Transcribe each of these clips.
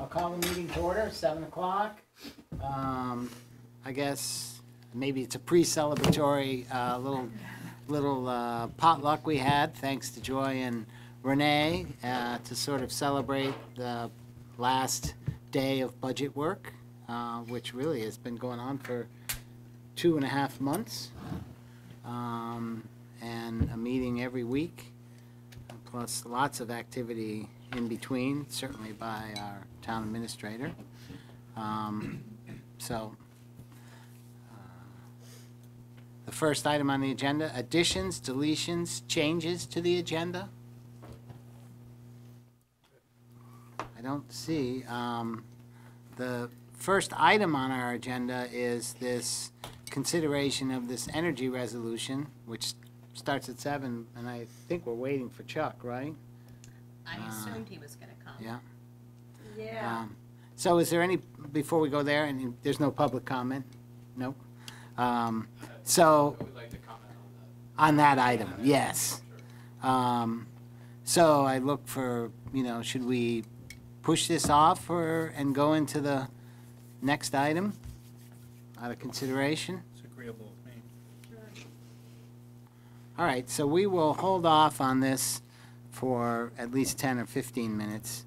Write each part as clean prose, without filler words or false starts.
I'll call the meeting to order, 7 o'clock. I guess maybe it's a pre-celebratory little potluck we had, thanks to Joy and Renee, to sort of celebrate the last day of budget work, which really has been going on for 2.5 months, and a meeting every week, plus lots of activity in between, certainly by our town administrator. The first item on the agenda, additions, deletions, changes to the agenda. I don't see. The first item on our agenda is this consideration of this energy resolution, which starts at 7, and I think we're waiting for Chuck, right? I assumed he was going to come. Yeah. Yeah. So is there any, before we go there, and there's no public comment? Nope. So, I would like to comment on that item, yes. So I look for, should we push this off and go into the next item out of consideration? It's agreeable with me. All right, so we will hold off on this for at least 10 or 15 minutes.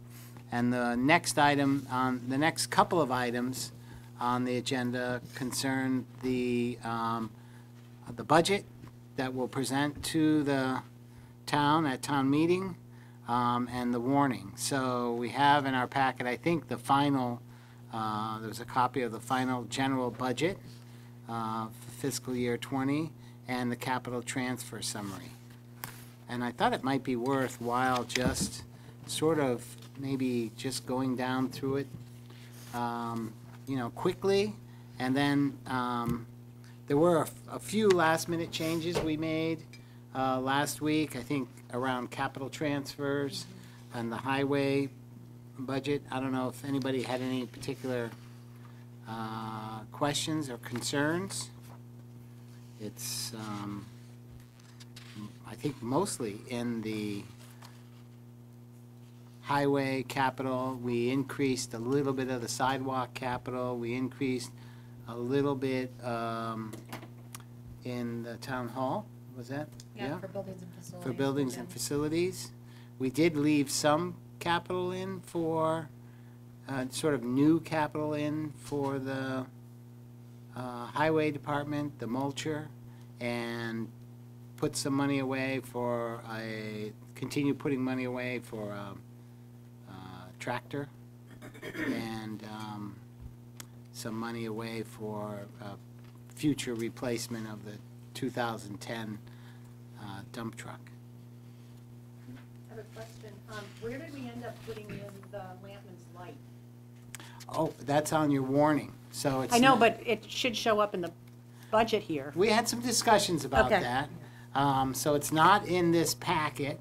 And the next item, the next couple of items on the agenda concern the budget that we'll present to the town at town meeting, and the warning. So we have in our packet, I think, the final, there's a copy of the final general budget for fiscal year 20 and the capital transfer summary. And I thought it might be worthwhile just sort of maybe just going down through it, quickly. And then there were a few last-minute changes we made last week, I think, around capital transfers and the highway budget. I don't know if anybody had any particular questions or concerns. It's, I think, mostly in the highway capital. We increased a little bit of the sidewalk capital. We increased a little bit in the town hall. Was that? Yeah, for buildings and facilities. For buildings and facilities. We did leave some capital in for, sort of new capital in for the highway department, the mulcher, and put some money away for continue putting money away for a tractor, and some money away for future replacement of the 2010 dump truck. I have a question. Where did we end up putting in the Lampman's light? Oh, that's on your warning, so it's. I know, but it should show up in the budget here. We had some discussions about Okay. that. So it's not in this packet,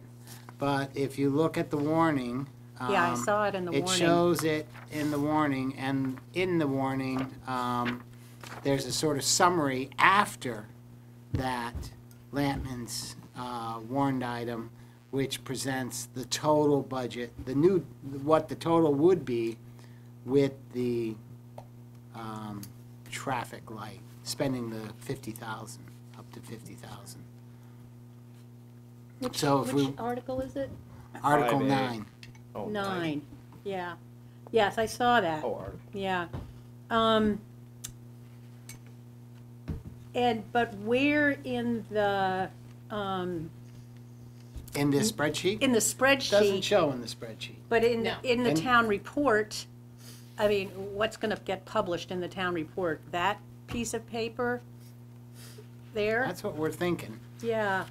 but if you look at the warning. Yeah, I saw it in the warning. It shows it in the warning, and in the warning, there's a sort of summary after that Lampman's warned item, which presents the total budget, what the total would be with the traffic light, spending the 50,000, up to 50,000. Which article is it? Article 5A. 9. Oh, 9. Yeah. Yes, I saw that. Oh, article. Yeah. But where in the In this spreadsheet? in the spreadsheet? Doesn't show in the spreadsheet. But in No. in the And- town report, I mean, what's going to get published in the town report? That piece of paper there? That's what we're thinking. Yeah.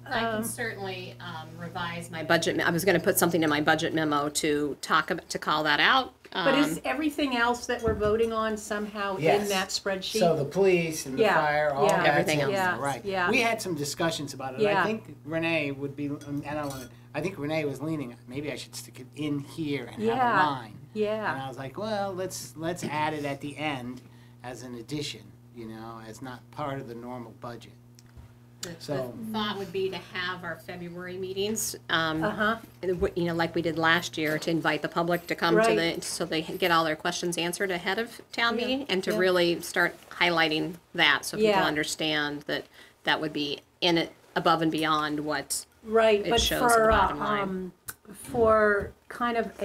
I can certainly revise my budget. I was going to put something in my budget memo to call that out. But is everything else that we're voting on somehow in Yes. that spreadsheet? So the police and the Yeah, fire, all yeah. that's Everything in else. there, Yeah, right. yeah. We had some discussions about it. Yeah. I think Renee would be, I think Renee was leaning, maybe I should stick it in here and have Yeah. a line. Yeah. And I was like, well, let's add it at the end as an addition, as not part of the normal budget. The So- thought would be to have our February meetings, Uh-huh, you know, like we did last year, to invite the public to come to Right. the, so they get all their questions answered ahead of town Yeah, meeting, and to yeah. really start highlighting that, so people Yeah. understand that that would be in it, above and beyond what, right, It but shows the for, bottom line. for kind of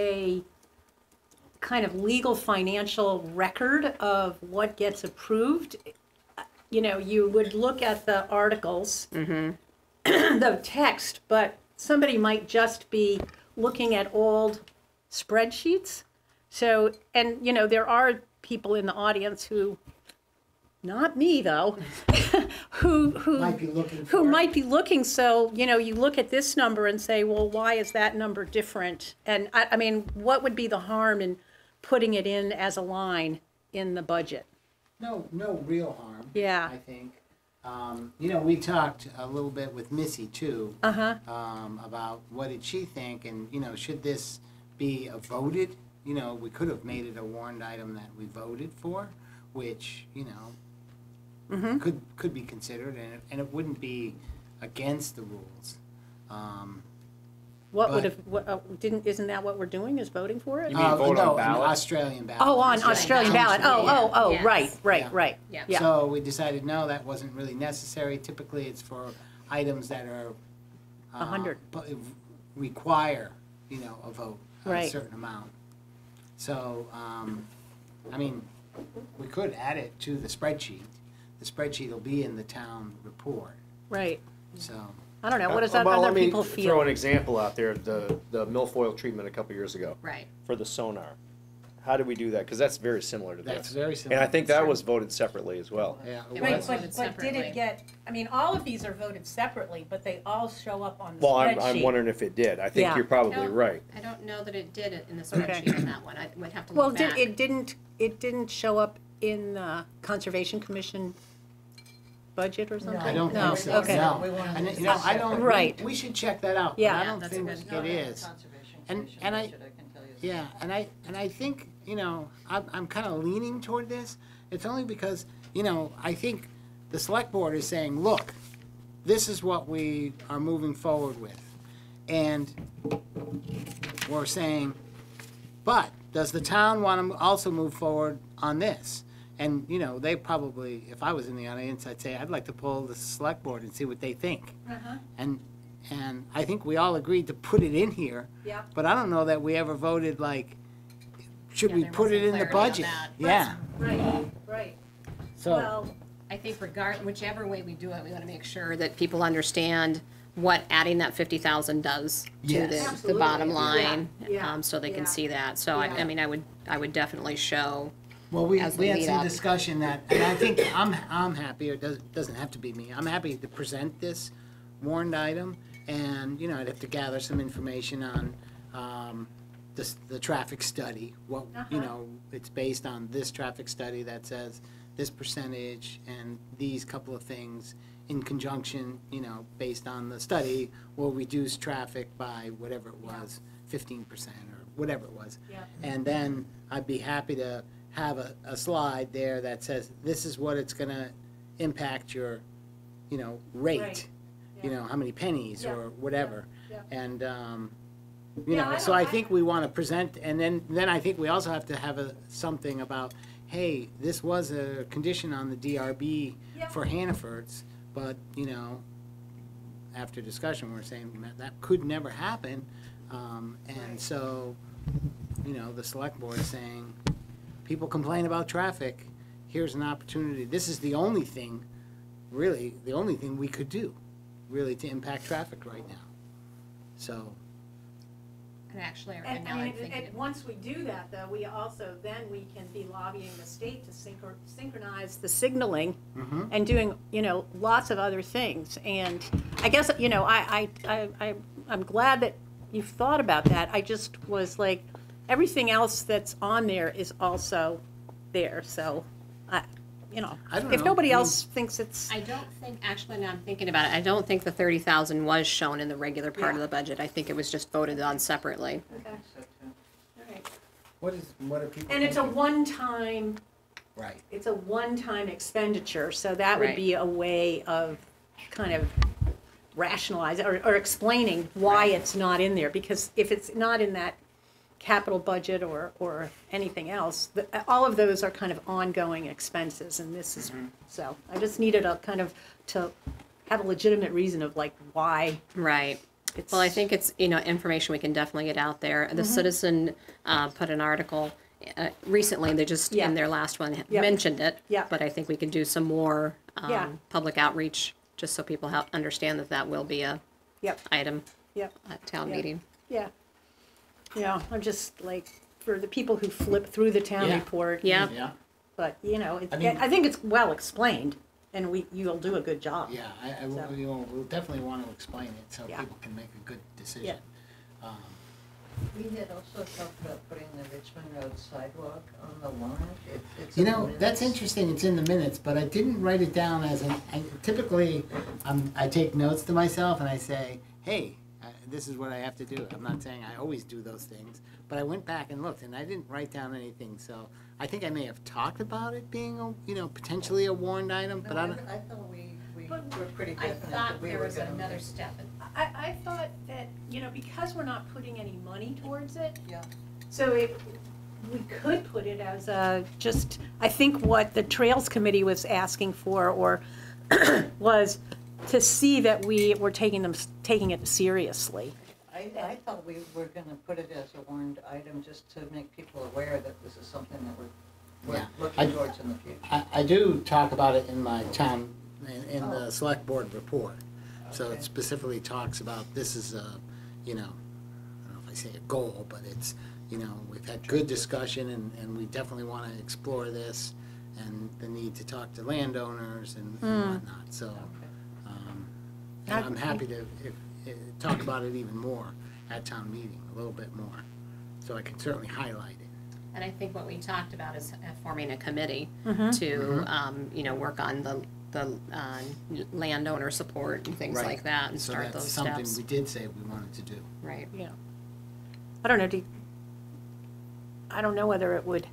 legal financial record of what gets approved, you know, you would look at the articles, the text, but somebody might just be looking at old spreadsheets. So, and, you know, there are people in the audience who, not me though, who Might be looking who for it. might be looking, so, you know, you look at this number and say, well, why is that number different? And I mean, what would be the harm in putting it in as a line in the budget? No real harm. Yeah. I think. You know, we talked a little bit with Missy too. Uh-huh, About what did she think, and, you know, should this be a voted? You know, we could have made it a warrant item that we voted for, which, you know, could be considered, and it wouldn't be against the rules. what would But- have, isn't that what we're doing, is voting for it? You mean vote on no, an ballot? Australian ballot. Oh, on Australian ballot, oh, Yes. right, Yeah. right, Yeah. yeah, So we decided, no, that wasn't really necessary. Typically, it's for items that are. 100. Require, you know, a vote, a Right. certain amount. So, I mean, we could add it to the spreadsheet. The spreadsheet will be in the town report, right. so. I don't know, what does that Well, other let me people throw feel? an example out there, the milfoil treatment a couple years ago right. for the sonar. How did we do that? Because that's very similar to That's this. very And similar. I think that was voted separately as well. Yeah, it It Right, was. was. but voted did separately. it get, I mean, all of these are voted separately, but they all show up on the Well, spreadsheet. I'm wondering if it did. I think Yeah. you're probably No, right. I don't know that it did it in the spreadsheet on that one, I would have to Well, look back. it didn't show up in the Conservation Commission budget or something? I don't No, think so, okay. no. And, you know, I don't. Right. We should check that out, but Yeah. I Yeah, don't that's think a good- it is. And Yeah, and I think, you know, I'm kind of leaning toward this. It's only because, you know, I think the select board is saying, look, this is what we are moving forward with. And we're saying, but does the town want to also move forward on this? And, you know, they probably, if I was in the audience, I'd say, I'd like to pull the select board and see what they think. And I think we all agreed to put it in here. Yeah. But I don't know that we ever voted like, should Yeah, we there put it wasn't in the clarity on budget? that. Yeah, Right, right. so, Well, I think whichever way we do it, we want to make sure that people understand what adding that 50,000 does to Yes. the Absolutely. bottom line, Yeah, yeah, so they yeah. can see that. So Yeah. I mean, I would definitely show. well, we as the had lead some up. discussion that, and I think I'm happy, or it doesn't have to be me, I'm happy to present this warrant item, and, you know, I'd have to gather some information on, the traffic study, what, you know, it's based on this traffic study that says this percentage and these couple of things in conjunction, you know, based on the study, will reduce traffic by whatever it was, 15% or whatever it was. Yeah. And then I'd be happy to have a slide there that says, this is what it's gonna impact your, you know, rate. Right. You know, how many pennies Yeah. or whatever. Yeah. And, you Yeah, know, I so don't- I think we wanna present, and then I think we also have to have something about, hey, this was a condition on the DRB Yeah. for Hannaford's, but, you know, after discussion, we're saying that could never happen. And Right. so, you know, the select board is saying, people complain about traffic, here's an opportunity. This is the only thing, really, the only thing we could do, really, to impact traffic right now. So, And actually, and, now I'm and thinking. once we do that, though, we also, then we can be lobbying the state to synchronize the signaling mhm. and doing, you know, lots of other things. And I guess, you know, I'm glad that you've thought about that. I just was like, everything else that's on there is also there, so, you know, I don't if know. nobody I mean- else thinks it's, I don't think, actually, now I'm thinking about it, I don't think the 30,000 was shown in the regular part of Yeah. the budget. I think it was just voted on separately. okay, all right. what are people? And it's a thinking? one-time, Right. it's a one-time expenditure, so that would Right. be a way of kind of rationalize or explaining why it's not in there, because if it's not in that capital budget or anything else, all of those are kind of ongoing expenses, and this is, so I just needed a kind of to have a legitimate reason of like why. Right. It's- Well, I think it's, you know, information we can definitely get out there. The Citizen put an article recently, they just, Yeah. in their last one, Yep. mentioned it. Yeah. But I think we could do some more Yeah. public outreach, just so people understand that that will be a Yep, item yep, at town Yeah. meeting. yeah. Yeah, I'm just like, for the people who flip through the town Yeah. report. Yeah. Yeah, But, you know, I mean- I think it's well explained, and you'll do a good job. yeah, So- we'll definitely want to explain it so Yeah. people can make a good decision. We had also talked about putting the Richmond Road sidewalk on the warrant. It's You in the know, that's minutes. interesting, it's in the minutes, but I didn't write it down typically, I take notes to myself and I say, hey, this is what I have to do. I'm not saying I always do those things, but I went back and looked and I didn't write down anything, so I think I may have talked about it being, potentially a warrant item, but I don't. I thought we But were pretty I definite thought that we there were was gonna. another step. I thought that, because we're not putting any money towards it, Yeah. so we could put it as I think what the Trails Committee was asking for, or was to see that we were taking it seriously. I thought we were gonna put it as a warrant item just to make people aware that this is something that we're Yeah. looking towards in the future. I do talk about it in my town, in Oh. the select board report. So Okay. it specifically talks about, this is a, I don't know if I say a goal, but it's, we've had good discussion and we definitely want to explore this and the need to talk to landowners and whatnot, so. And I'm happy to talk about it even more at town meeting, a little bit more, so I can certainly highlight it. And I think what we talked about is forming a committee Mm-hmm. to, work on the landowner support and things Right. like that and So start that's those something steps. we did say we wanted to do. Right. Yeah. I don't know, I don't know whether it would,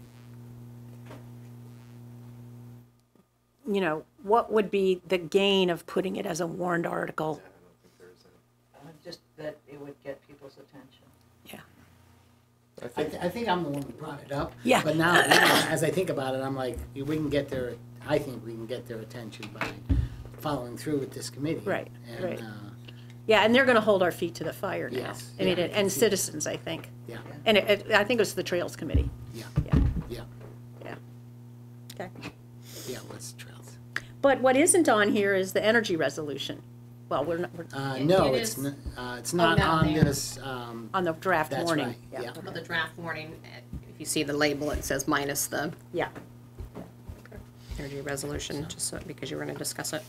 what would be the gain of putting it as a warrant article? Just that it would get people's attention. Yeah. I think I'm the one who brought it up. Yeah. But now, as I think about it, I'm like, I think we can get their attention by following through with this committee. Right, And, right. Yeah, and they're gonna hold our feet to the fire now. Yes, I mean, yeah, I can and see. citizens, I think. Yeah, And I think it was the Trails Committee. yeah, Yeah, yeah, yeah. Okay. yeah, what's trails? But what isn't on here is the energy resolution. Well, we're No, it it's, is- it's not not on there. this, on the draft that's warning. right, yeah. Well, the draft warning, if you see the label, it says minus the Yeah. energy resolution, just so, because you were gonna discuss it.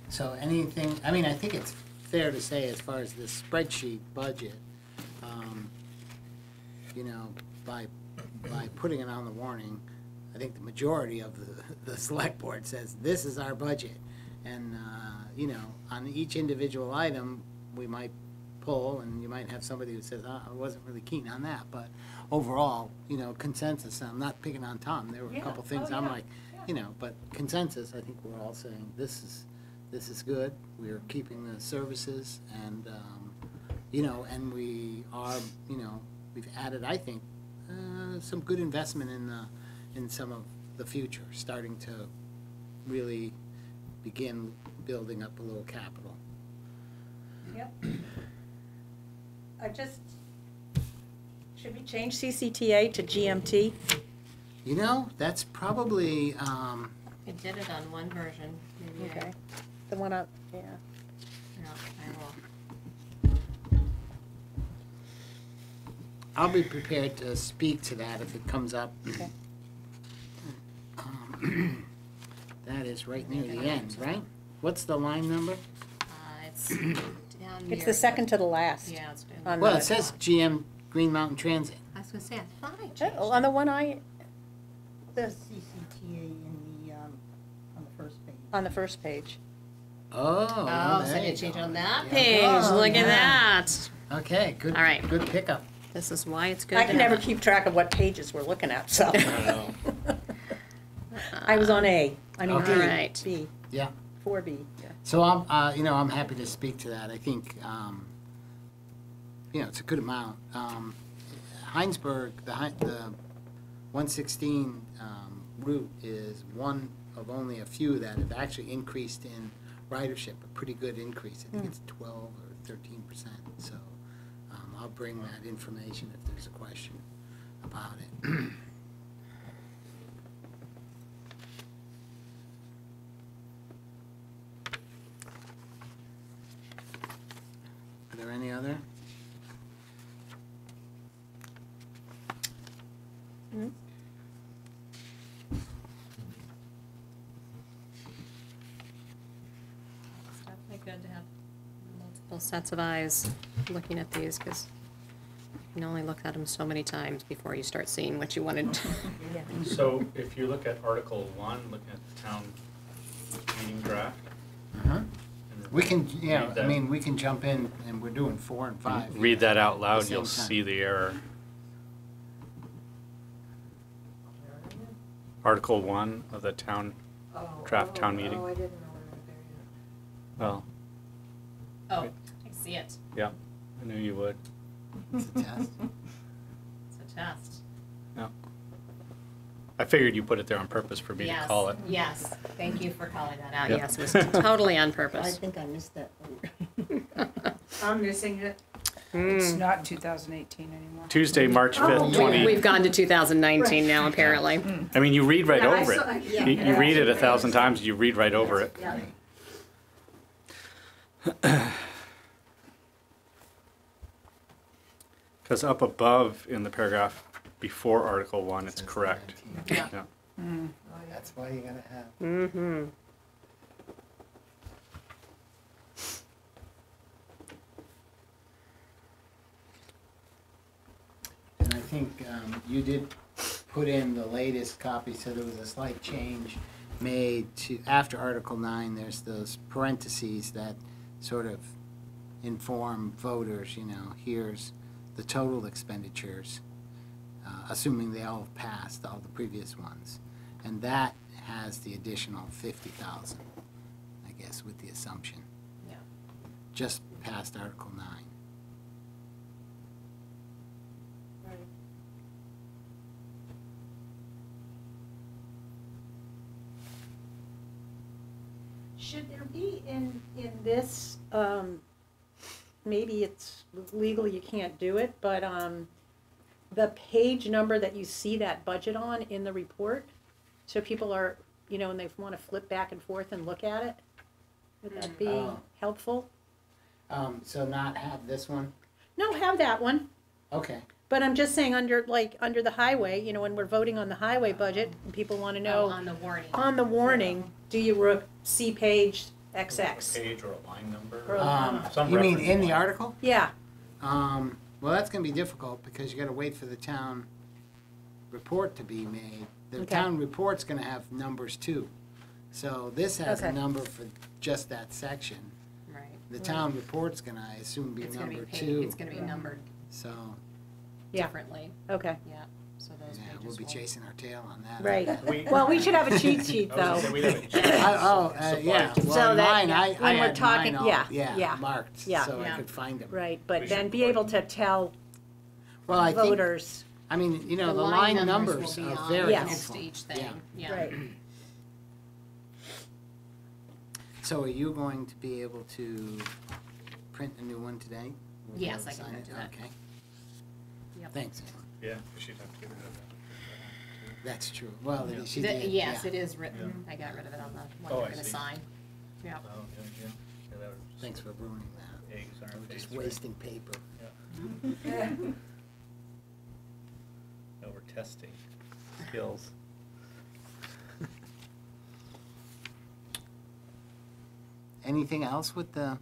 So anything, I think it's fair to say as far as this spreadsheet budget, by putting it on the warning, I think the majority of the select board says, this is our budget. And, on each individual item, we might pull, and you might have somebody who says, I wasn't really keen on that, but overall, consensus, and I'm not picking on Tom, there were a Yeah. couple things Oh, I'm yeah. like, but consensus, I think we're all saying, this is good, we're keeping the services, and, and we are, we've added, I think, some good investment in some of the future, starting to really begin building up a little capital. Yep. Should we change CCTA to GMT? That's probably, I did it on one version, maybe I, Okay. The one up, yeah. no, I will. I'll be prepared to speak to that if it comes up. Okay. That is right near the end, right? What's the line number? It's down near. It's the second to the last. Yeah, it's down. On Well, the- it says GM Green Mountain Transit. I was gonna say, I thought I changed Oh, on the one The CCTA in the, on the first page. on the first page. Oh, Oh, so there I you did change go. on that Yeah. page, Oh, look at yeah. that. Okay, good. All right. Good pickup. This is why it's good I to can never have- keep track of what pages we're looking at, so. I was on A. I mean, B. Okay. All right. B. Yeah. 4B, yeah. So I'm happy to speak to that. I think, it's a good amount. Hinesburg, the 116 route is one of only a few that have actually increased in ridership, a pretty good increase. I think it's 12 or 13%. So I'll bring that information if there's a question about it. Are there any other? It's definitely good to have multiple sets of eyes looking at these, because you can only look at them so many times before you start seeing what you wanted. So if you look at Article 1, looking at the town meeting draft. and We can, read that- we can jump in, and we're doing 4 and 5. Read that out at loud, the you'll same time. see the error. Article 1 of the town, draft town meeting. Oh, I didn't know we were there yet. Well, Oh, I see it. yeah, I knew you would. It's a test. It's a test. Yeah. I figured you put it there on purpose for me to Yes, call it. yes. Thank you for calling that out. Yep. Yes, it was totally on I purpose. think I missed that one. I'm missing it. It's not 2018 anymore. Tuesday, March 5th, Oh, 20. We've gone to 2019 now, apparently. I mean, you read right Yeah, I over saw- it. yeah. You read it 1,000 times, you read right over it. Yeah. Because up above in the paragraph before Article 1, it's Says correct. 19. Yeah. That's why you gotta have. Mm-hmm. And I think you did put in the latest copy, so there was a slight change made to, after Article 9, there's those parentheses that sort of inform voters, here's the total expenditures, assuming they all have passed, all the previous ones. And that has the additional 50,000, I guess, with the assumption, Yeah. just past Article 9. Should there be in this, maybe it's legal, you can't do it, but, the page number that you see that budget on in the report? So people are, and they wanna flip back and forth and look at it? Would that be Oh. helpful? So not have this one? No, have that one, Okay. but I'm just saying under the highway, when we're voting on the highway budget, and people wanna Oh, know, on the warning. on the warning, do you see page XX? Page or a line number. Or- Some You mean reference in the line. article? Yeah, Well, that's gonna be difficult, because you gotta wait for the town report to be made. The Okay. town report's gonna have numbers too. So this has a Okay. number for just that section. Right. The town report's gonna, I assume, be It's gonna be number paid, 2. it's gonna be numbered So, Yeah. differently. okay, Yeah, so those yeah, pages we'll be will- chasing our tail on that. right. We- Well, we should have a cheat sheet I was gonna though. say, we'd have a Yeah, supply- well, So in that, mine, I when we're had talking- mine all, yeah, yeah, yeah, marked, yeah. so I Yeah. could find them. Right, We but then should be put- able to tell Well, I think, voters, I mean, the The line will numbers be are on very Yes. next helpful. to each Yeah. thing, yeah. right, So are you going to be able to print a new one today? Will you Yes, be able to I can sign print it? that. Okay, Yep. thanks. Yeah, she'd have to get rid of that. That's true. Well, Yeah. she The- did, Yes, yeah. it is written. I got rid of it on the one Oh, you're I gonna see. sign. Yeah. Oh, yeah, yeah. Yeah, that was Thanks for ruining that. eggs on our We're just face, right? wasting paper. No, we're testing skills. Anything else with the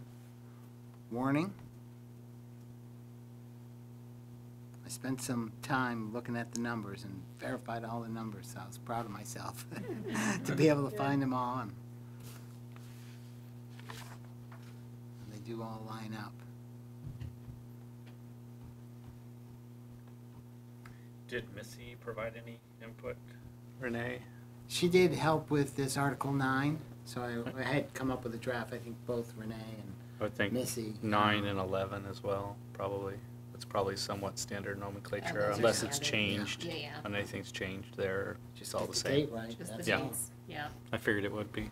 warning? I spent some time looking at the numbers and verified all the numbers, so I was proud of myself to be able to find them all. And they do all line up. Did Missy provide any input, Renee? She did help with this Article 9. So I had come up with a draft, I think both Renee and I think Missy. 9 and 11 as well, probably. It's probably somewhat standard nomenclature, those are unless it's standard, changed. yeah. Yeah. And anything's changed there, Just it's all get the the same. date right. Just the that's Yeah. all. dates, yeah. I figured it would be.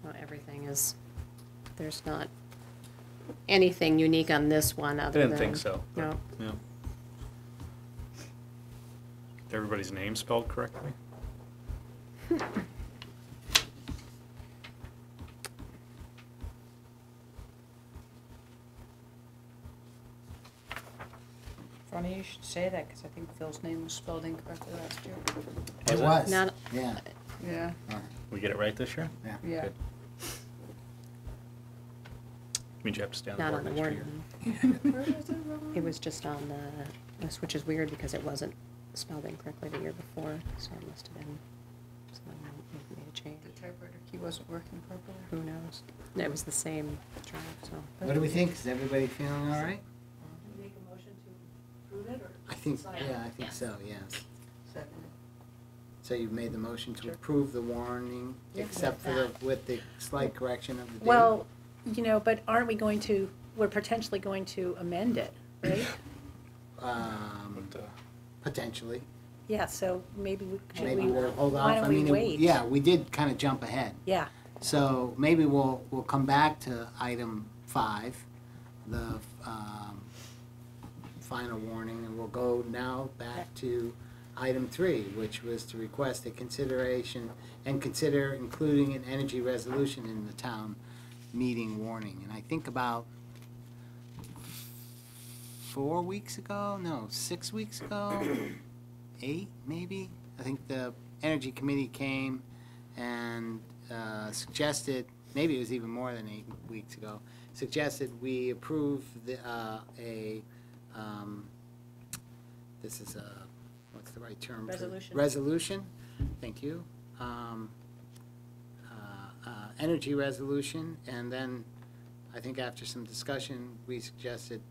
Well, everything is, there's not anything unique on this one I other than. didn't think so. but, No. Yeah. Everybody's name spelled correctly? Funny you should say that, because I think Phil's name was spelled incorrectly last year. It was, Not- yeah. Yeah, We get it right this year? yeah. Good. Means you have to stay on the Not board on the next warrant. year. It was just on which is weird because it wasn't spelled incorrectly the year before, so it must have been, someone made a change. The typewriter key wasn't working properly. Who knows? It was the same draft, so. What do we think? Is everybody feeling all right? Make a motion to approve it, or? I think, decide? yeah, I think Yes. so, yes. Second. So you've made the motion to approve the warning, Yeah. except for with the slight correction of the date? Well, but aren't we going to, we're potentially going to amend it, right? But, Potentially. Yeah, so maybe should Maybe we, we'll hold off. why don't I we mean, wait? yeah, we did kind of jump ahead. Yeah, So maybe we'll come back to item 5, the final warning, and we'll go now back to item 3, which was to request a consideration and consider including an energy resolution in the town meeting warning. And I think about 4 weeks ago, no, 6 weeks ago, 8 maybe, I think the Energy Committee came and suggested, maybe it was even more than 8 weeks ago, suggested we approve this is a, what's the right term? for- Resolution. Resolution, thank you. Energy resolution, and then I think after some discussion, we suggested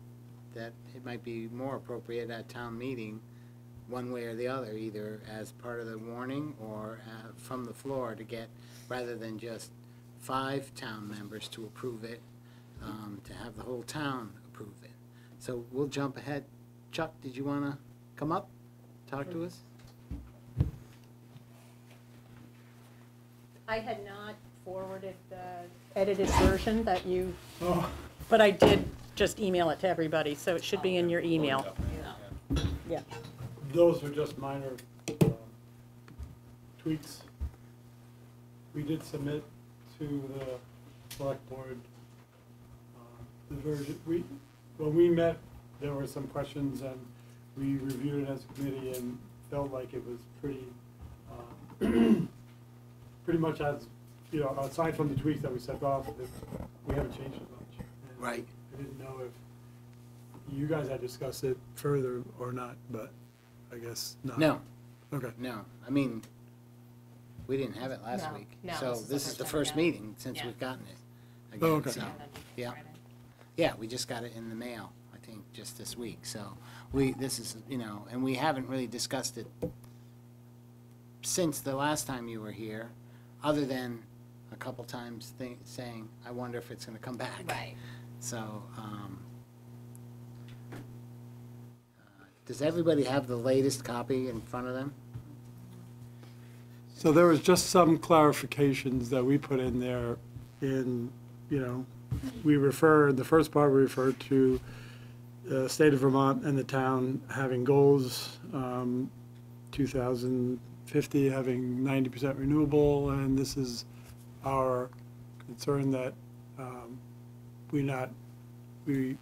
that it might be more appropriate at town meeting, one way or the other, either as part of the warning or from the floor to get, rather than just 5 town members to approve it, to have the whole town approve it. So we'll jump ahead. Chuck, did you want to come up, talk to us? I had not forwarded the edited version that you, but I did just email it to everybody, so it should be in your email. Yeah. Those are just minor tweaks. We did submit to the select board the version. When we met, there were some questions, and we reviewed it as a committee and felt like it was pretty, pretty much as, aside from the tweaks that we set off, that we haven't changed it much. And Right. I didn't know if you guys had discussed it further or not, but I guess not. No, Okay. no. I mean, we didn't have it last No, week. no, So this is the first time we got it. meeting since Yeah. we've gotten it. Oh, again, okay. so, yeah. Yeah, we just got it in the mail, I think, just this week. So this is, and we haven't really discussed it since the last time you were here, other than a couple times saying, I wonder if it's going to come back. Right. So, does everybody have the latest copy in front of them? So there was just some clarifications that we put in there in, the first part, we referred to the state of Vermont and the town having goals, 2050 having 90% renewable, and this is our concern that we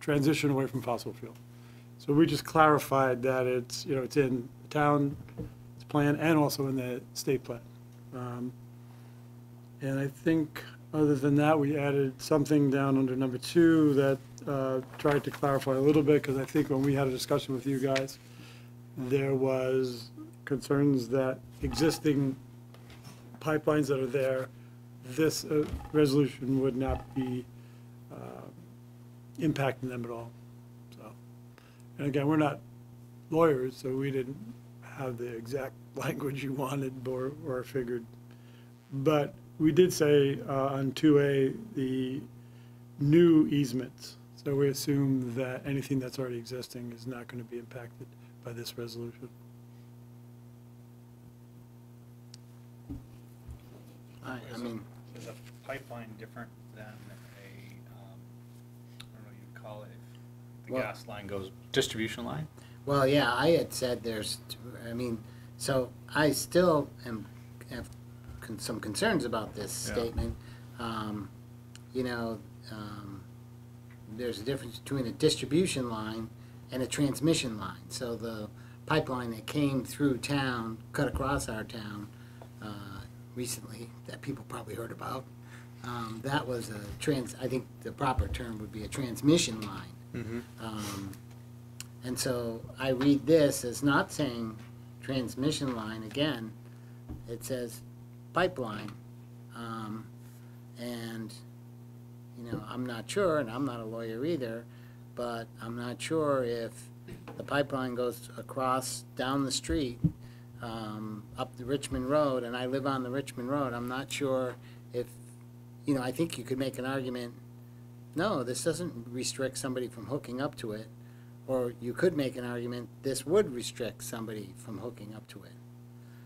transition away from fossil fuel. So we just clarified that it's in the town plan and also in the state plan. And I think, other than that, we added something down under number 2 that tried to clarify a little bit, because I think when we had a discussion with you guys, there was concerns that existing pipelines that are there, this resolution would not be impacting them at all. So, and again, we're not lawyers, so we didn't have the exact language you wanted or figured But we did say on 2A, the new easements. So we assume that anything that's already existing is not going to be impacted by this resolution. I mean, Is a pipeline different than a, I don't know what you'd call it, if the Well- gas line goes, distribution line? well, yeah, I had said so I still have some concerns about this Yeah. statement. You know, there's a difference between a distribution line and a transmission line. So the pipeline that came through town, cut across our town recently, that people probably heard about, that was I think the proper term would be a transmission line. And so I read this as not saying transmission line again, it says pipeline. And, you know, I'm not sure, and I'm not a lawyer either, but I'm not sure if the pipeline goes across down the street, up the Richmond Road, and I live on the Richmond Road. I'm not sure if, you know, I think you could make an argument, no, this doesn't restrict somebody from hooking up to it. Or you could make an argument, this would restrict somebody from hooking up to it.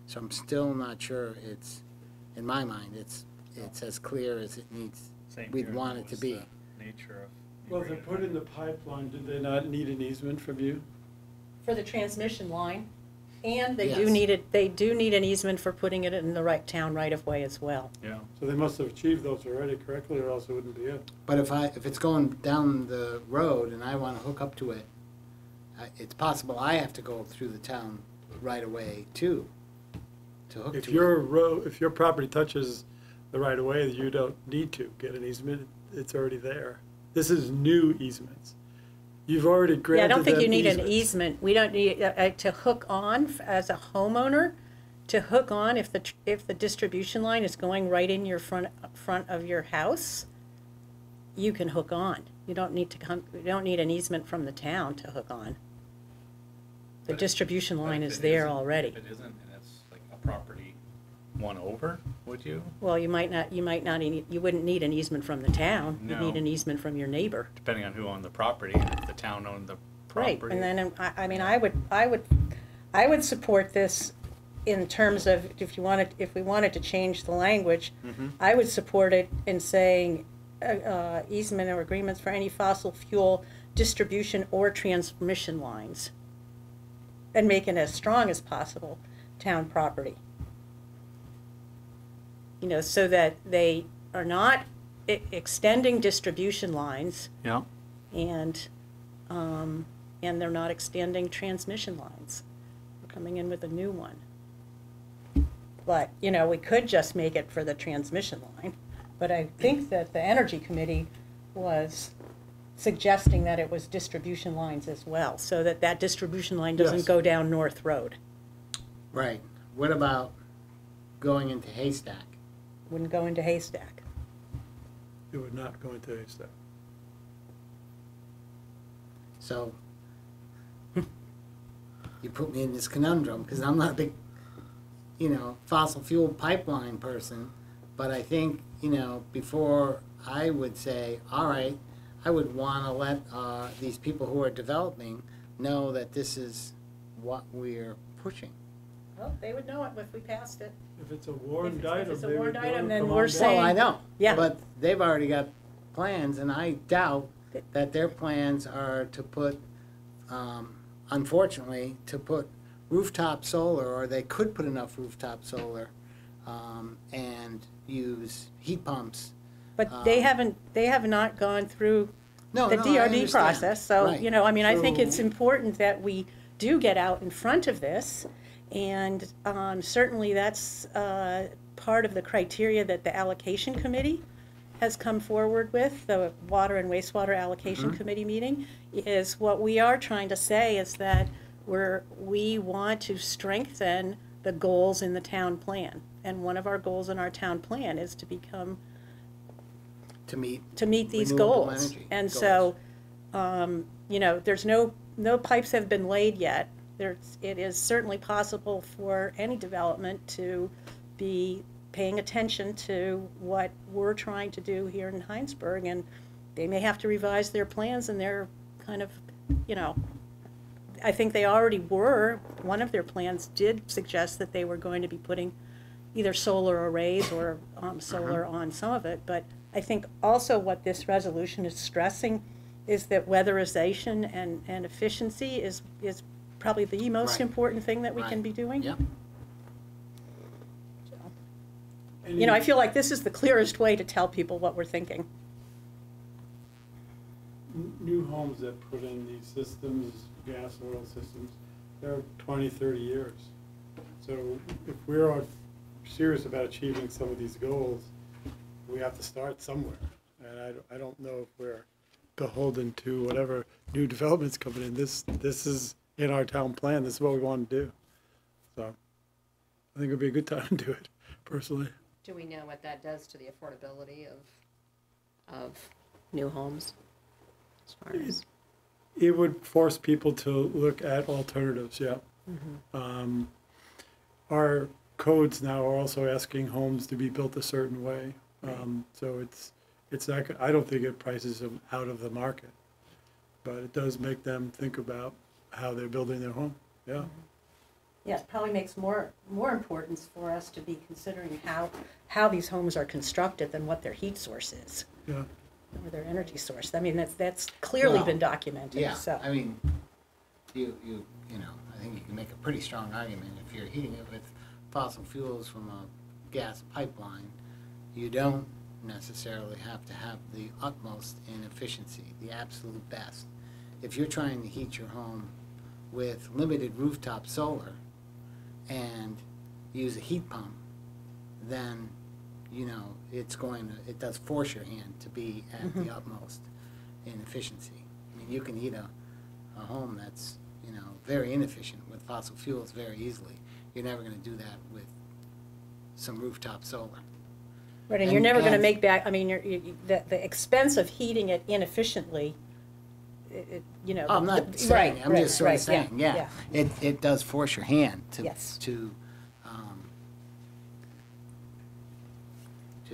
So I'm still not sure it's, in my mind, it's as clear as it needs, Same we'd here, want it to what's be. the nature of. Well, if they put in the pipeline, did they not need an easement from you? For the transmission line, and they do Yes. need it, they do need an easement for putting it in the right town right of way as well. Yeah, So they must have achieved those already correctly, or else it wouldn't be it. But if it's going down the road and I want to hook up to it, it's possible I have to go through the town right away too, to hook If to your it. road, if your property touches the right of way, you don't need to get an easement, it's already there. This is new easements. You've already Yeah, I granted don't think them you need an easements. easement. We don't need, to hook on as a homeowner, to hook on if the distribution line is going right in your front of your house, you can hook on. You don't need an easement from the town to hook on. The But distribution but line if is it there isn't- already. If it isn't, and it's like a property one over, would you? Well, you might not, you wouldn't need an easement from the town. You'd need No. an easement from your neighbor. Depending on who owned the property, and if the town owned the Right, property. and then, I mean, I would support this in terms of, if we wanted to change the language, I would support it in saying, easement or agreements for any fossil fuel distribution or transmission lines. And make it as strong as possible, town property. You know, so that they are not extending distribution lines, Yeah, and they're not extending transmission lines. We're coming in with a new one. But, you know, we could just make it for the transmission line, but I think that the Energy Committee was suggesting that it was distribution lines as well, so that that distribution line doesn't Yes. go down North Road. Right. What about going into Haystack? Wouldn't go into Haystack. It would not go into Haystack. So you put me in this conundrum because I'm not a big, you know, fossil fuel pipeline person, but I think, you know, before I would say, all right, I would want to let these people who are developing know that this is what we're pushing. Well, they would know it if we passed it. If it's a warned If item, it's a they would warned know item, to then come we're on saying- board. Well, I know. Yeah. But they've already got plans, and I doubt that their plans are to put, unfortunately, to put rooftop solar, or they could put enough rooftop solar, and use heat pumps. But they have not gone through No, the no, I DRD understand. process, so, Right. you know, I mean, I think it's So- important that we do get out in front of this, and certainly that's part of the criteria that the allocation committee has come forward with, the Water and Wastewater Allocation Committee meeting, is what we are trying to say is that we want to strengthen the goals in the town plan. And one of our goals in our town plan is to become To meet. these renewable goals. energy And goals. so, you know, there's no pipes have been laid yet. It is certainly possible for any development to be paying attention to what we're trying to do here in Hinesburg, and they may have to revise their plans, and they're kind of, you know, I think they already were, one of their plans did suggest that they were going to be putting either solar arrays or solar on some of it, but I think also what this resolution is stressing is that weatherization and efficiency is probably the most Right. important thing that we can Right. be doing. Yep. You know, I feel like this is the clearest way to tell people what we're thinking. New homes that put in these systems, gas, oil systems, they're 20, 30 years. So if we're serious about achieving some of these goals, we have to start somewhere. And I don't know if we're beholden to whatever new developments coming in. This is in our town plan. This is what we want to do. So I think it would be a good time to do it, personally. Do we know what that does to the affordability of new homes? As far as, It would force people to look at alternatives, yeah. Our codes now are also asking homes to be built a certain way. So it's not, I don't think it prices them out of the market, but it does make them think about how they're building their home, yeah. Yeah, it probably makes more importance for us to be considering how these homes are constructed than what their heat source is, Yeah, or their energy source. I mean, that's clearly Well, been documented, Yeah, so. I mean, you know, I think you can make a pretty strong argument if you're heating it with fossil fuels from a gas pipeline, you don't necessarily have to have the utmost in efficiency, the absolute best. If you're trying to heat your home with limited rooftop solar and use a heat pump, then, you know, it does force your hand to be at the utmost in efficiency. I mean, you can heat a home that's, you know, very inefficient with fossil fuels very easily. You're never gonna do that with some rooftop solar. Right, and you're and- never gonna and- make back, I mean, the expense of heating it inefficiently, you know. I'm not the- saying, right, I'm right, just sort of right, saying, yeah. It does force your hand Yes. to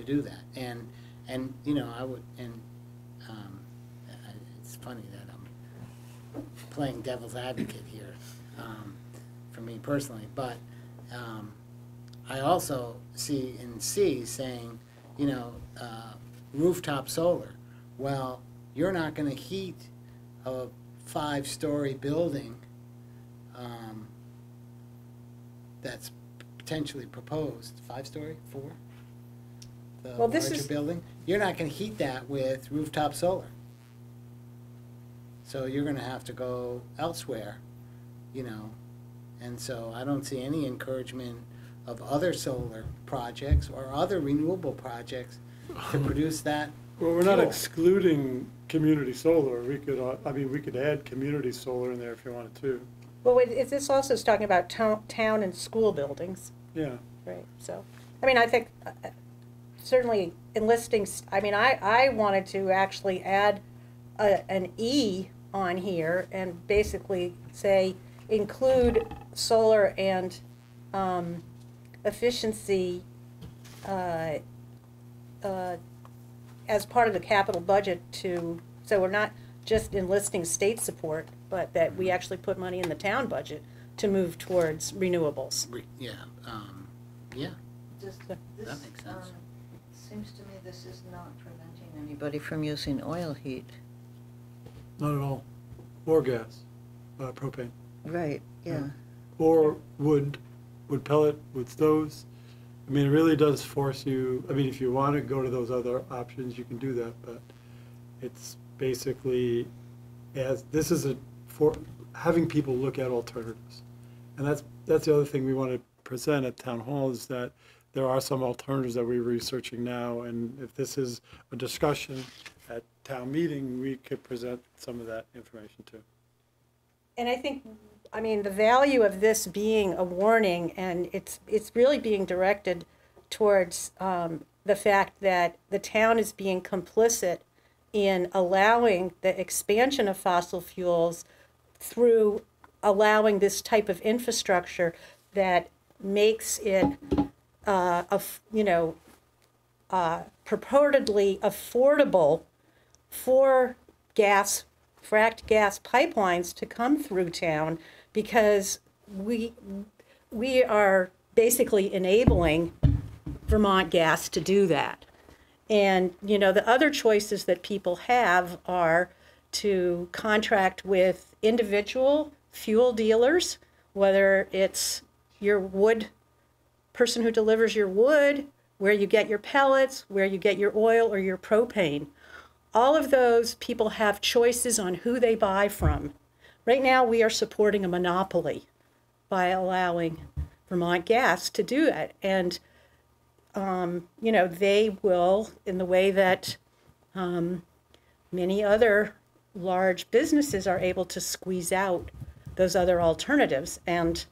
do that. And, you know, it's funny that I'm playing devil's advocate here, for me personally, but, I also see in C saying, you know, rooftop solar. Well, you're not gonna heat a 5-story building that's potentially proposed, 5-story, 4? The Well, this larger is- building, you're not gonna heat that with rooftop solar. So you're gonna have to go elsewhere, you know, and so I don't see any encouragement of other solar projects or other renewable projects to produce that. well, we're not fuel. excluding community solar. We could, we could add community solar in there if you wanted to, Well, this also is talking about town and school buildings, yeah. right, so, I mean, I think certainly enlisting, I mean, I wanted to actually add an E on here and basically say, include solar and efficiency as part of the capital budget so we're not just enlisting state support, but that we actually put money in the town budget to move towards renewables. Yeah, yeah, Does that this, makes sense. seems to me this is not preventing anybody from using oil heat. Not at all. Or gas, propane. Right, yeah. Or wood pellet, wood stoves. I mean, it really does force you, I mean, if you want to go to those other options, you can do that, but it's basically, this is for having people look at alternatives. And that's the other thing we want to present at Town Hall, is that there are some alternatives that we're researching now, and if this is a discussion at town meeting, we could present some of that information too. And I think, I mean, the value of this being a warning, and it's really being directed towards the fact that the town is being complicit in allowing the expansion of fossil fuels through allowing this type of infrastructure that makes it purportedly affordable for fracked gas pipelines to come through town, because we are basically enabling Vermont Gas to do that. And, the other choices that people have are to contract with individual fuel dealers, whether it's your wood person who delivers your wood, where you get your pellets, where you get your oil or your propane. All of those people have choices on who they buy from. Right now, we are supporting a monopoly by allowing Vermont Gas to do that. And, they will, in the way that many other large businesses are able to squeeze out those other alternatives. And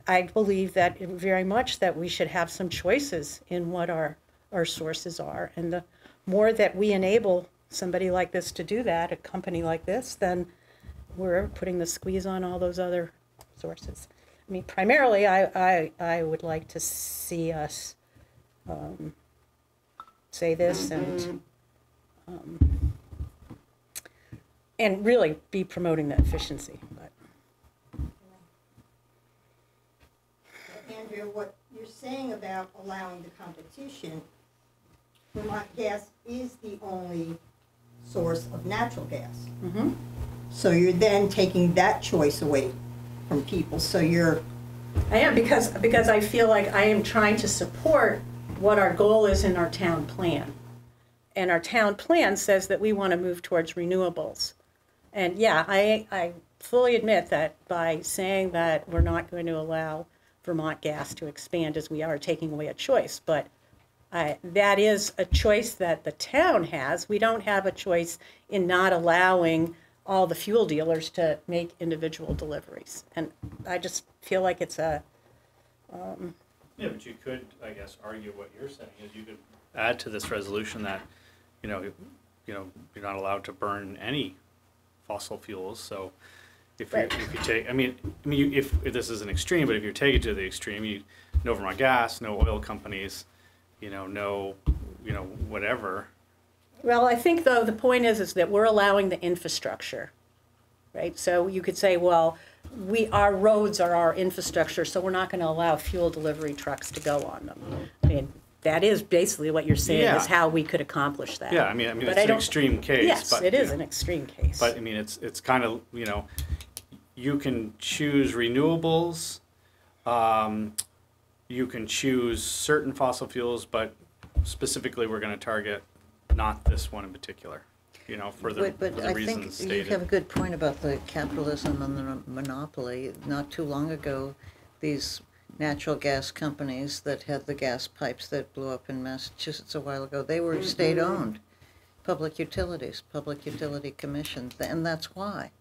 I believe that very much that we should have some choices in what our sources are. And the more that we enable somebody like this to do that, a company like this, then we're putting the squeeze on all those other sources. I mean, primarily, I would like to see us say this and really be promoting the efficiency. But. Andrea, what you're saying about allowing the competition, Vermont Gas is the only source of natural gas. Mm-hmm. So you're then taking that choice away from people. So you're. I am, because I feel like I am trying to support what our goal is in our town plan. And our town plan says that we want to move towards renewables. And yeah, I fully admit that by saying that we're not going to allow Vermont Gas to expand as we are taking away a choice, but that is a choice that the town has. We don't have a choice in not allowing all the fuel dealers to make individual deliveries. And I just feel like it's a... Yeah, but you could, I guess, argue what you're saying is you could add to this resolution that, you're not allowed to burn any fossil fuels. So if you take, if this is an extreme, but if you take it to the extreme, no Vermont Gas, no oil companies, no, whatever. Well, I think, though, the point is that we're allowing the infrastructure, right? So you could say, well, our roads are our infrastructure, so we're not going to allow fuel delivery trucks to go on them. I mean, that is basically what you're saying is how we could accomplish that. Yeah, it's an extreme case. Yes, but, it is an extreme case. But, it's kind of, you can choose renewables, you can choose certain fossil fuels, but specifically we're going to target not this one in particular, for the reasons stated. But I think you have a good point about the capitalism and the monopoly. Not too long ago, these natural gas companies that had the gas pipes that blew up in Massachusetts a while ago, they were state-owned, public utilities, public utility commission, and that's why,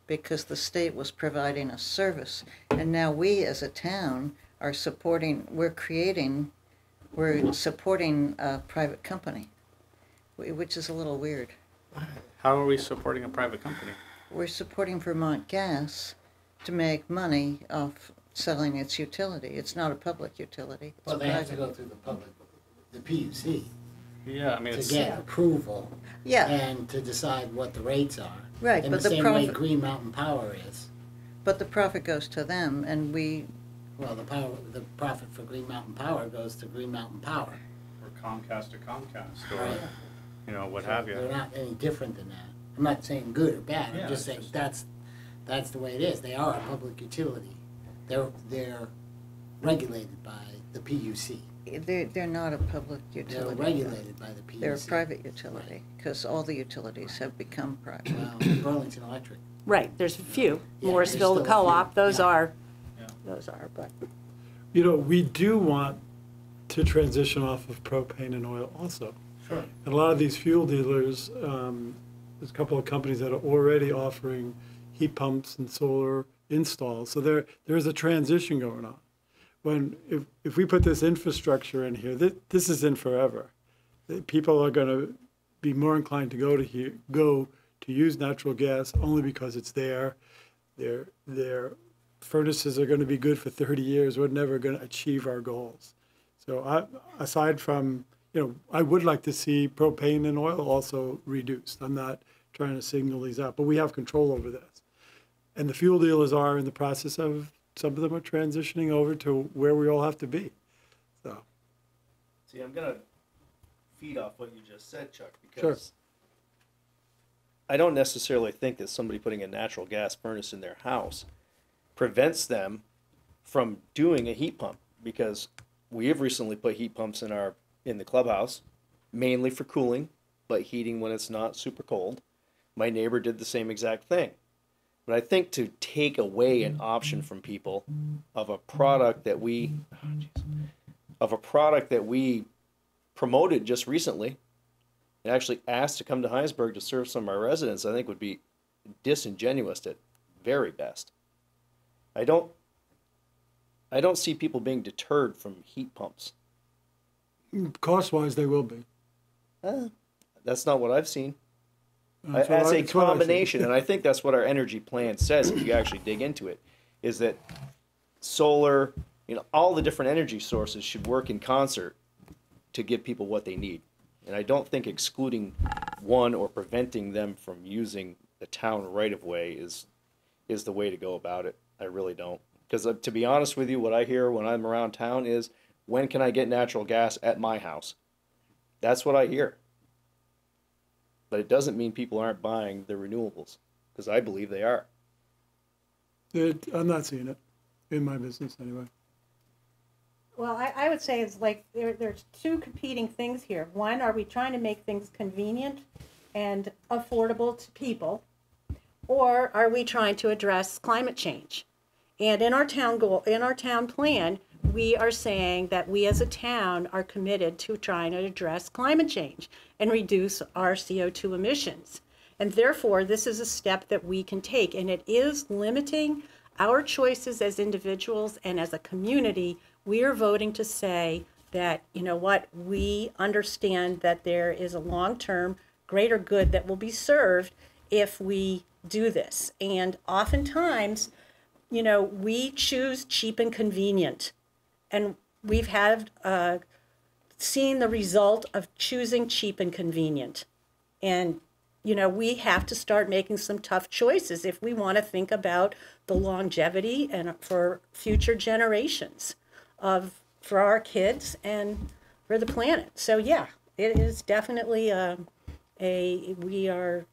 because the state was providing a service. And now we as a town are supporting a private company, which is a little weird. How are we supporting a private company? We're supporting Vermont Gas to make money off selling its utility. It's not a public utility. Well, they have to go through the PUC Yeah, to get approval. Yeah. And to decide what the rates are. Right, in but the the same way profit- Green Mountain Power is. But the profit goes to them, and we, Well, the profit for Green Mountain Power goes to Green Mountain Power. Or Comcast to Comcast, Right. or, what So have you. They're not any different than that. I'm not saying good or bad, Yeah, I'm just saying it's that's the way it is. They are a public utility. They're regulated by the PUC. they're not a public They're utility. regulated by the PUC. They're a private utility, because all the utilities have become private. Well, Burlington Electric. Right, there's a few. Yeah, Morrisville, the there's still a few. co-op, those Yeah. are, Yeah. but. We do want to transition off of propane and oil also. Sure. And a lot of these fuel dealers, there's a couple of companies that are already offering heat pumps and solar installs. So there is a transition going on. If we put this infrastructure in here, this is in forever. People are going to be more inclined to go to use natural gas only because it's there. Their furnaces are going to be good for 30 years. We're never going to achieve our goals. So aside from, I would like to see propane and oil also reduced. I'm not trying to signal these out, but we have control over this. And the fuel dealers are in the process of, some of them are transitioning over to where we all have to be. So, See, I'm gonna feed off what you just said, Chuck, because Sure. I don't necessarily think that somebody putting a natural gas furnace in their house prevents them from doing a heat pump, because we have recently put heat pumps in the clubhouse, mainly for cooling, but heating when it's not super cold. My neighbor did the same exact thing. But I think to take away an option from people of a product that we promoted just recently and actually asked to come to Hinesburg to serve some of our residents, I think would be disingenuous at very best. I don't see people being deterred from heat pumps. cost-wise, they will be. That's not what I've seen. That's As a that's what I see. combination, and I think that's what our energy plan says, if you actually dig into it, is that solar, all the different energy sources should work in concert to give people what they need. And I don't think excluding one or preventing them from using the town right-of-way is the way to go about it. I really don't. Because to be honest with you, what I hear when I'm around town is, when can I get natural gas at my house? That's what I hear. But it doesn't mean people aren't buying the renewables, because I believe they are. I'm not seeing it in my business anyway. Well, I would say it's like there's two competing things here. One, are we trying to make things convenient and affordable to people? Or are we trying to address climate change? And in our town plan, we are saying that we as a town are committed to trying to address climate change and reduce our CO2 emissions. And therefore, this is a step that we can take, and it is limiting our choices as individuals and as a community. We are voting to say that, we understand that there is a long-term greater good that will be served if we do this. And oftentimes, we choose cheap and convenient. And we've had seen the result of choosing cheap and convenient. And, we have to start making some tough choices if we want to think about the longevity and for future generations for our kids and for the planet. So yeah, it is definitely we are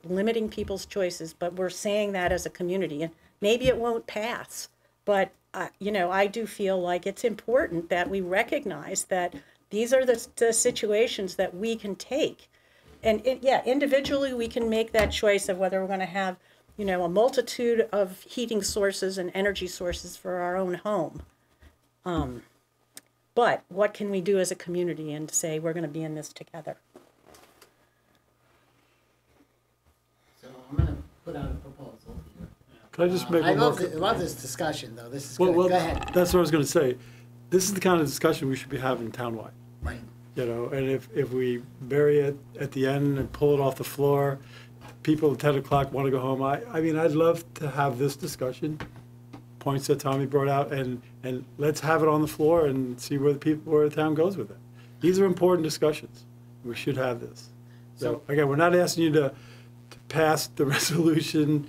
limiting people's choices, but we're saying that as a community, and maybe it won't pass, but I do feel like it's important that we recognize that these are the situations that we can take. And individually we can make that choice of whether we're going to have, a multitude of heating sources and energy sources for our own home. But what can we do as a community and say we're going to be in this together? So I'm going to put out a proposal here. Can I just make I one more? love this discussion, though. This is Well, good. Go ahead. that's what I was going to say. This is the kind of discussion we should be having townwide. Right. And if we bury it at the end and pull it off the floor, people at 10 o'clock want to go home. I mean, I'd love to have this discussion, points that Tommy brought out, and let's have it on the floor and see where the town goes with it. These are important discussions. We should have this. So again, we're not asking you to pass the resolution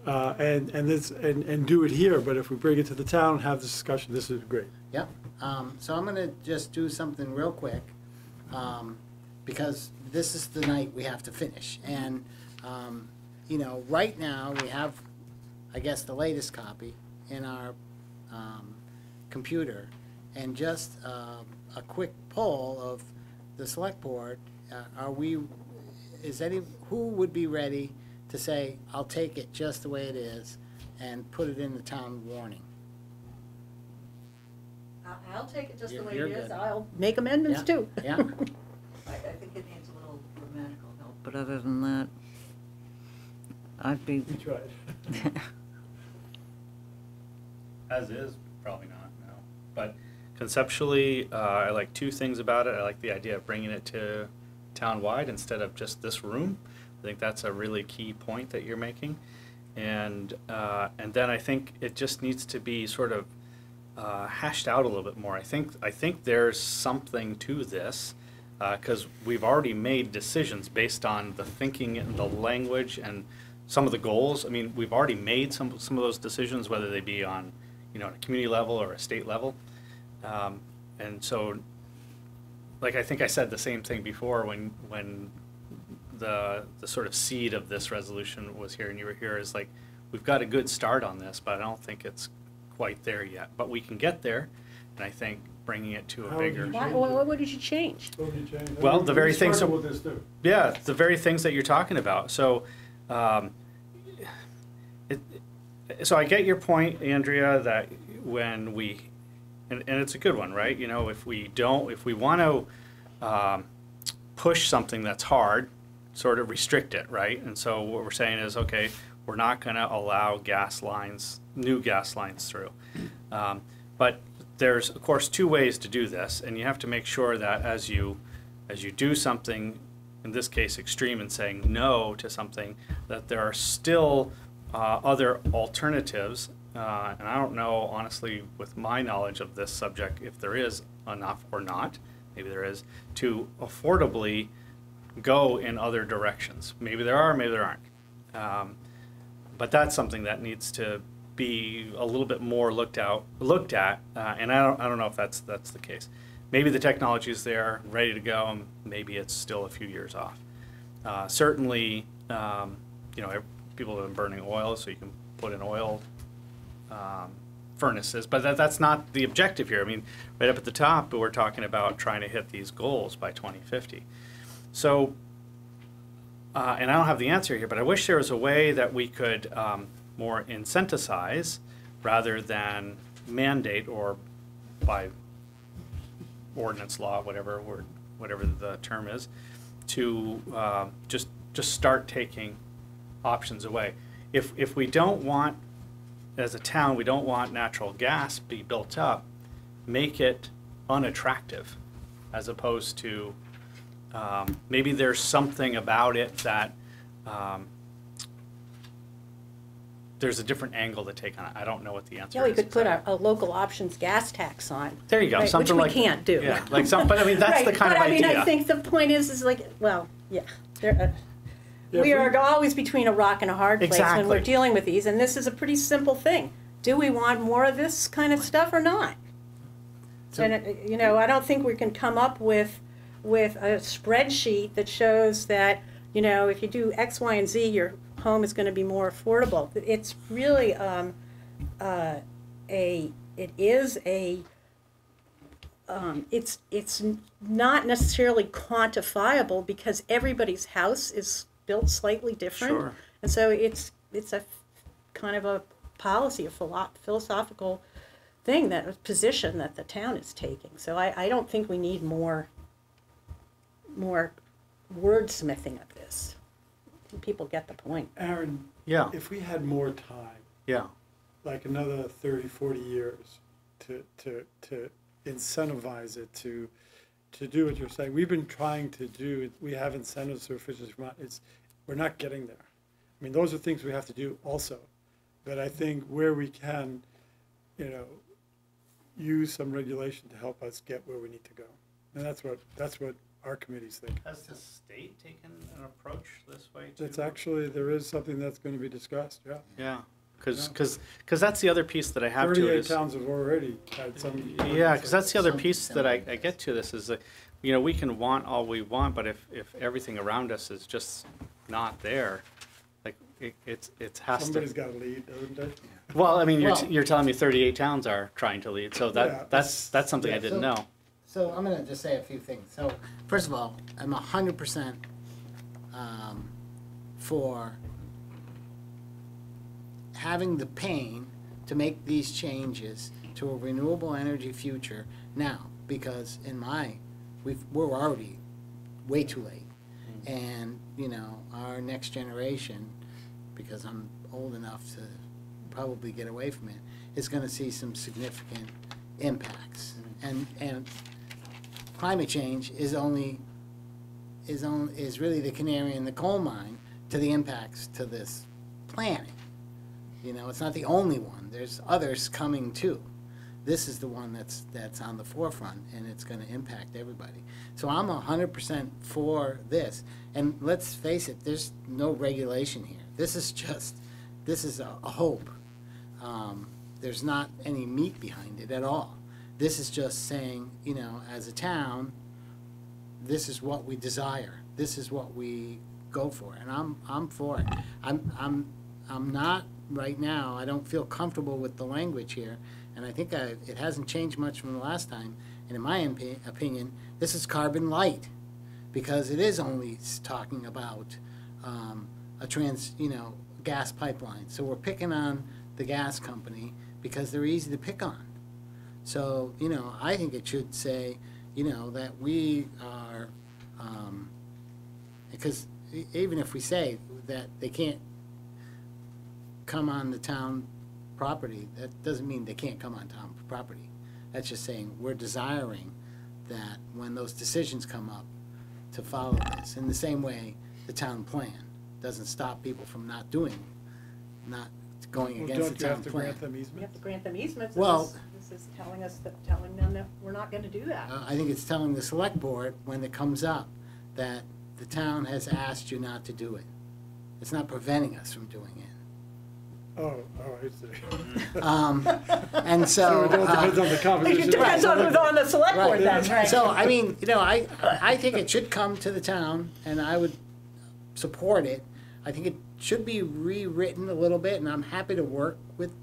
and do it here, but if we bring it to the town and have this discussion, this is great. Yep. So I'm going to just do something real quick, because this is the night we have to finish. And, right now we have, I guess, the latest copy in our computer. And just a quick poll of the select board, who would be ready to say, I'll take it just the way it is and put it in the town warning? I'll take it just the way You're it is. good. I'll make amendments Yeah. too. Yeah. I think it needs a little grammatical help. But other than that, I'd be, We tried. As is, probably not, no. But conceptually, I like two things about it. I like the idea of bringing it to town-wide instead of just this room. I think that's a really key point that you're making. And then I think it just needs to be sort of hashed out a little bit more. I think there's something to this, because we've already made decisions based on the thinking and the language and some of the goals. I mean, we've already made some of those decisions, whether they be on, you know, a community level or a state level. And so, like I think I said the same thing before when the sort of seed of this resolution was here and you were here, is like, we've got a good start on this, but I don't think it's quite there yet. But we can get there, and I think bringing it to a How would bigger. you What did you change? What would you change? Well, the very We things struggle that- with this too. Yeah, the very things that you're talking about. So, so I get your point, Andrea, that when we, and it's a good one, right? You know, if we want to push something that's hard, sort of restrict it, right? And so what we're saying is, okay, we're not going to allow new gas lines through. But there's, of course, two ways to do this, and you have to make sure that as you do something, in this case extreme, and saying no to something, that there are still other alternatives. And I don't know, honestly, with my knowledge of this subject, if there is enough or not, maybe there is, to affordably go in other directions. Maybe there are, maybe there aren't. But that's something that needs to be a little bit more looked at, and I don't know if that's the case. Maybe the technology is there, ready to go, and maybe it's still a few years off. Certainly, you know, people have been burning oil, so you can put in oil furnaces, but that's not the objective here. I mean, right up at the top, we're talking about trying to hit these goals by 2050. So, and I don't have the answer here, but I wish there was a way that we could more incentivize rather than mandate, or by ordinance law, whatever the term is, to just start taking options away. If we don't want, as a town, we don't want natural gas be built up, make it unattractive, as opposed to maybe there's something about it that there's a different angle to take on it. I don't know what the answer Yeah, is. we could put a local options gas tax on. There you go, right, something which like we can't do. Yeah, like some, but I mean that's Right, the kind of but idea. I mean, I think the point is like, well, yeah, Yeah, we if are always between a rock and a hard place when we're Exactly. dealing with these, and this is a pretty simple thing. Do we want more of this kind of stuff or not? And you know, I don't think we can come up with a spreadsheet that shows that, you know, if you do X, Y, and Z, your home is going to be more affordable. It's really it's not necessarily quantifiable because everybody's house is built slightly different. Sure. And so it's a kind of a policy, a philosophical thing, that a position that the town is taking. So I don't think we need more wordsmithing of this. People get the point. Aaron, Yeah, if we had more time, yeah, like another 30, 40 years to incentivize it to do what you're saying. We've been trying to do, we have incentives for efficiency. We're not getting there. I mean, those are things we have to do also. But I think where we can, you know, use some regulation to help us get where we need to go. And that's what our committees think. Has the state taken an approach this way too? It's actually, there is something that's going to be discussed, yeah. Yeah, because that's the other piece that I have to it 38 is, towns have already had some. yeah, because that's the other piece that I get to this is that, you know, we can want all we want, but if everything around us is just not there, like it has Somebody's to. got to lead, doesn't it? Well, I mean, Well- you're telling me 38 towns are trying to lead, so Yeah. that's something I didn't know. So I'm gonna just say a few things. So first of all, I'm 100% for having the pain to make these changes to a renewable energy future now, because we're already way too late. And, you know, our next generation, because I'm old enough to probably get away from it, is gonna see some significant impacts. And climate change is really the canary in the coal mine to the impacts to this planet. You know, it's not the only one. There's others coming too. this is the one that's on the forefront, and it's gonna impact everybody. So I'm 100% for this, and let's face it, there's no regulation here. This is a hope. There's not any meat behind it at all. This is just saying, as a town, this is what we desire. This is what we go for, and I'm for it. I'm not right now. I don't feel comfortable with the language here, and I think it hasn't changed much from the last time. And in my opinion, this is carbon light, because it is only talking about gas pipeline. So we're picking on the gas company because they're easy to pick on. So, I think it should say, that we are, because even if we say that they can't come on the town property, that doesn't mean they can't come on town property. That's just saying we're desiring that when those decisions come up, to follow this. In the same way, the town plan doesn't stop people from not going against the town plan. Don't you have to grant them We easement? have to grant them easements. Well- This is telling them that we're not gonna do that. I think it's telling the select board, when it comes up, that the town has asked you not to do it. It's not preventing us from doing it. Oh, I see. And So so. it all depends on the composition. It depends on who's on the select board then, right? So, I mean, I think it should come to the town, and I would support it. I think it should be rewritten a little bit, and I'm happy to work with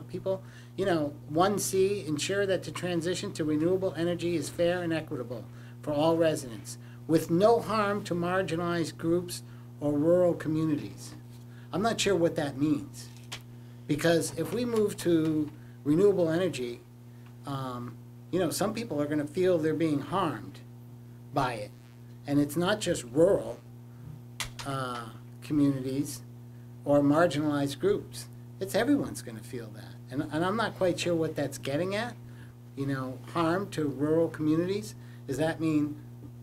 people. 1C, ensure that the transition to renewable energy is fair and equitable for all residents, with no harm to marginalized groups or rural communities. I'm not sure what that means, because if we move to renewable energy, some people are gonna feel they're being harmed by it. And it's not just rural communities or marginalized groups. It's everyone's gonna feel that. And I'm not quite sure what that's getting at, harm to rural communities. Does that mean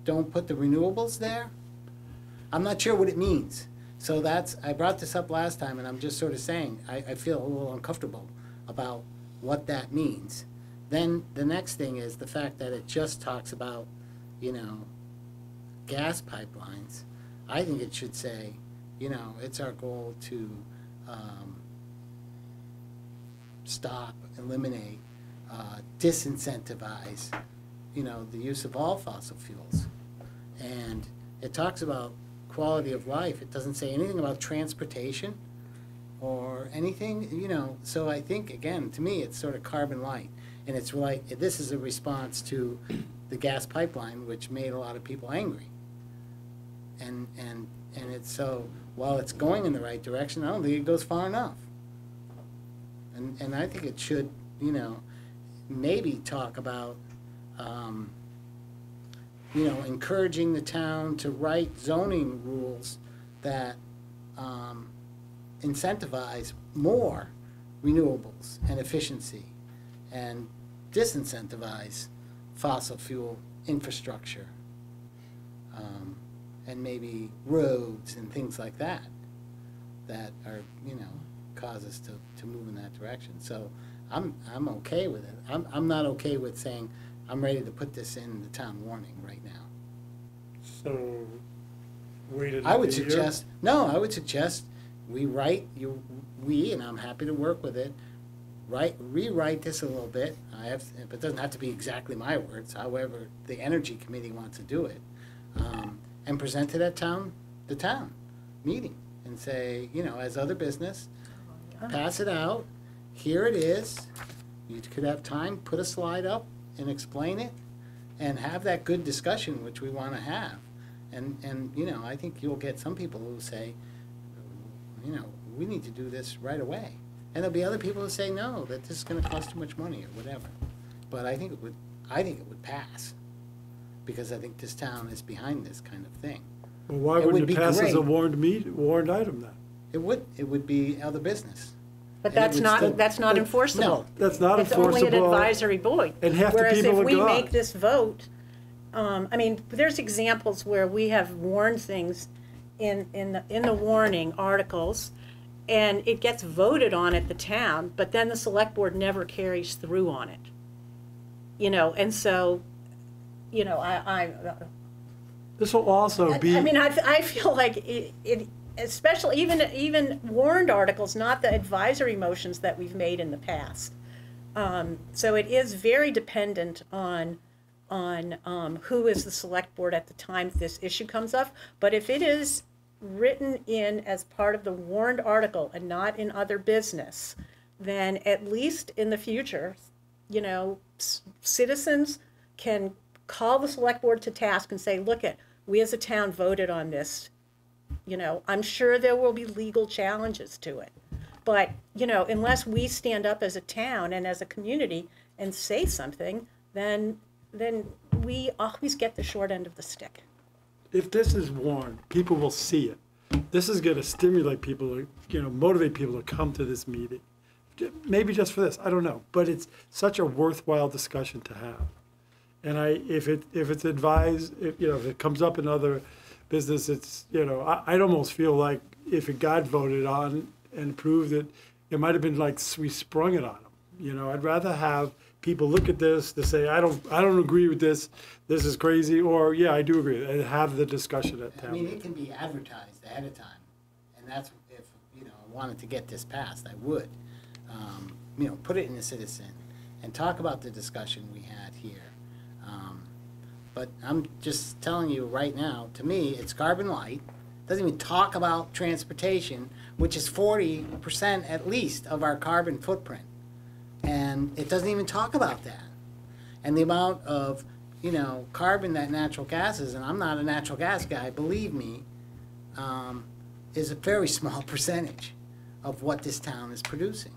don't put the renewables there? I'm not sure what it means. So I brought this up last time, and I'm just sort of saying, I feel a little uncomfortable about what that means. Then the next thing is the fact that it just talks about, gas pipelines. I think it should say, it's our goal to stop, eliminate, disincentivize, the use of all fossil fuels. And it talks about quality of life. It doesn't say anything about transportation or anything, so I think, again, to me, it's sort of carbon light. And it's like, this is a response to the gas pipeline, which made a lot of people angry. And it's so, while it's going in the right direction, I don't think it goes far enough. And I think it should, maybe talk about, encouraging the town to write zoning rules that incentivize more renewables and efficiency, and disincentivize fossil fuel infrastructure, and maybe roads and things like that are, cause us to move in that direction. So I'm okay with it. I'm not okay with saying I'm ready to put this in the town warning right now. So, wait I would another year? suggest, and I'm happy to work with it, rewrite this a little bit. It doesn't have to be exactly my words, however the Energy Committee wants to do it, and present it at the town meeting, and say, as other business, pass it out, here it is. You could have time, put a slide up and explain it, and have that good discussion, which we want to have. And I think you'll get some people who say, we need to do this right away. And there'll be other people who say, no, that this is going to cost too much money or whatever. But I think it would pass, because I think this town is behind this kind of thing. Well, why It would wouldn't it be pass as a great. warned item then? It would be other business. But And it would still- that's not enforceable. No. That's not It's only an enforceable. advisory board. And half the people Whereas are if we gone. make this vote, there's examples where we have warned things in the warning articles, and it gets voted on at the town, but then the select board never carries through on it. You know, and so, you know, This will also be. I mean, I feel like it especially even warrant articles, not the advisory motions that we've made in the past. So it is very dependent on who is the select board at the time this issue comes up. But if it is written in as part of the warrant article and not in other business, then at least in the future, you know, citizens can call the select board to task and say, look, we as a town voted on this. You know, I'm sure there will be legal challenges to it. But, you know, unless we stand up as a town and as a community and say something, then we always get the short end of the stick. If this is warned, people will see it. This is going to stimulate people, you know, motivate people to come to this meeting. Maybe just for this, I don't know. But it's such a worthwhile discussion to have. And if it's advised, if it comes up in other business, it's, you know, I'd almost feel like if it got voted on and approved, it might have been like we sprung it on them. You know, I'd rather have people look at this to say, I don't agree with this. This is crazy, or yeah, I do agree, and have the discussion at town. I mean, it can be advertised ahead of time, and that's if I wanted to get this passed, I would. Put it in the Citizen and talk about the discussion we had here. But I'm just telling you right now, to me, it's carbon light. Doesn't even talk about transportation, which is 40% at least of our carbon footprint. And it doesn't even talk about that. And the amount of, carbon that natural gas is, and I'm not a natural gas guy, believe me, is a very small percentage of what this town is producing.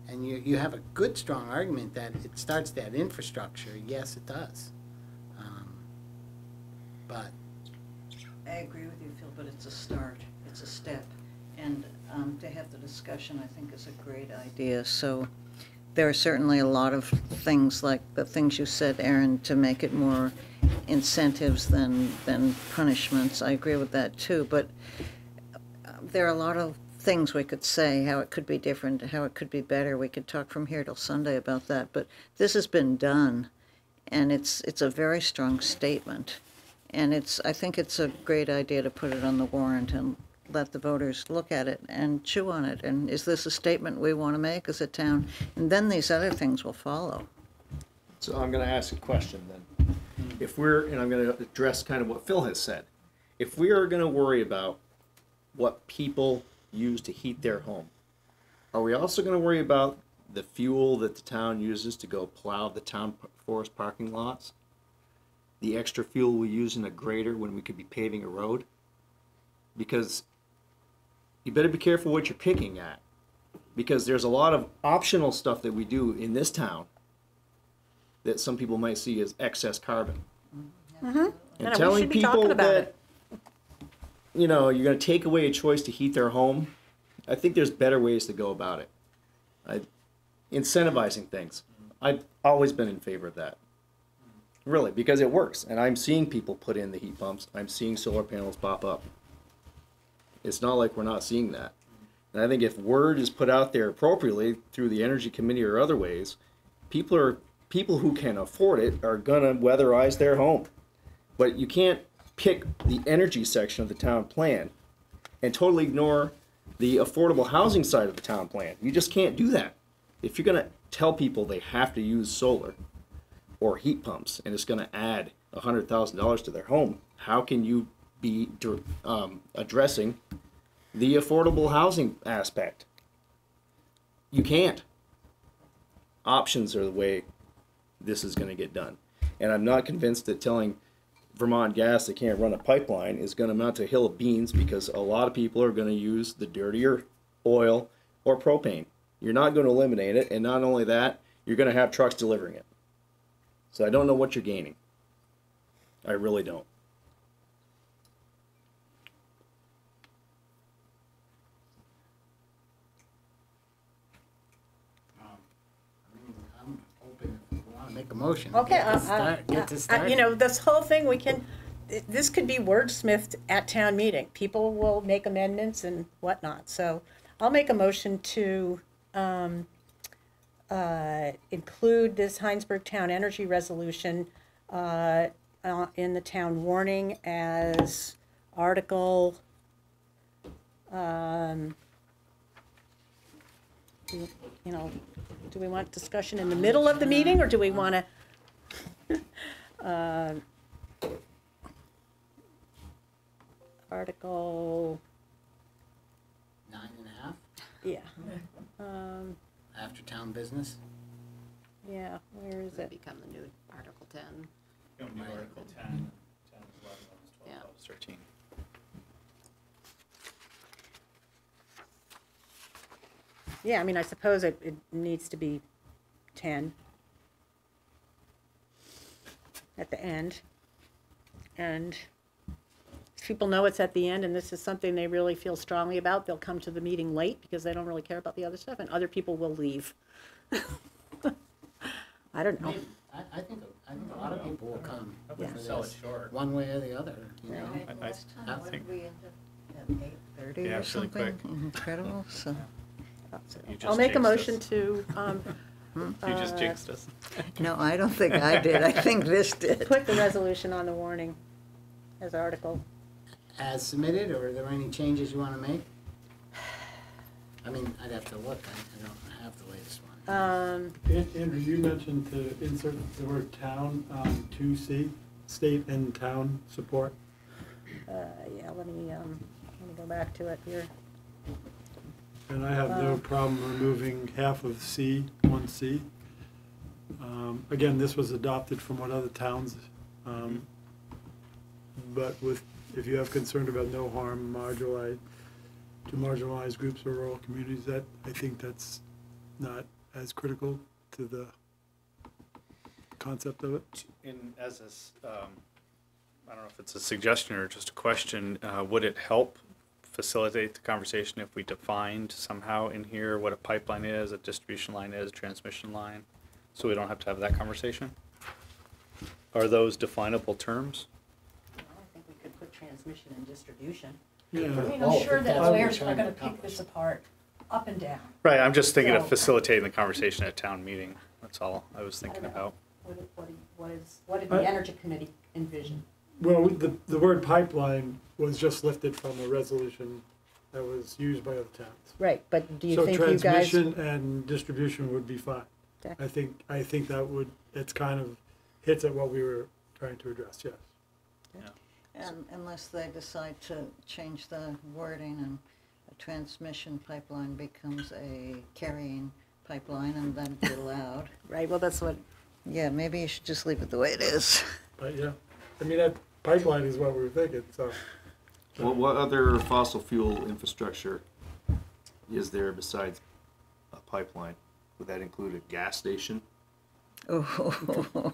And you have a good, strong argument that it starts that infrastructure. Yes, it does. But I agree with you, Phil, but it's a start, it's a step. And to have the discussion, I think, is a great idea. So there are certainly a lot of things, like the things you said, Aaron, to make it more incentives than punishments. I agree with that too, but there are a lot of things we could say, how it could be different, how it could be better. We could talk from here till Sunday about that, but this has been done, and it's a very strong statement. And I think it's a great idea to put it on the warrant and let the voters look at it and chew on it. And is this a statement we want to make as a town? And then these other things will follow. So I'm going to ask a question then. And I'm going to address kind of what Phil has said. If we are going to worry about what people use to heat their home, are we also going to worry about the fuel that the town uses to go plow the town forest parking lots? The extra fuel we use in a grader when we could be paving a road? Because you better be careful what you're picking at, because there's a lot of optional stuff that we do in this town that some people might see as excess carbon. Mm-hmm. And telling people that you're going to take away a choice to heat their home, I think there's better ways to go about it. Incentivizing things, I've always been in favor of that. Really, because it works, and I'm seeing people put in the heat pumps. I'm seeing solar panels pop up. It's not like we're not seeing that. And I think if word is put out there appropriately through the Energy Committee or other ways, people who can afford it are gonna weatherize their home. But you can't pick the energy section of the town plan and totally ignore the affordable housing side of the town plan. You just can't do that. If you're gonna tell people they have to use solar or heat pumps, and it's going to add $100,000 to their home, how can you be addressing the affordable housing aspect? You can't. Options are the way this is going to get done. And I'm not convinced that telling Vermont Gas they can't run a pipeline is going to amount to a hill of beans, because a lot of people are going to use the dirtier oil or propane. You're not going to eliminate it, and not only that, you're going to have trucks delivering it. So I don't know what you're gaining. I really don't. I'm open if you want to make a motion. Okay, Get this started. this whole thing, this could be wordsmithed at town meeting. People will make amendments and whatnot. So I'll make a motion to include this Hinesburg Town Energy Resolution in the town warning as article, do we want discussion in the middle of the meeting, or do we want to, article, 9.5 yeah, after town business. yeah, where is Does it it? become the new Article 10? You know, new Article 10, 10, 11, 12, Yeah. 13. Yeah, I mean, I suppose it needs to be 10 at the end. And if people know it's at the end and this is something they really feel strongly about, they'll come to the meeting late because they don't really care about the other stuff, and other people will leave. I don't know. Maybe. I think a lot of people will come I for wouldn't sell it this, short. one way or the other, you know? I What think- did we end up at 8:30 Yeah, or really something? quick. Incredible, so. You just I'll make a jinxed motion us. to You just jinxed us. No, I don't think I did. I think this did. put the resolution on the warning as article. As submitted, or are there any changes you want to make? I mean, I'd have to look, I don't have the latest one. Andrew, you mentioned to insert the word town, 2C, state and town support. Yeah, let me go back to it here. And I have no problem removing half of C, 1C. Again, this was adopted from what other towns, but if you have concern about no harm to marginalized groups or rural communities, that, I think that's not as critical to the concept of it. As a, I don't know if it's a suggestion or just a question, would it help facilitate the conversation if we defined somehow in here what a pipeline is, a distribution line is, a transmission line, so we don't have to have that conversation? Are those definable terms? I think we could put transmission and distribution. Yeah. I mean, Oh, I'm sure if that that's what you're lawyers are trying to gonna pick accomplish. this apart, up and down. Right, I'm just thinking of So- facilitating the conversation at town meeting, that's all I was thinking I don't know. about. What did the Energy Committee envision? Well, the word pipeline was just lifted from a resolution that was used by other towns. Right, but do you So think you guys? transmission and distribution would be fine. Okay. I think that would, it's kind of hits at what we were trying to address, yes. And unless they decide to change the wording and a transmission pipeline becomes a carrying pipeline and then be allowed. Right, well, that's what, Yeah, maybe you should just leave it the way it is. But yeah, I mean, that pipeline is what we were thinking, so. What other fossil fuel infrastructure is there besides a pipeline? Would that include a gas station? Oh,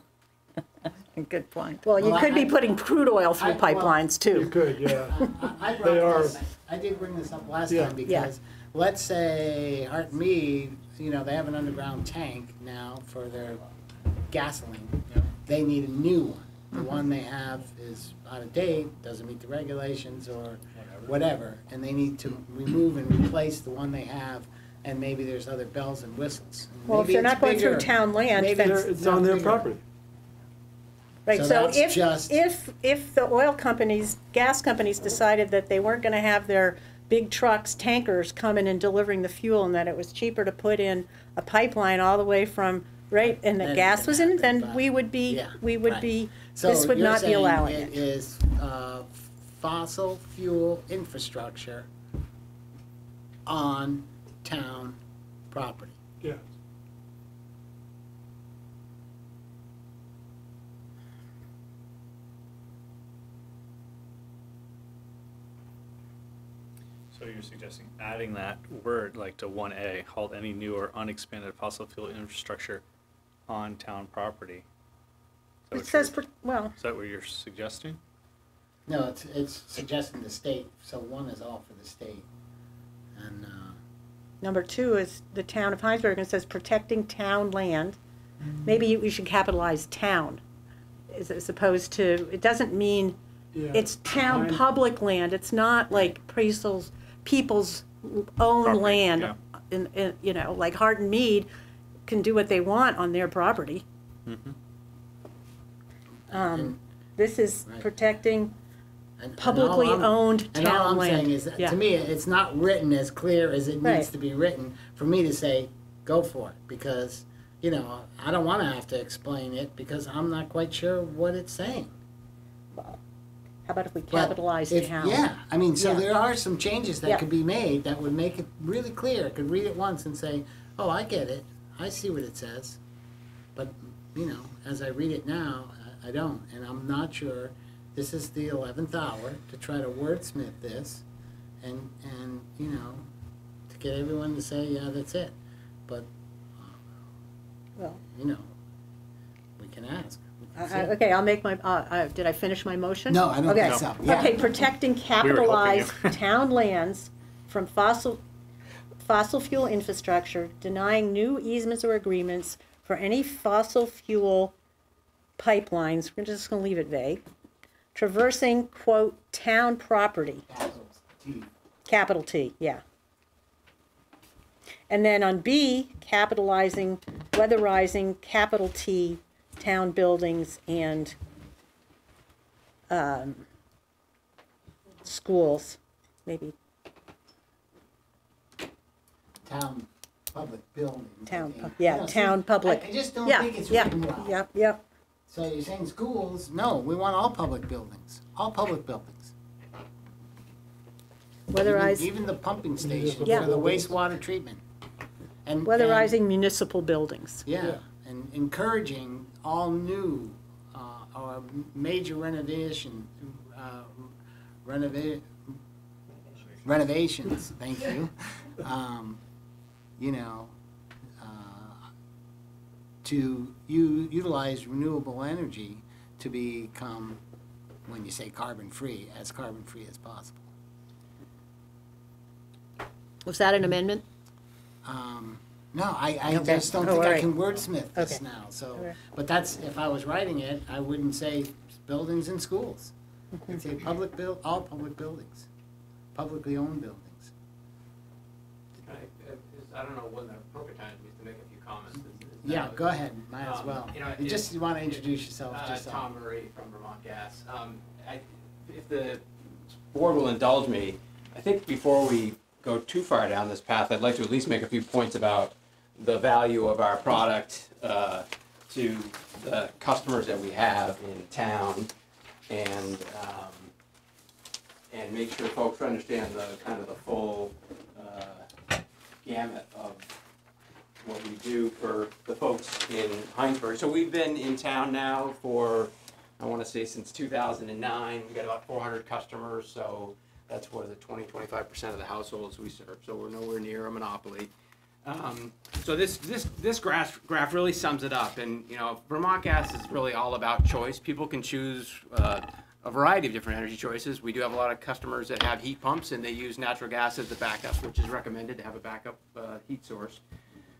good point. well, you Well, could be I- putting crude oil through well, pipelines You too. could, yeah. I They brought are- this, I did bring this up last Yeah. time because, let's say Hart Mead, you know, they have an underground tank now for their gasoline. They need a new one. The one they have is out of date, doesn't meet the regulations or whatever, and they need to remove and replace the one they have, and maybe there's other bells and whistles. Well, if Maybe they're it's not going through bigger. town land, Maybe then, It's on their bigger. property. right, So so that's just- if the oil companies, gas companies decided that they weren't gonna have their big trucks, tankers coming and delivering the fuel, and that it was cheaper to put in a pipeline all the way from, right, and the Then it gas can was in it, happen, then but- we would be, Yeah, we would right. be, So this would you're not be saying allowing it it. is fossil fuel infrastructure on town property. Yeah. So you're suggesting adding that word, like to 1A, halt any new or unexpanded fossil fuel infrastructure on town property? It says, well, Is that what you're suggesting? No, it's suggesting the state, so one is all for the state. And, number 2 is the town of Hinesburg, and it says protecting town land. Maybe we should capitalize town, as opposed to, it doesn't mean Yeah. it's town Mine- public land. It's not like people's own Property, land. yeah. In, you know, like Hart and Mead can do what they want on their property. This is Right. protecting And all publicly I'm- owned And all town I'm land. saying is, that Yeah. to me, it's not written as clear as it needs Right. to be written for me to say, go for it, because, you know, I don't wanna have to explain it, because I'm not quite sure what it's saying. How about if we But capitalize if- town? Yeah, I mean, so Yeah. there are some changes that Yeah. could be made that would make it really clear. I could read it once and say, oh, I get it, I see what it says. But, you know, as I read it now, I don't, and I'm not sure. This is the 11th hour to try to wordsmith this and, you know, to get everyone to say, yeah, that's it. But, Well, you know, we can ask. We can see. okay, I'll make my, did I finish my motion? No, I don't think Okay. so. Yeah. Okay, protecting were helping you. capitalized town lands from fossil fuel infrastructure, denying new easements or agreements for any fossil fuel pipelines, we're just gonna leave it vague, traversing, quote, town property, capital T, yeah. And then on B, capitalizing, weatherizing, capital T, town buildings and schools, maybe Town public building. town, I think. yeah, You know, see, town public. I just don't Yeah, think it's yeah, written well. yeah. So you're saying schools? No, we want all public buildings, all public buildings. Weatherize, Even the pumping station Yeah. for the wastewater treatment. And weatherizing municipal buildings. Yeah, and encouraging all new, or major renovation, renovations, thank you. You know, to utilize renewable energy to become, when you say carbon-free, as carbon-free as possible. Was that an amendment? No, I Okay. just don't Oh, think all I right. can wordsmith this Okay. now, so, Okay. but that's, if I was writing it, I wouldn't say buildings and schools. I'd say all public buildings, publicly owned buildings. I don't know when the appropriate time is to make a few comments. Yeah, go ahead, might as well. You know, You just wanna introduce yourself, just so. Tom Murray from Vermont Gas. If the board will indulge me, I think before we go too far down this path, I'd like to at least make a few points about the value of our product to the customers that we have in town, and make sure folks understand the kind of the full gamut of what we do for the folks in Hinesburg. So we've been in town now for, I want to say, since 2009. We've got about 400 customers, so that's where the 20-25% of the households we serve. So we're nowhere near a monopoly. So this graph really sums it up. And you know, Vermont Gas is really all about choice. People can choose a variety of different energy choices. We do have a lot of customers that have heat pumps and they use natural gas as the backup, which is recommended to have a backup heat source.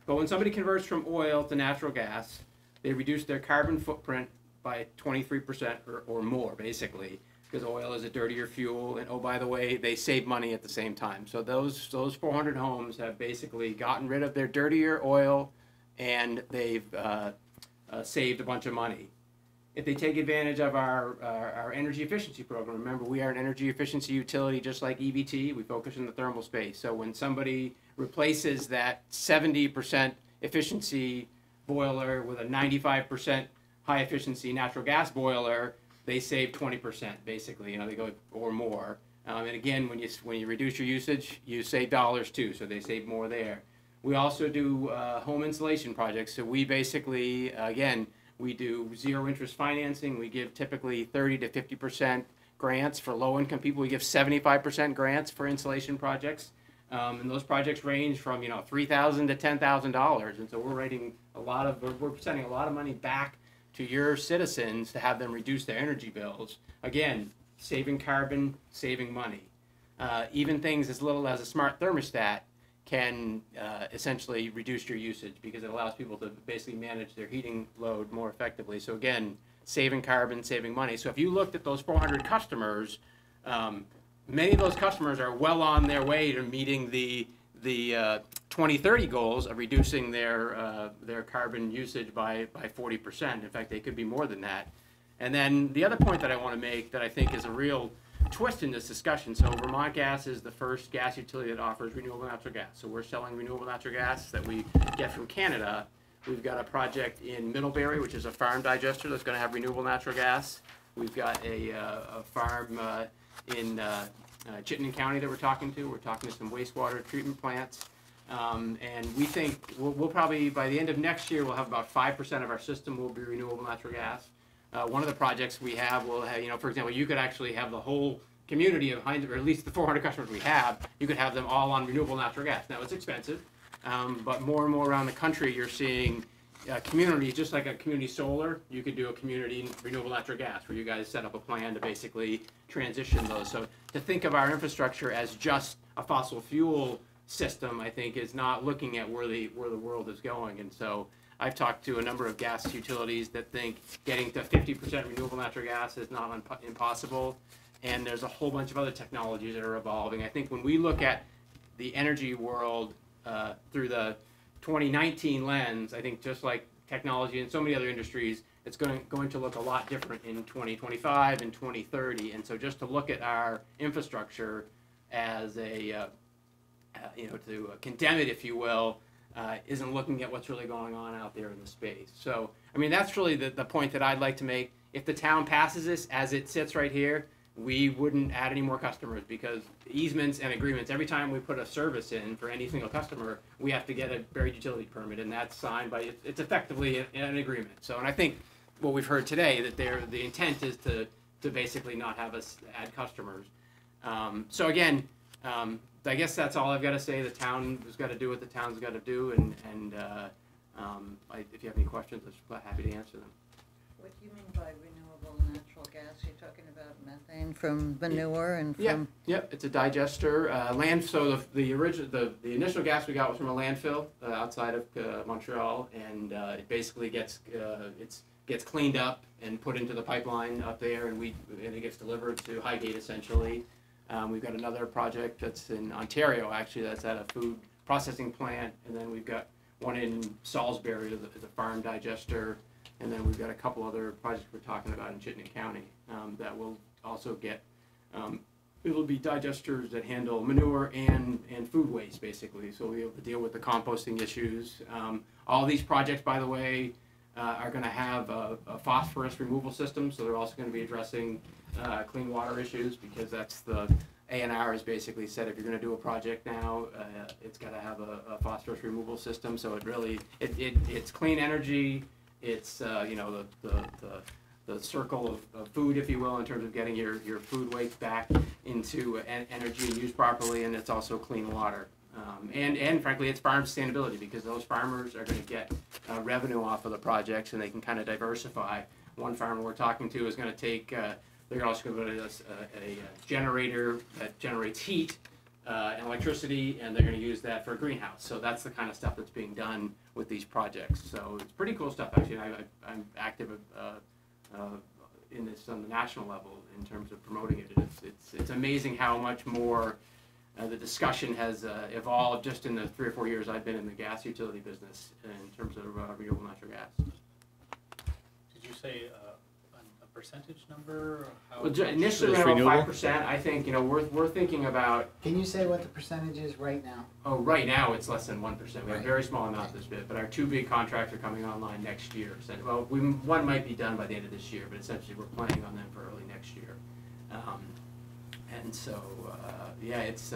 But when somebody converts from oil to natural gas, they reduce their carbon footprint by 23% or more, basically, because oil is a dirtier fuel. And oh, by the way, they save money at the same time. So those 400 homes have basically gotten rid of their dirtier oil, and they've saved a bunch of money. If they take advantage of our energy efficiency program, remember we are an energy efficiency utility just like EBT. We focus in the thermal space. So when somebody replaces that 70% efficiency boiler with a 95% high efficiency natural gas boiler, they save 20% basically. You know, they go or more. And again, when you reduce your usage, you save dollars too. So they save more there. We also do home insulation projects. So we basically, again, we do zero interest financing. We give typically 30 to 50% grants for low income people. We give 75% grants for insulation projects. And those projects range from, you know, $3,000 to $10,000. And so we're sending a lot of money back to your citizens to have them reduce their energy bills. Again, saving carbon, saving money. Even things as little as a smart thermostat can essentially reduce your usage because it allows people to basically manage their heating load more effectively. So again, saving carbon, saving money. So if you looked at those 400 customers, many of those customers are well on their way to meeting the 2030 goals of reducing their carbon usage by 40%. In fact, they could be more than that. And then the other point that I want to make that I think is a real twist in this discussion. So Vermont Gas is the first gas utility that offers renewable natural gas. So we're selling renewable natural gas that we get from Canada. We've got a project in Middlebury, which is a farm digester that's going to have renewable natural gas. We've got a farm in Chittenden County that we're talking to. We're talking to some wastewater treatment plants. And we think we'll probably, by the end of next year, we'll have about 5% of our system will be renewable natural gas. One of the projects we have will have, for example, you could actually have the whole community of Hinesburg, or at least the 400 customers we have, you could have them all on renewable natural gas. Now, it's expensive, but more and more around the country, you're seeing communities, just like a community solar, you could do a community renewable natural gas, where you guys set up a plan to basically transition those. So to think of our infrastructure as just a fossil fuel system, I think, is not looking at where the world is going. And so I've talked to a number of gas utilities that think getting to 50% renewable natural gas is not impossible. And there's a whole bunch of other technologies that are evolving. I think when we look at the energy world through the 2019 lens, I think just like technology and so many other industries, it's going to look a lot different in 2025 and 2030. And so just to look at our infrastructure as to condemn it, if you will, isn't looking at what's really going on out there in the space. So, I mean, that's really the point that I'd like to make. If the town passes this as it sits right here, we wouldn't add any more customers, because easements and agreements, every time we put a service in for any single customer, we have to get a buried utility permit, and that's signed by, it's effectively an agreement. So, and I think what we've heard today, that the intent is to basically not have us add customers. So again, I guess that's all I've got to say. The town has got to do what the town's got to do, and if you have any questions, I'm happy to answer them. What do you mean by renewable natural gas? You're talking about methane from manure and from... Yeah, it's a digester. So the initial gas we got was from a landfill outside of Montreal, and it basically gets cleaned up and put into the pipeline up there, and it gets delivered to Highgate essentially. We've got another project that's in Ontario, actually, that's at a food processing plant, and then we've got one in Salisbury as a farm digester, and then we've got a couple other projects we're talking about in Chittenden County that will also get, it'll be digesters that handle manure and food waste, basically, so we'll be able to deal with the composting issues. All these projects, by the way, are going to have a phosphorus removal system, so they're also going to be addressing clean water issues, because that's the A&R has basically said if you're going to do a project now, it's got to have a phosphorus removal system. So it really it's clean energy. It's the circle of food, if you will, in terms of getting your food waste back into energy and used properly, and it's also clean water. And frankly, it's farm sustainability, because those farmers are going to get revenue off of the projects, and they can kind of diversify. One farmer we're talking to is going to take, they're also going to put a generator that generates heat and electricity, and they're going to use that for a greenhouse. So that's the kind of stuff that's being done with these projects. So it's pretty cool stuff, actually. I'm active in this on the national level in terms of promoting it. It's amazing how much more the discussion has evolved just in the 3 or 4 years I've been in the gas utility business in terms of renewable natural gas. Did you say a percentage number? How Well, initially around 5%. I think we're thinking about. Can you say what the percentage is right now? Oh, right now it's less than 1%. We have a Right. very small amount this bit, but our 2 big contracts are coming online next year. So, well, one might be done by the end of this year, but essentially we're planning on them for early next year. And so, yeah, it's.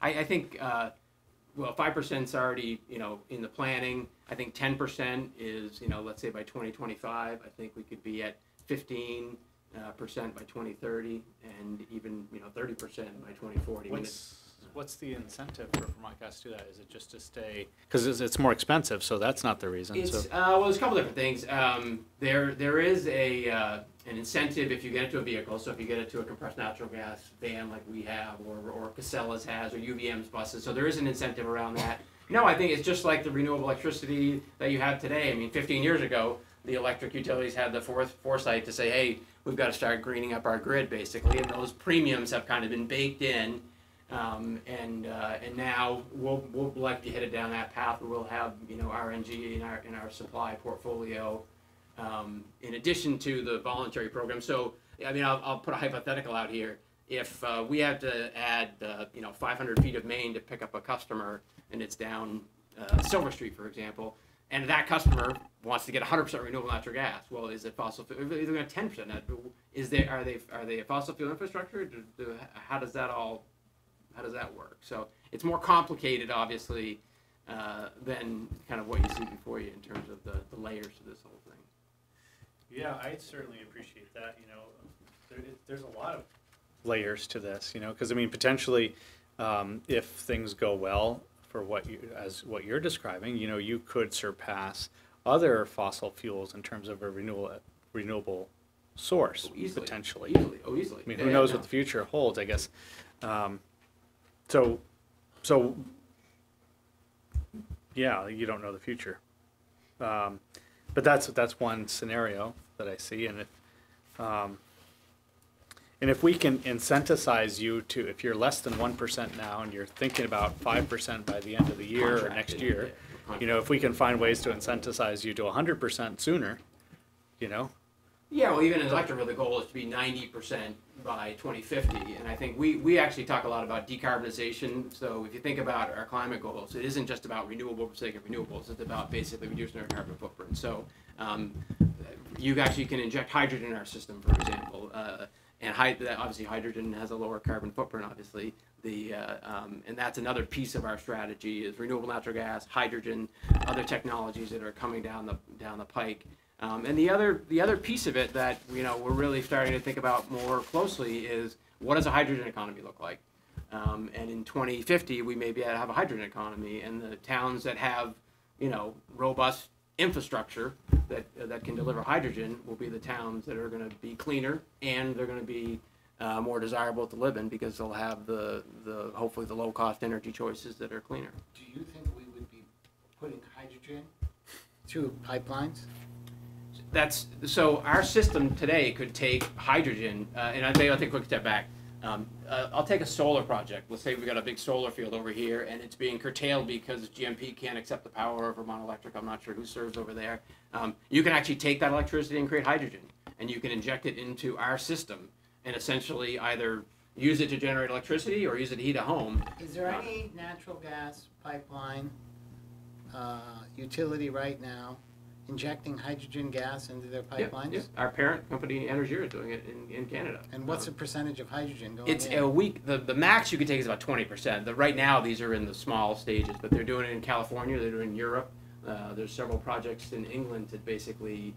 I think. Well, 5% is already in the planning. I think 10% is let's say by 2025. I think we could be at 15% by 2030, and even 30% by 2040. What's the incentive for Vermont Gas to do that? Is it just to stay? Because it's more expensive, so that's not the reason. It's well, there's a couple different things. There is an incentive if you get it to a vehicle. So if you get it to a compressed natural gas van like we have, or Casella's has, or UVM's buses. So there is an incentive around that. No, I think it's just like the renewable electricity that you have today. I mean, 15 years ago, the electric utilities had the foresight to say, hey, we've got to start greening up our grid, basically, and those premiums have kind of been baked in, and now we'll likely headed down that path where we'll have, you know, RNG in our supply portfolio, in addition to the voluntary program. So, I mean, I'll put a hypothetical out here. If we have to add, you know, 500 feet of main to pick up a customer, and it's down Silver Street, for example, and that customer wants to get 100% renewable natural gas. Well, is it fossil fuel? Is it going to 10%? Are they a fossil fuel infrastructure? How does that work? So it's more complicated, obviously, than kind of what you see before you in terms of the layers to this whole thing. Yeah, I certainly appreciate that. You know, there's a lot of layers to this. You know, because I mean, potentially, if things go well for what you're describing, you know, you could surpass other fossil fuels in terms of a renewable source, potentially. Easily. I mean, who knows what the future holds? I guess. So, yeah, you don't know the future. But that's one scenario that I see, and if we can incentivize you to, if you're less than 1% now, and you're thinking about 5% by the end of the year or next year, you know, if we can find ways to incentivize you to 100% sooner, you know. Yeah, well, even in electrical, the goal is to be 90% by 2050, and I think we actually talk a lot about decarbonization. So if you think about our climate goals, it isn't just about renewable for the sake of renewables. It's about basically reducing our carbon footprint. So you actually can inject hydrogen in our system, for example, and obviously hydrogen has a lower carbon footprint. Obviously, and that's another piece of our strategy is renewable natural gas, hydrogen, other technologies that are coming down the pike. And the other piece of it that, you know, we're really starting to think about more closely is what does a hydrogen economy look like? And in 2050, we may be able to have a hydrogen economy, and the towns that have, you know, robust infrastructure that can deliver hydrogen will be the towns that are going to be cleaner, and they're going to be more desirable to live in because they'll have the hopefully the low cost energy choices that are cleaner. Do you think we would be putting hydrogen through pipelines? So our system today could take hydrogen, and I'll take a quick step back. I'll take a solar project. Let's say we've got a big solar field over here, and it's being curtailed because GMP can't accept the power of Vermont Electric. I'm not sure who serves over there. You can actually take that electricity and create hydrogen, and you can inject it into our system, and essentially either use it to generate electricity or use it to heat a home. Is there any natural gas pipeline utility right now injecting hydrogen gas into their pipelines? Yeah. Our parent company, Energia, is doing it in Canada. And what's the percentage of hydrogen going It's in? a week. The max you can take is about 20%. Right now, these are in the small stages, but they're doing it in California. They're doing it in Europe. There's several projects in England to basically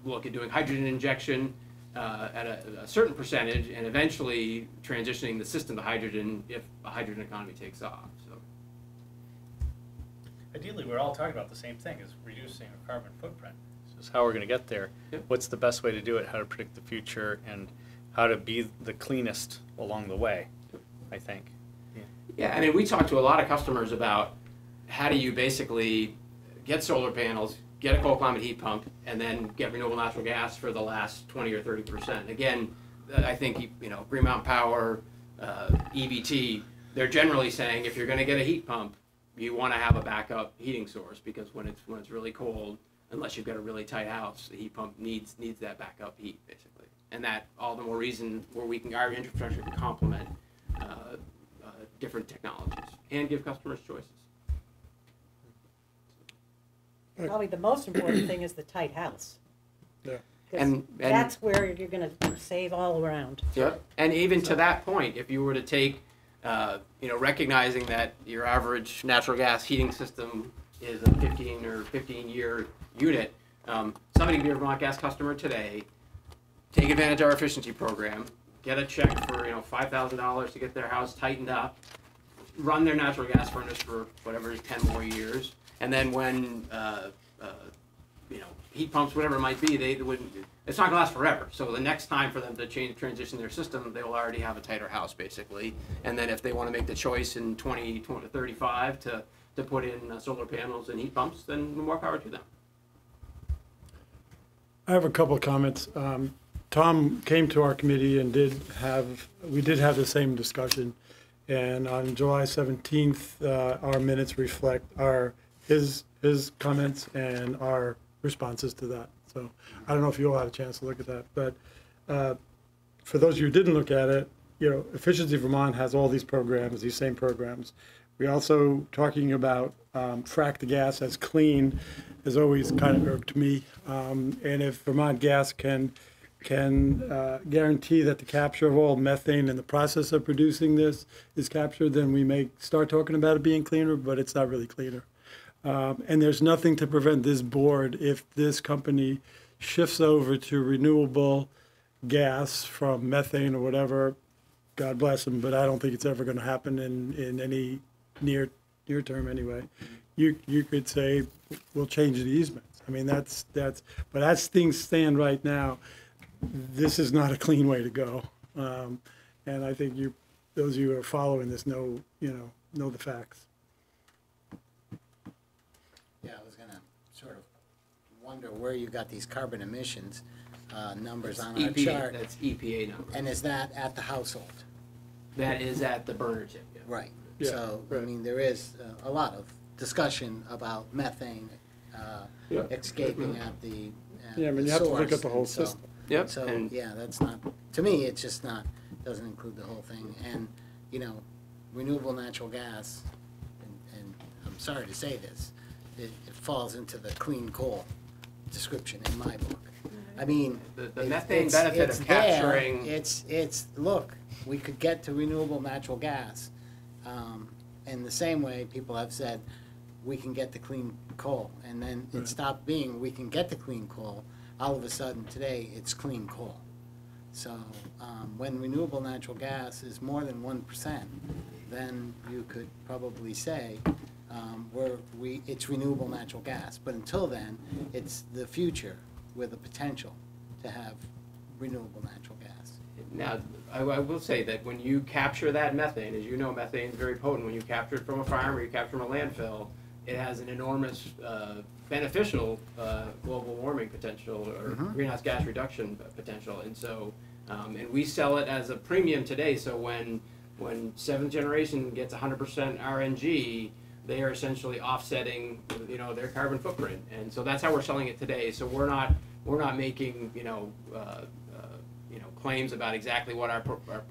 look at doing hydrogen injection at a certain percentage, and eventually transitioning the system to hydrogen if a hydrogen economy takes off. So. Ideally, we're all talking about the same thing, is reducing our carbon footprint. This is how we're going to get there. Yep. What's the best way to do it, how to predict the future, and how to be the cleanest along the way, I think. Yeah, I mean, we talk to a lot of customers about how do you basically get solar panels, get a cold climate heat pump, and then get renewable natural gas for the last 20 or 30%. Again, I think, you know, Green Mountain Power, EBT, they're generally saying if you're going to get a heat pump, you want to have a backup heating source, because when it's really cold, unless you've got a really tight house, the heat pump needs that backup heat, basically. And that all the more reason where our infrastructure can complement different technologies and give customers choices. Probably the most important thing is the tight house. Yeah. 'Cause And that's where you're gonna save all around. Yep. And even to that point, if you were to take, recognizing that your average natural gas heating system is a 15-year unit, somebody can be a Vermont Gas customer today, take advantage of our efficiency program, get a check for $5,000 to get their house tightened up, run their natural gas furnace for whatever is 10 more years, and then when heat pumps, whatever it might be, it's not going to last forever. So the next time for them to transition their system, they will already have a tighter house, basically. And then if they want to make the choice in 2035 to put in solar panels and heat pumps, then more power to them. I have a couple of comments. Tom came to our committee and we did have the same discussion. And on July 17th, our minutes reflect his comments and our responses to that. So I don't know if you all had a chance to look at that, but for those of you who didn't look at it, Efficiency Vermont has all these programs, these same programs. We also talking about frack the gas as clean has always kind of irked me. And if Vermont Gas can guarantee that the capture of all methane in the process of producing this is captured, then we may start talking about it being cleaner, but it's not really cleaner. And there's nothing to prevent this board, if this company shifts over to renewable gas from methane or whatever, God bless them, but I don't think it's ever going to happen in any near term anyway. You could say, we'll change the easements. I mean, but as things stand right now, this is not a clean way to go. And I think those of you who are following this know the facts. Yeah, I was gonna sort of wonder where you got these carbon emissions numbers on our chart. That's EPA number. And is that at the household? That is at the burner tip, yeah. Right. Yeah, So, right. I mean, there is a lot of discussion about methane Yeah. escaping at the Yeah, I mean, you have to look source, at the whole and so- system. Yep, So, and yeah, that's not, to me, it's just not, doesn't include the whole thing. And, renewable natural gas, and I'm sorry to say this, it falls into the clean coal description in my book. I mean. the methane benefit it's of there. capturing. Look, we could get to renewable natural gas. In the same way, people have said, we can get to clean coal. And then it stopped being, we can get to clean coal. All of a sudden, today, it's clean coal. So when renewable natural gas is more than 1%, then you could probably say it's renewable natural gas. But until then, it's the future with the potential to have renewable natural gas. Now, I will say that when you capture that methane, as you know, methane is very potent. When you capture it from a farm or you capture it from a landfill, it has an enormous beneficial global warming potential or greenhouse gas reduction potential. And so, and we sell it as a premium today. So when seventh generation gets 100% RNG, they are essentially offsetting, their carbon footprint. And so that's how we're selling it today. So we're not making, claims about exactly what our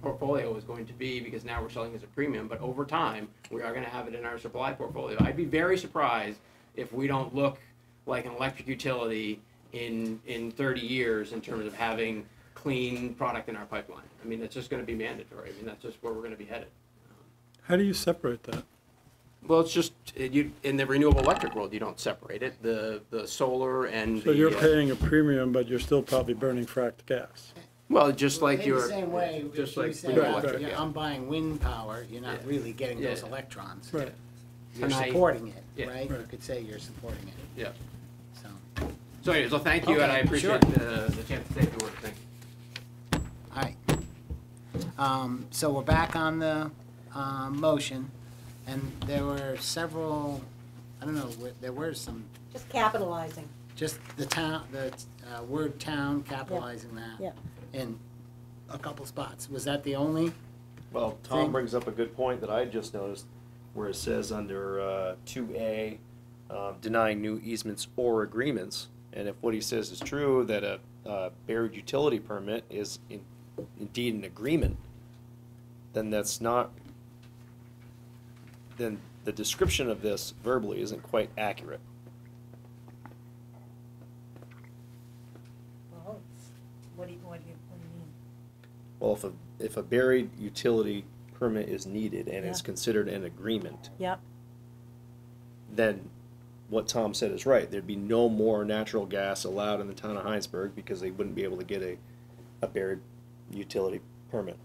portfolio is going to be, because now we're selling as a premium. But over time, we are going to have it in our supply portfolio. I'd be very surprised if we don't look like an electric utility in 30 years in terms of having clean product in our pipeline. I mean, it's just going to be mandatory. I mean, that's just where we're going to be headed. How do you separate that? Well, it's just in the renewable electric world, you don't separate it. The solar and So you're paying a premium, but you're still probably burning fracked gas. well, just like In your the same way, just if you like say, renewable Right, electric. right. Yeah. I'm buying wind power, you're not Yeah. really getting those Yeah. electrons. Right. You're And I- supporting it, Yeah. right? Right. You could say you're supporting it, Yeah. so. So anyways, well, thank you, and I Okay, appreciate sure. the chance to say the word. Thank you. All right. So we're back on the motion, and there were several, I don't know, there were some, Just capitalizing. just the word town, capitalizing that. Yeah. In a couple spots. Was that the only? Well, Thing. Tom brings up a good point that I just noticed, where it says under 2A, denying new easements or agreements. And if what he says is true, that a buried utility permit is indeed an agreement, then that's not, then the description of this verbally isn't quite accurate. Well, what do you mean? Well, if a buried utility permit is needed and is Yeah. considered an agreement, Yep. then what Tom said is right. There'd be no more natural gas allowed in the town of Hinesburg because they wouldn't be able to get a buried utility permit.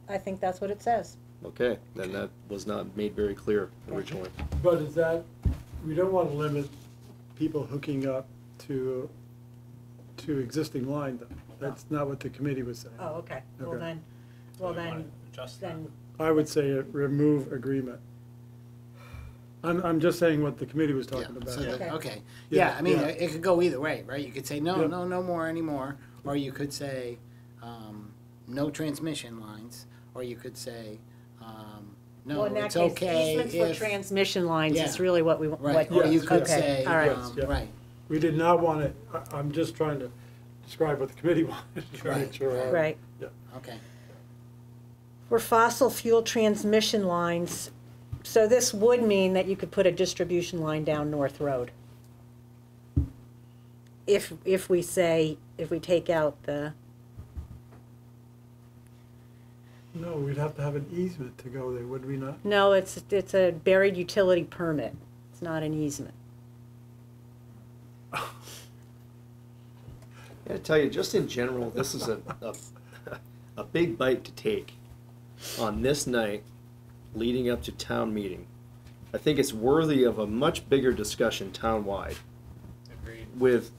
I think that's what it says. Okay, then that was not made very clear originally. But is that, we don't want to limit people hooking up to existing line, though. That's not what the committee was saying. Oh, okay. Okay. Well then, Adjust that. I would say remove agreement. I'm just saying what the committee was Yeah, talking about. so that- okay. Yeah, Yeah, I mean, yeah. it could go either way, right? You could say, no, Yeah. no more anymore, or you could say, no transmission lines, or you could say, no, Well, in that it's case, okay easements for if. transmission lines Yeah. is really what we, Right, what, or you Yes, could yes. say, All right. Yeah. right, We did not want to, I'm just trying to describe what the committee wanted, to Right. make sure. right. okay. For fossil fuel transmission lines, so this would mean that you could put a distribution line down North Road. If we say, if we take out the, No, we'd have to have an easement to go there, would we not? no, it's a buried utility permit. It's not an easement. I gotta tell you, just in general, this is a big bite to take on this night leading up to town meeting. I think it's worthy of a much bigger discussion town-wide Agreed. with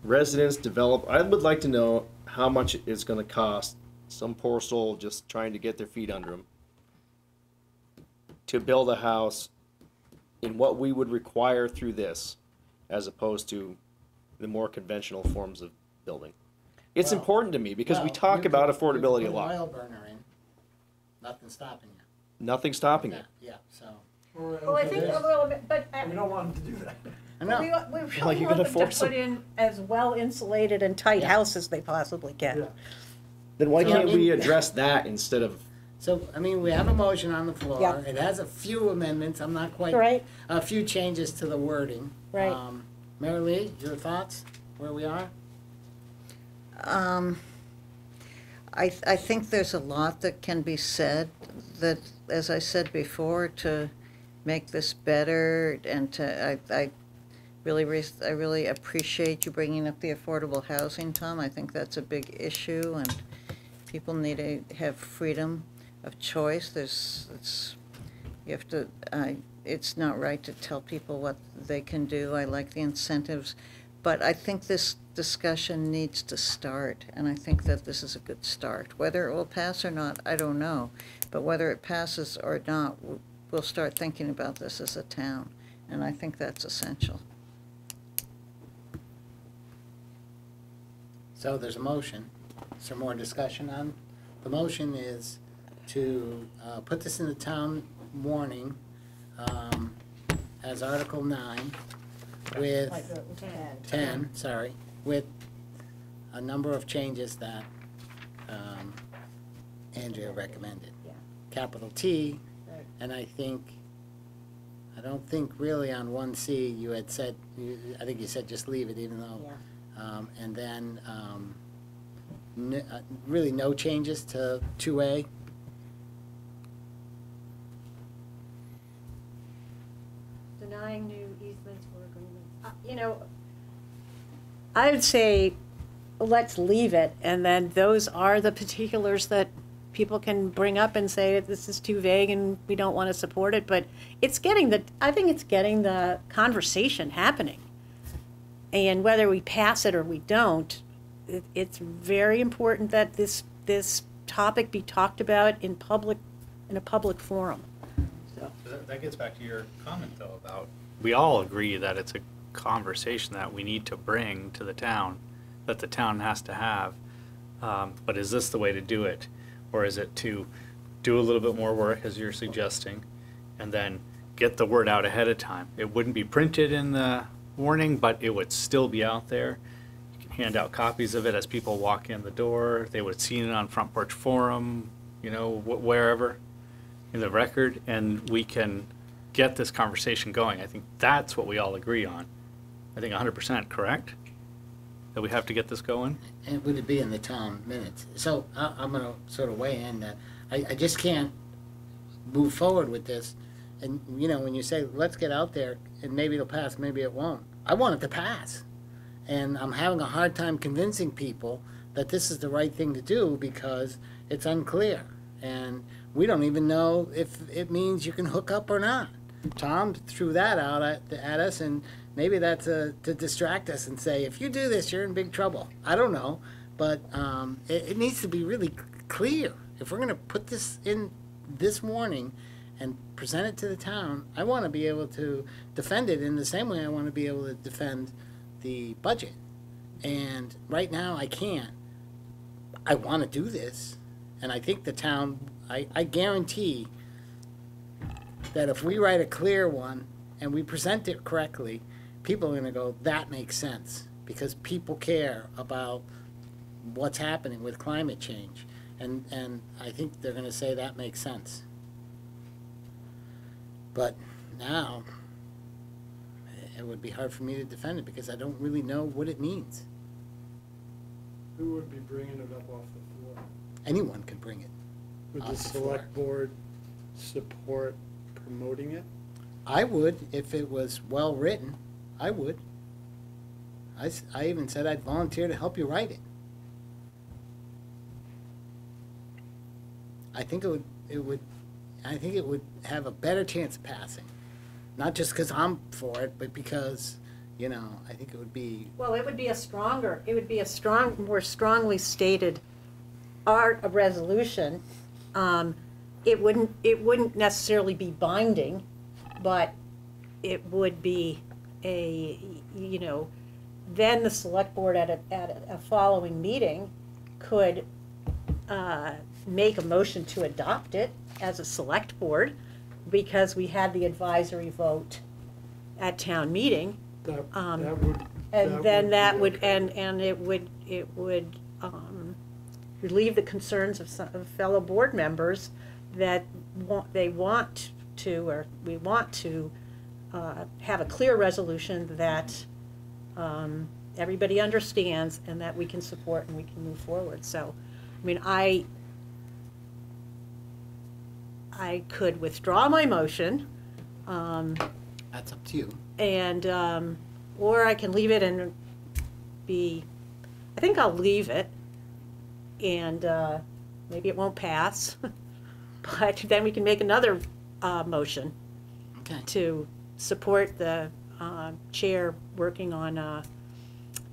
residents I would like to know how much it's gonna cost some poor soul just trying to get their feet under them to build a house in what we would require through this, as opposed to the more conventional forms of building. It's Well, important to me because we Well, talk you about could- you could affordability a put lot. an oil burner in, nothing's stopping you. Nothing's stopping Yeah, it. yeah, so, Well, I think a little bit, but We don't want them to do that. I know. we Well, really you're want gonna them to force put them. in as well insulated and tight Yeah. house as they possibly can. Yeah. Then why So, I can't we mean- address that instead of, So, I mean, we have a motion on the floor. Yeah. It has a few amendments. I'm not quite. Right. A few changes to the wording. Right. Mary Lee, your thoughts, where we are? I think there's a lot that can be said that, as I said before, to make this better and I really appreciate you bringing up the affordable housing, Tom. I think that's a big issue and people need to have freedom of choice. It's not right to tell people what they can do. I like the incentives, but I think this discussion needs to start, and I think that this is a good start. Whether it will pass or not, I don't know, but whether it passes or not, we'll start thinking about this as a town, and I think that's essential. So there's a motion. Is there more discussion on? The motion is to put this in the town warning as Article 9 with 10, sorry, with a number of changes that Andrea recommended. Yeah. Capital T, Right. and I don't think really on 1C you had said, I think you said just leave it even though. Yeah. And then really no changes to 2A. Denying new easements or agreements. I would say, let's leave it, and then those are the particulars that people can bring up and say, this is too vague and we don't want to support it, but I think it's getting the conversation happening. And whether we pass it or we don't, it's very important that this topic be talked about in a public forum. So. That gets back to your comment, though, about, we all agree that it's a conversation that we need to bring to the town, that the town has to have. But is this the way to do it? Or is it to do a little bit more work, as you're suggesting, and then get the word out ahead of time? It wouldn't be printed in the warning, but it would still be out there. You can hand out copies of it as people walk in the door. They would have seen it on Front Porch Forum, wherever in the record, and we can get this conversation going. I think that's what we all agree on. I think 100%, correct? That we have to get this going? And would it be in the town minutes? So I'm going to sort of weigh in that I just can't move forward with this. And, when you say, let's get out there and maybe it'll pass, maybe it won't. I want it to pass. And I'm having a hard time convincing people that this is the right thing to do because it's unclear. And we don't even know if it means you can hook up or not. Tom threw that out at us, and maybe that's to distract us and say, if you do this, you're in big trouble. I don't know, but it needs to be really clear. If we're going to put this in this warning and present it to the town, I want to be able to defend it in the same way I want to be able to defend the budget. And right now, I can't. I want to do this, and I think the town, I guarantee that if we write a clear one and we present it correctly, people are going to go, that makes sense, because people care about what's happening with climate change. And I think they're going to say that makes sense. But now, it would be hard for me to defend it because I don't really know what it means. Who would be bringing it up off the floor? Anyone can bring it. Would Off the the floor. select board support promoting it? I would, if it was well-written, I would. I even said I'd volunteer to help you write it. I think I think it would have a better chance of passing. Not just because I'm for it, but because, I think it would be, Well, it would be more strongly stated a resolution. It wouldn't necessarily be binding, but it would be then the select board at a following meeting could make a motion to adopt it as a select board, because we had the advisory vote at town meeting. That would It would relieve the concerns of some of fellow board members that we want to have a clear resolution that everybody understands and that we can support and we can move forward. So, I mean, I could withdraw my motion, that's up to you. and, or I can leave it and I think I'll leave it, and maybe it won't pass, but then we can make another motion Okay. to support the chair working on a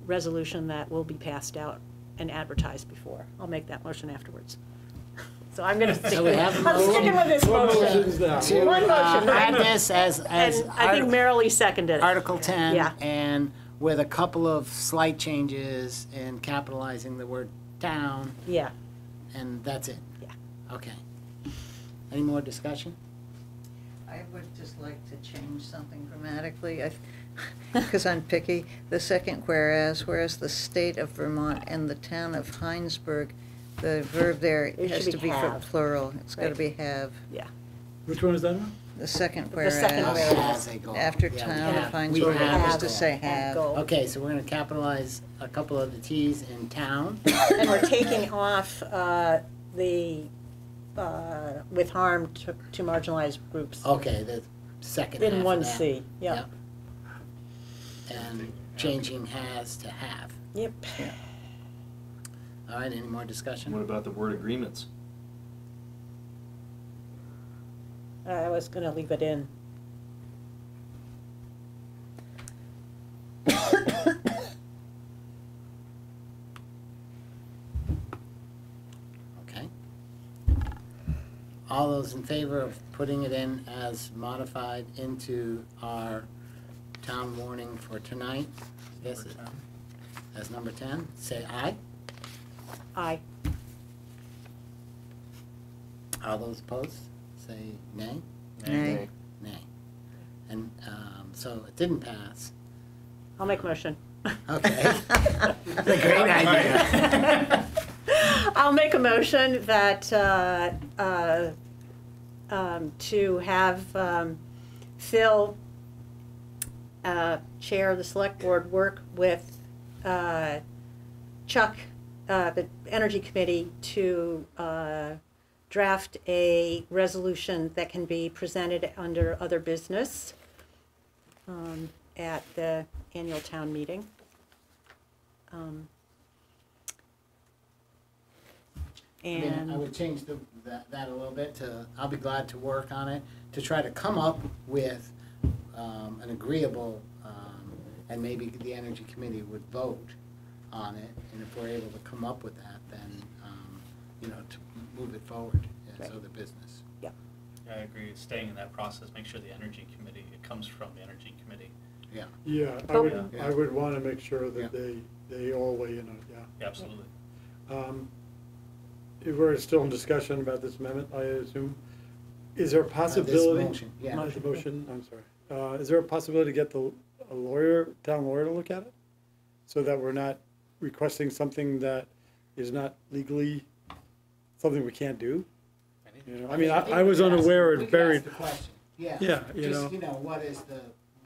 resolution that will be passed out and advertised before. I'll make that motion afterwards. So I'm gonna stick So we with, have a I'm sticking with this What motion. motion's that? To One motion, right? add this as And I think Article- Marilee seconded it. Article 10, Yeah. and with a couple of slight changes in capitalizing the word town, Yeah, and that's it? Yeah. Okay. Any more discussion? I would just like to change something grammatically, because I'm picky. The second whereas the state of Vermont and the town of Hinesburg, the verb there It has should to be be for have. plural. It's gotta Right. be have. yeah. Which one is that now? The second The second whereas, whereas. As they go. after Yeah, we town have- of we Hinesburg, have it has a to goal. say have. Goal. Okay, so we're gonna capitalize a couple of the Ts in town. And we're taking off the with harm to marginalized groups Okay, the second half in of one that. C. Yeah. Yep. And changing has to have. Yep. All right, any more discussion? What about the word agreements? I was gonna leave it in. Okay. All those in favor of putting it in as modified into our town warning for tonight? Yes, as number 10, say aye. Aye. All those opposed, say nay. Nay. Nay. And so it didn't pass. I'll make a motion. Okay. That's a great idea. I'll make a motion that, to have Phil, Chair of the Select Board, work with Chuck, the Energy Committee, to draft a resolution that can be presented under other business at the annual town meeting. I mean, I And, would change that a little bit to, I'll be glad to work on it, to try to come up with an agreeable, and maybe the Energy Committee would vote on it, and if we're able to come up with that, then, to move it forward as Right. other business. Yep. Yeah, I agree, staying in that process, make sure the energy committee, it comes from the energy committee. Yeah. Yeah, Yeah. I would want to make sure Yeah. that they all weigh in on it, yeah. Yeah, absolutely. If we're still in discussion about this amendment, I assume, is there a possibility? motion, yeah. Not the motion, I'm sorry. Is there a possibility to get a lawyer, town lawyer to look at it? So that we're not requesting something that is not legally, something we can't do? You know, I mean, I was unaware We it could ask buried, the question. Yeah. Yeah, you know. Just,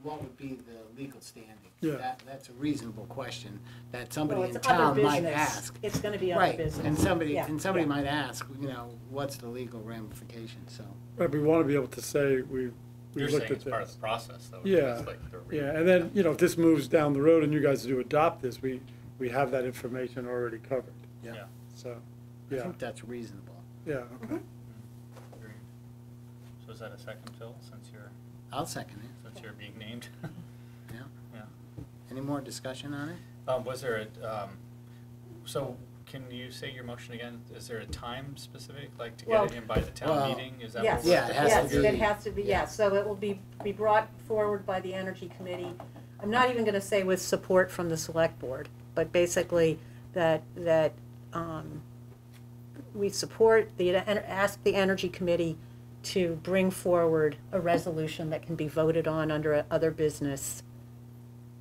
what would be the legal standing? Yeah. That's a reasonable question that somebody Well, in it's other town might business. ask. It's gonna be other Right, business. and somebody Yeah, yeah. might ask, what's the legal ramification, so. right, we want to be able to say, we You're looked saying at it's part of this. the process, though. Yeah, It's like the yeah, and then, if this moves down the road and you guys do adopt this, we have that information already covered, Yeah. so, I yeah, think that's reasonable. yeah, okay. Agreed. So is that a second, Phil, since I'll second it, you're being named? yeah. Yeah. Any more discussion on it? Was there so can you say your motion again? Is there a time specific, like to get it in by the town Well, meeting? Is that Yes, what Yeah, it has to yes, be- it has to be, yeah. yes, so it will be brought forward by the Energy Committee. I'm not even gonna say with support from the Select Board, but basically that, we support ask the Energy Committee to bring forward a resolution that can be voted on under other business,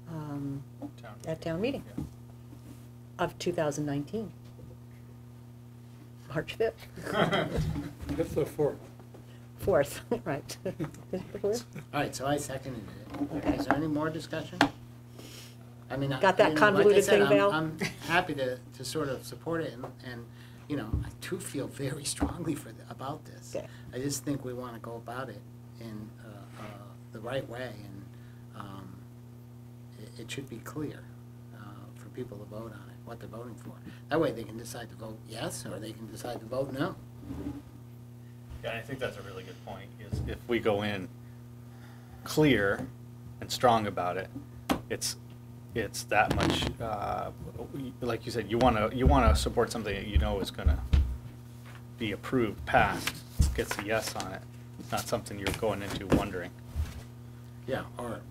town at town meeting Yeah. of 2019. March 5th, That's the fourth. 4th, right. Is it the 4th? All right, so I seconded it. Okay. Is there any more discussion? I mean, Got that like I convoluted said, thing, Val? I'm happy to sort of support it, and, I do feel very strongly about this. Okay. I just think we want to go about it in the right way, and it should be clear for people to vote on it, what they're voting for. That way they can decide to vote yes, or they can decide to vote no. Yeah, I think that's a really good point, is if we go in clear and strong about it, it's that much, like you said, you wanna support something that you know is gonna be approved, passed, gets a yes on it, not something you're going into wondering. Yeah, or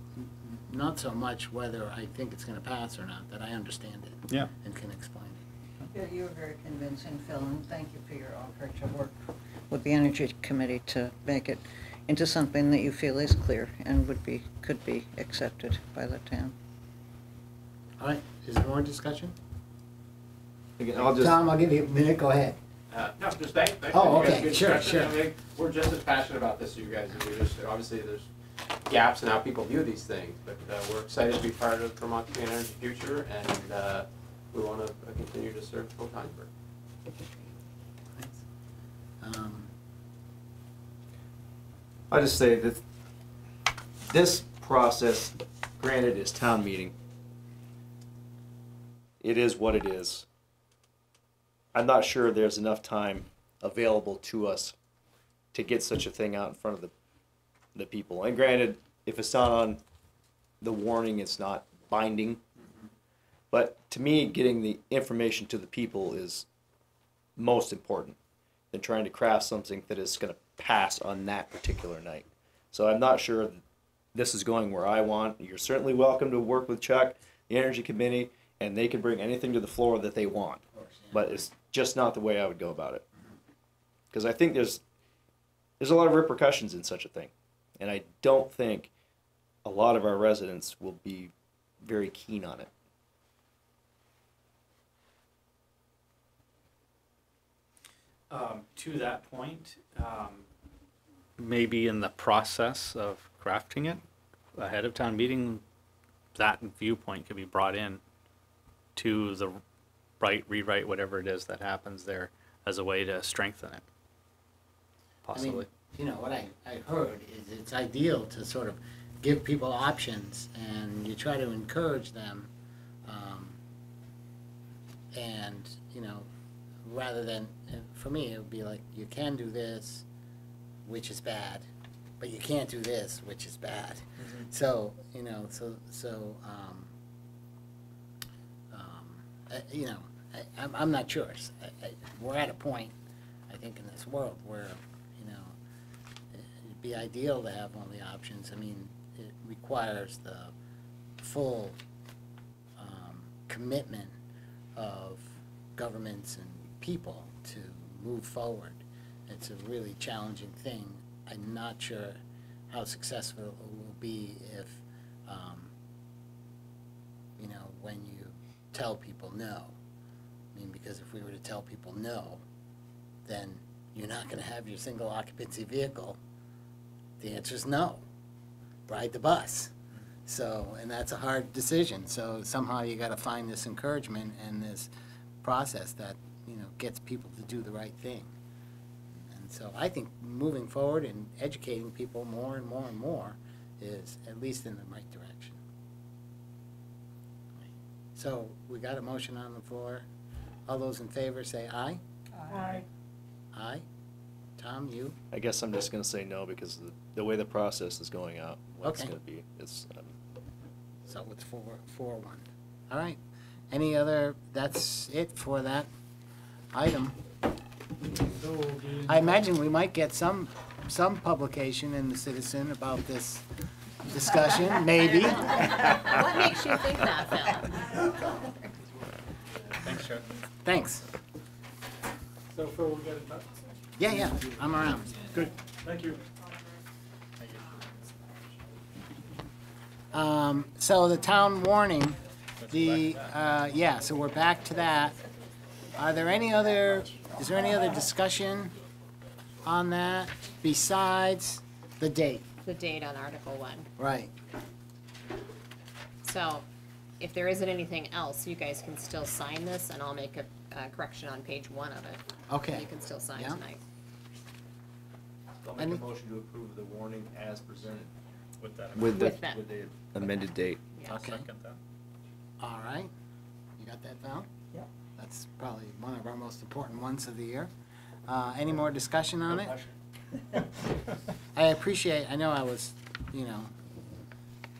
not so much whether I think it's going to pass or not, that I understand it. Yeah. And can explain it. Yeah, you were very convincing, Phil, and thank you for your offer to work with the Energy Committee to make it into something that you feel is clear and could be accepted by the town. All right, is there more discussion? Again, I'll just, Tom, I'll give you a minute, go ahead. No, just thank you. Oh, You guys okay, good sure, discussion. sure. I mean, we're just as passionate about this as you guys, and we're just, obviously, there's gaps in how people view these things, but we're excited to be part of Vermont Clean Energy Future, and we want to continue to serve both Hinesburg. Thanks. I just say that this process, granted, is town meeting. It is what it is. I'm not sure there's enough time available to us to get such a thing out in front of the people. And granted, if it's not on the warning, it's not binding. But to me, getting the information to the people is most important than trying to craft something that is going to pass on that particular night. So I'm not sure that this is going where I want. You're certainly welcome to work with Chuck, the Energy Committee, and they can bring anything to the floor that they want. But it's just not the way I would go about it. Because I think there's a lot of repercussions in such a thing. And I don't think a lot of our residents will be very keen on it. To that point, maybe in the process of crafting it ahead of town meeting, that viewpoint could be brought in to the rewrite, whatever it is that happens there, as a way to strengthen it. Possibly. I mean, what I heard is it's ideal to sort of give people options, and you try to encourage them, and, rather than, for me, it would be like, you can do this, which is bad, but you can't do this, which is bad. Mm-hmm. So, I'm not sure. We're at a point, I think, in this world where, be ideal to have all the options. I mean, it requires the full commitment of governments and people to move forward. It's a really challenging thing. I'm not sure how successful it will be if, you know, when you tell people no. I mean, because if we were to tell people no, then you're not going to have your single occupancy vehicle. The answer is no. Ride the bus. So, and that's a hard decision. So somehow you got to find this encouragement and this process that, you know, gets people to do the right thing. And so I think moving forward and educating people more and more and more is at least in the right direction. So we got a motion on the floor. All those in favor say aye. Aye. Aye. Tom, you? I guess I'm just gonna say no because the way the process is going out, what it's Okay. gonna be, it's, So it's 4-1. All right. Any other, that's it for that item. I imagine we might get some publication in the Citizen about this discussion, maybe. What makes you think that, Phil? Thanks, Chuck. Thanks. So Phil, we'll get it done. Yeah, I'm around. Good, thank you. So the town warning, so we're back to that. Is there any other discussion on that besides the date? The date on Article 1. Right. So if there isn't anything else, you guys can still sign this, and I'll make a correction on page 1 of it. Okay. You can still sign Yeah. tonight. I'll make a Any- motion to approve the warning as presented. With that. With the With that. with the amended date. Yeah. I'll Okay. second that. All right. You got that, Val? Yep. That's probably one of our most important ones of the year. Any more discussion on it? I appreciate, I know I was, you know,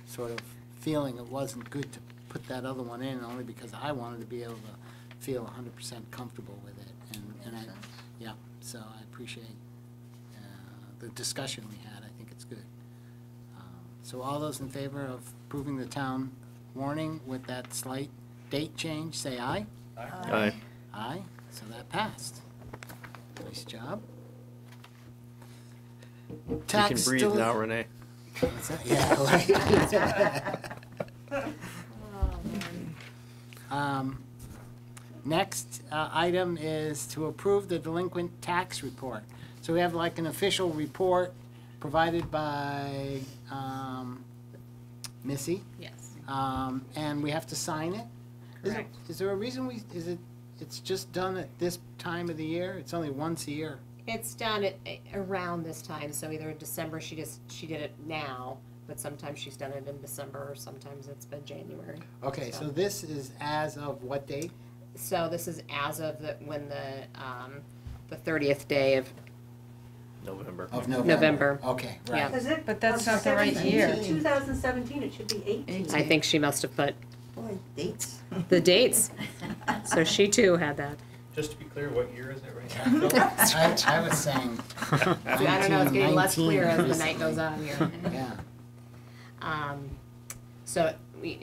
sort of feeling it wasn't good to put that other one in, only because I wanted to be able to feel 100% comfortable with it. And yeah, so I appreciate the discussion we had. I think it's good. So all those in favor of approving the town warning with that slight date change, say aye. Aye. Aye, so that passed. Nice job. You can breathe now, Renee. What's that? Yeah, right. Next item is to approve the delinquent tax report. So we have like an official report provided by Missy, Yes. and we have to sign it. Correct. Is there a reason it's just done at this time of the year? It's only once a year. It's done at around this time, so either in December, she did it now, but sometimes she's done it in December, or sometimes it's been January. Okay, so this is as of what date? So this is as of when the 30th day of November. Of November. November. Okay, right. Yeah. Is it? But that's not the right year. 2017, it should be 18. I think she must have put Boy, dates. the dates. So she too had that. Just to be clear, what year is it right now? I was saying. I don't know, it's getting less 19, clear as the recently. night goes on here. Yeah, So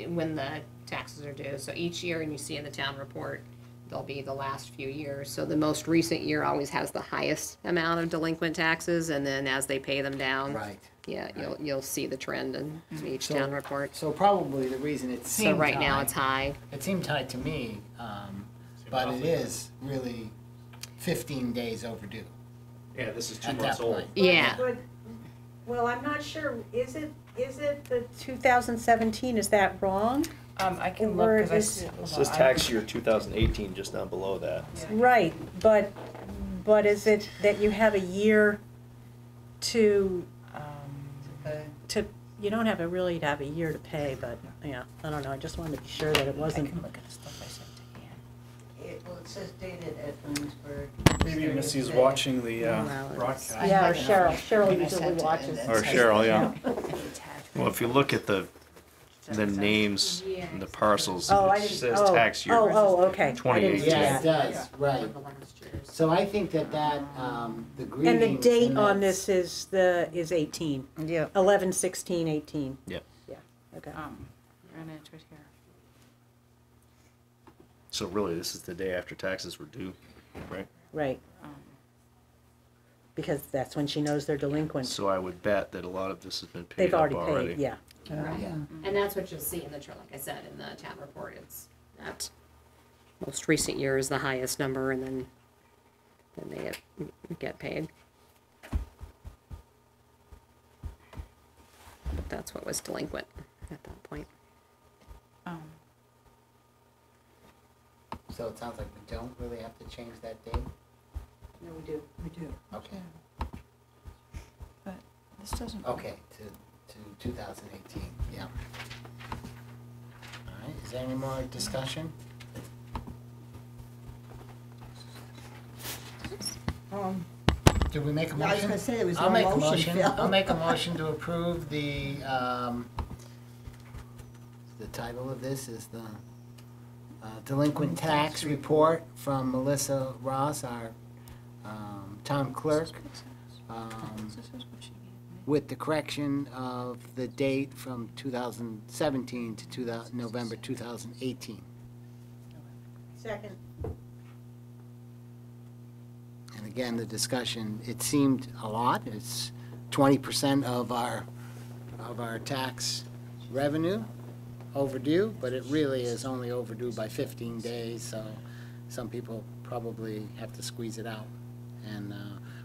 when the taxes are due, so each year, and you see in the town report, they'll be the last few years. So the most recent year always has the highest amount of delinquent taxes, and then as they pay them down. right. Yeah, you'll see the trend in each So- town report. So probably the reason it So seemed right now high- it's high. It seemed tied to me, but it is really 15 days overdue. Yeah, this is 2 At months that old. point. Yeah. But, well, I'm not sure, is it the 2017, is that wrong? I can Or look, is- because It says tax year 2018, just down below that. Right, but is it that you have a year to, you don't have really to have a year to pay, but, yeah, I don't know, I just wanted to be sure that it I wasn't. can look at the stuff I sent to Ann. Well, it says dated at Hinesburg. Maybe Missy's watching the No, broadcast. Yeah, Cheryl I usually sent it, watches. and Or then Cheryl, yeah. I can attach Well, if you look at the the names and the parcels. Oh, I It didn't, says oh, tax year. okay. I didn't see 2018. Yeah, it that. does, right. For the last years. So I think that, the greetings. And the date on that's- this is 18, Yeah. 11/16/18. Yep. Yeah, okay. Ran into it here. So really, this is the day after taxes were due, right? Right. Because that's when she knows they're delinquent. So I would bet that a lot of this has been paid They've up already already. paid, yeah. Right. Yeah. And that's what you'll see in the, like I said, in the town report, it's that most recent year is the highest number, and then they get paid. But that's what was delinquent at that point. So it sounds like we don't really have to change that date? No, we do. We do. Okay, But this doesn't. okay, to 2018, yeah. All right, is there any more discussion? Did we make a Yeah, I was motion? gonna say there was I'll no make a motion, motion. Phil. I'll make a motion to approve the title of this is the delinquent tax report from Melissa Ross, our town clerk, This is what she gave me. with the correction of the date from 2017 to November 2018. Second. And again, the discussion, it seemed a lot. It's 20% of our tax revenue overdue, but it really is only overdue by 15 days, so some people probably have to squeeze it out. And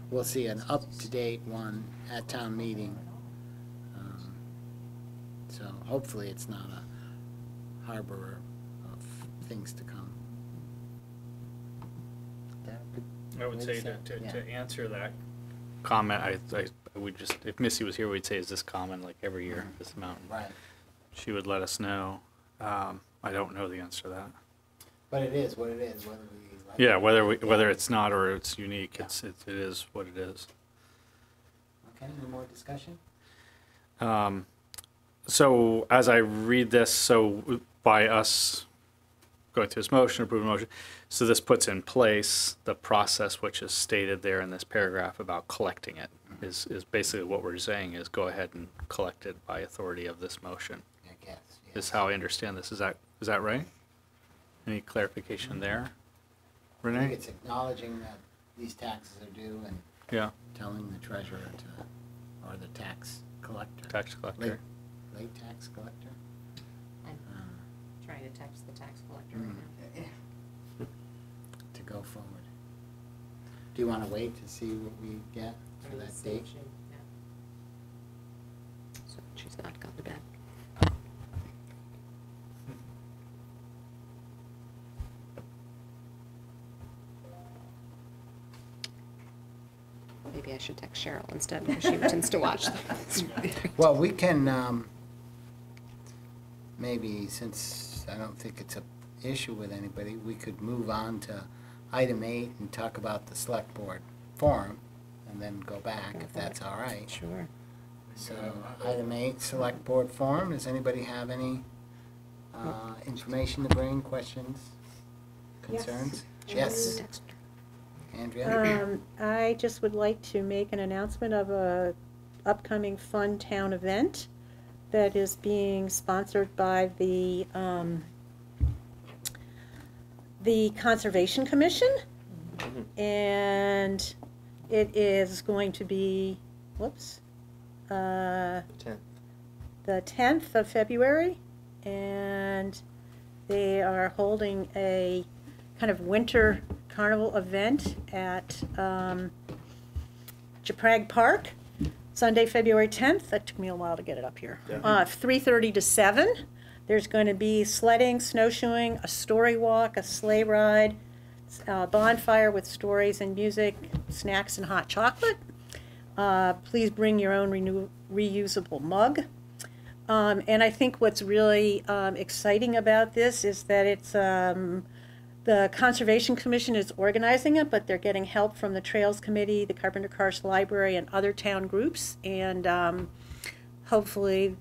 we'll see an up-to-date one at town meeting. So hopefully it's not a harborer of things to come. That would- I would say Makes sense, yeah. to answer that comment, I would just, if Missy was here, we'd say, is this common like every year, this amount? Right, She would let us know. I don't know the answer to that. but it is what it is, whether we like. Yeah, it. whether it's not or it's unique, it is what it is. Okay, any more discussion? So as I read this, so by us going through this motion, approving motion, so this puts in place the process which is stated there in this paragraph about collecting it, is basically what we're saying is go ahead and collect it by authority of this motion. I guess, Is how I understand this. Is that right? Any clarification there, I think Renee? it's acknowledging that these taxes are due and Yeah, telling the treasurer to, or the tax collector. tax collector. Late tax collector? I'm trying to text the tax collector right now. To go forward. Do you want to wait to see what we get for that See if date? she- yeah. So she's not gone to bed. Maybe I should text Cheryl instead, because she tends to watch them. Well, we can, maybe, since I don't think it's a issue with anybody, we could move on to item 8 and talk about the select board forum, and then go back, if that's all right. Sure. So, item 8, select board forum, does anybody have any information to bring, questions, concerns? Yes, Andrea? I just would like to make an announcement of a upcoming fun town event that is being sponsored by the Conservation Commission. And it is going to be, the 10th of February. And they are holding a kind of winter carnival event at Japrag Park, Sunday, February 10th. That took me a while to get it up here. 3:30 to 7. There's going to be sledding, snowshoeing, a story walk, a sleigh ride, bonfire with stories and music, snacks and hot chocolate. Please bring your own reusable mug. And I think what's really exciting about this is that it's the Conservation Commission is organizing it, but they're getting help from the Trails Committee, the Carpenter Karst Library, and other town groups. And hopefully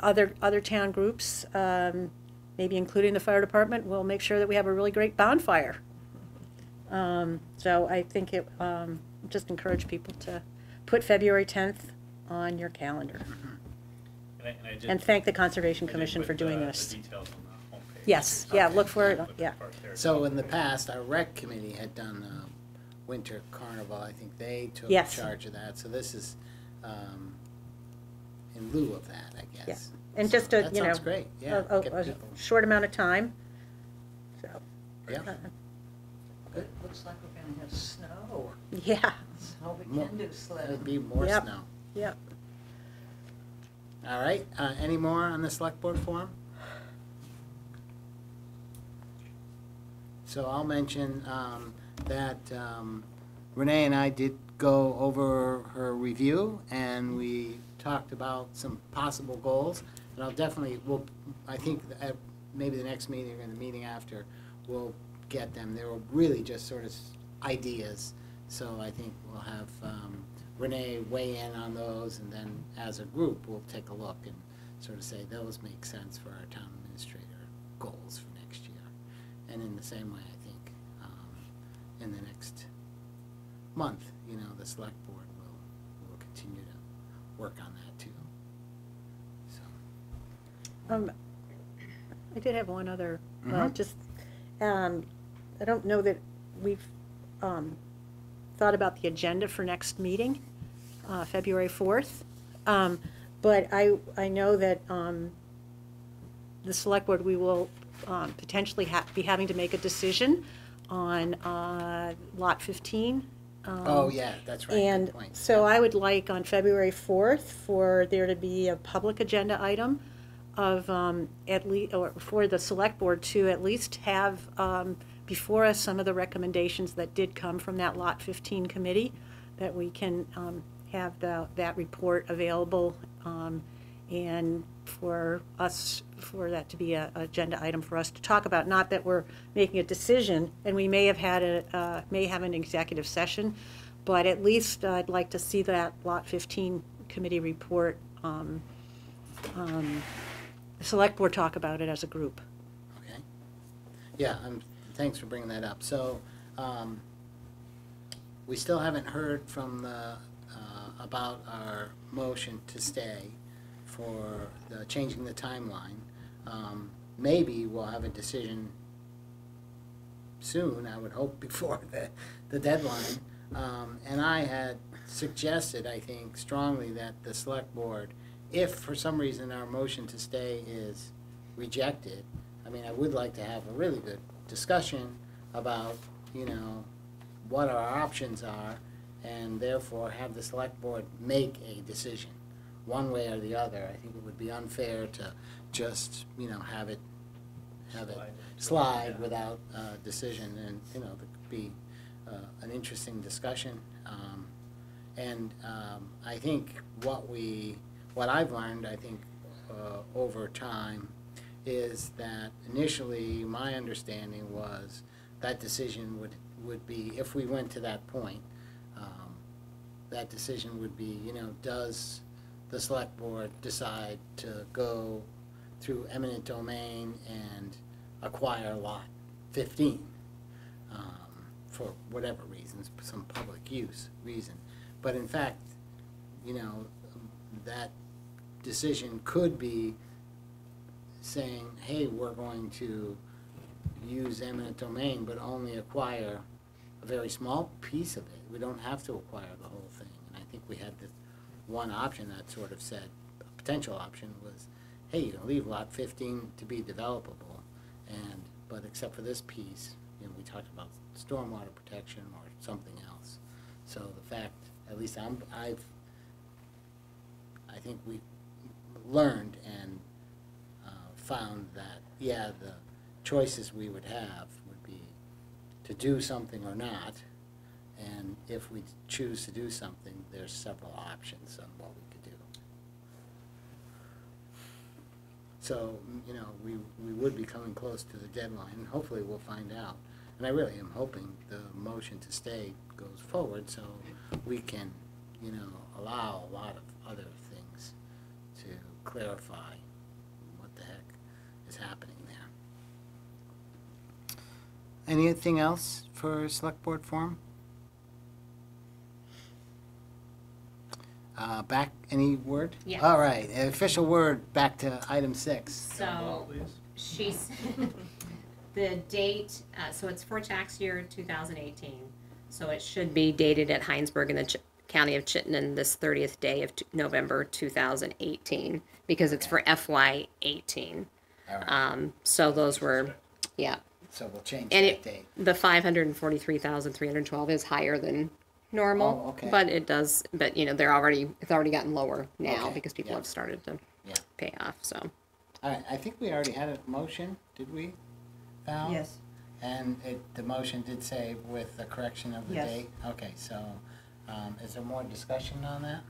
other town groups, maybe including the fire department, will make sure that we have a really great bonfire. So I think just encourage people to put February 10th on your calendar. And thank the Conservation Commission for doing this. The details on the homepage. Yes, yeah, look for it, yeah. So in the past, our rec committee had done winter carnival. I think they took Yes. charge of that. So this is in lieu of that, I guess. Yeah. And So just a, that you know, sounds great. Yeah. get a people- short amount of time, so. Yeah. It looks like we're gonna have snow, Yeah, so we Mo- can do There'd sledding. be more Yep. snow. yeah. All right. Any more on the select board forum? So I'll mention that Renee and I did go over her review, and we talked about some possible goals. And I'll definitely, I think at maybe the next meeting or the meeting after, we'll get them. They were really just sort of ideas. So I think we'll have Renee weigh in on those, and then as a group, we'll take a look and sort of say, those make sense for our town administrator goals for next year. And in the same way, I think, in the next month, the select board will continue to work on that too. So, I did have one other, Mhm. just, I don't know that we've thought about the agenda for next meeting, February 4th. But I know that the select board, we will potentially be having to make a decision on Lot 15. oh, yeah, that's right, good And point. so I would like on February 4th for there to be a public agenda item of at least, or for the select board to at least have before us some of the recommendations that did come from that Lot 15 committee, that we can have that report available, and for us, for that to be a agenda item for us to talk about. Not that we're making a decision, and we may have an executive session, but at least I'd like to see that Lot 15 committee report, the select board talk about it as a group. Okay. Yeah, thanks for bringing that up. So, we still haven't heard from about our motion to stay for changing the timeline. Maybe we'll have a decision soon, I would hope, before the deadline. And I had suggested, I think, strongly that the select board, if for some reason our motion to stay is rejected, I would like to have a really good discussion about, what our options are, and therefore have the select board make a decision, one way or the other. I think it would be unfair to just, have it slide without a decision, and, there could be an interesting discussion. And I think what I've learned, I think, over time, is that initially my understanding was that decision would be, if we went to that point, that decision would be, does the select board decide to go through eminent domain and acquire lot 15 for whatever reasons, some public use reason. But in fact, that decision could be saying, hey, we're going to use eminent domain, but only acquire a very small piece of it. We don't have to acquire the whole thing. And I think we had this one option that sort of said, a potential option was, hey, you can leave lot 15 to be developable, but except for this piece, we talked about stormwater protection or something else. So the fact, at least I think we learned and found that, yeah, the choices we would have would be to do something or not, and if we choose to do something, there's several options on what we could do. So, we would be coming close to the deadline, and hopefully we'll find out. And I really am hoping the motion to stay goes forward so we can, allow a lot of other things to clarify is happening there. Anything else for select board forum? Back, any word? Yeah. All right, official word, back to item 6. So, she's, the date, so it's for tax year 2018. So it should be dated at Hinesburg in the county of Chittenden this 30th day of November 2018, because it's for FY 18. All right, So those were, yeah. so we'll change And that date. the 543,312 is higher than normal. Oh, okay. But it does, but it's already gotten lower now Okay, because people yeah. have started to Yeah. pay off, so. All right, I think we already had a motion, did we, Val? Yes. And the motion did say with the correction of the Yes. date? Okay, so, is there more discussion on that?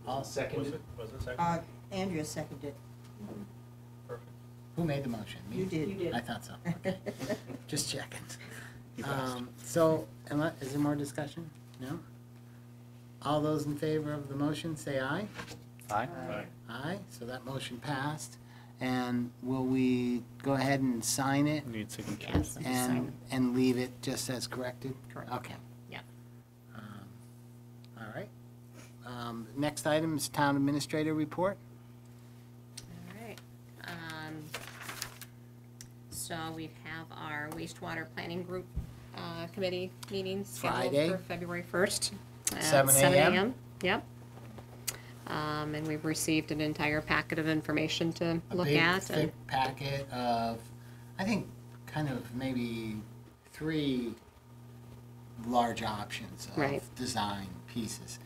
All Was seconded? it second? Andrea seconded. Perfect. Who made the motion? Me? You did. I thought so, okay. Just checking. You passed. So, is there more discussion? No? All those in favor of the motion, say aye. Aye. Aye, so that motion passed. And will we go ahead and sign it Need signatures. Yes, I'm just signing. and leave it just as corrected? Correct. Okay. Yep. All right. Next item is Town Administrator Report. All right. So we have our wastewater planning group committee meeting scheduled Friday. for February 1st. At 7 a.m.? Yep. And we've received an entire packet of information to look A big, at. thick packet of, I think, kind of maybe 3 large options Right. of design pieces.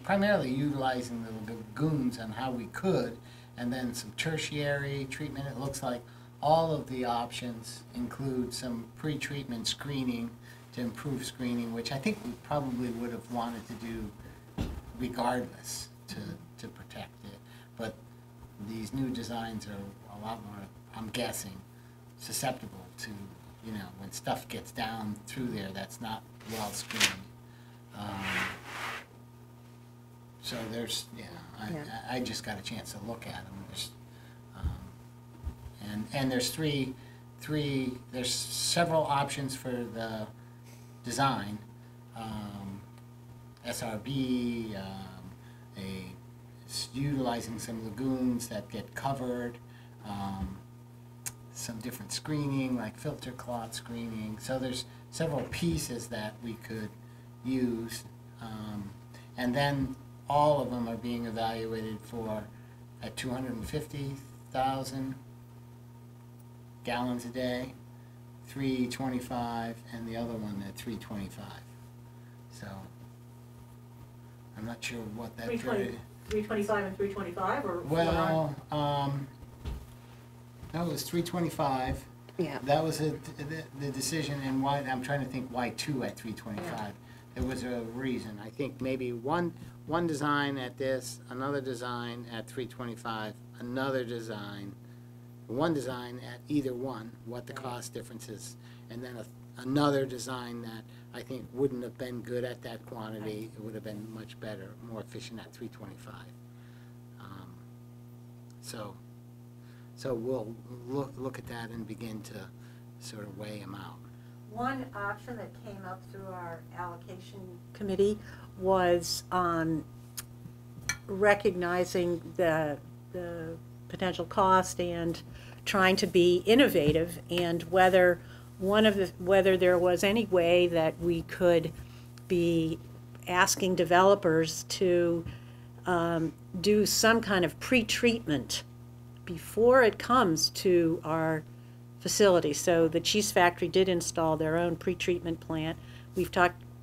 Primarily utilizing the lagoons on how we could, and then some tertiary treatment. It looks like all of the options include some pre-treatment screening to improve screening, which I think we probably would have wanted to do regardless to protect it. But these new designs are a lot more, I'm guessing, susceptible to, when stuff gets down through there that's not well screened. So there's, I just got a chance to look at them. And there's there's several options for the design. SRB, utilizing some lagoons that get covered, some different screening like filter cloth screening. So there's several pieces that we could use. And then all of them are being evaluated at 250,000 gallons a day, 325, and the other one at 325. So I'm not sure what that 325 and 325, or? well, no, it was 325. Yeah. That was the decision, and why, I'm trying to think why 2 at 325. There was a reason. I think maybe one design at this, another design at 325, another design, one design at either one, what the cost difference is, and then another design that I think wouldn't have been good at that quantity. It would have been much better, more efficient at 325. So we'll look at that and begin to sort of weigh them out. One option that came up through our allocation committee was recognizing the potential cost and trying to be innovative, and whether there was any way that we could be asking developers to do some kind of pre-treatment before it comes to our facility. So the cheese factory did install their own pre-treatment plant. We've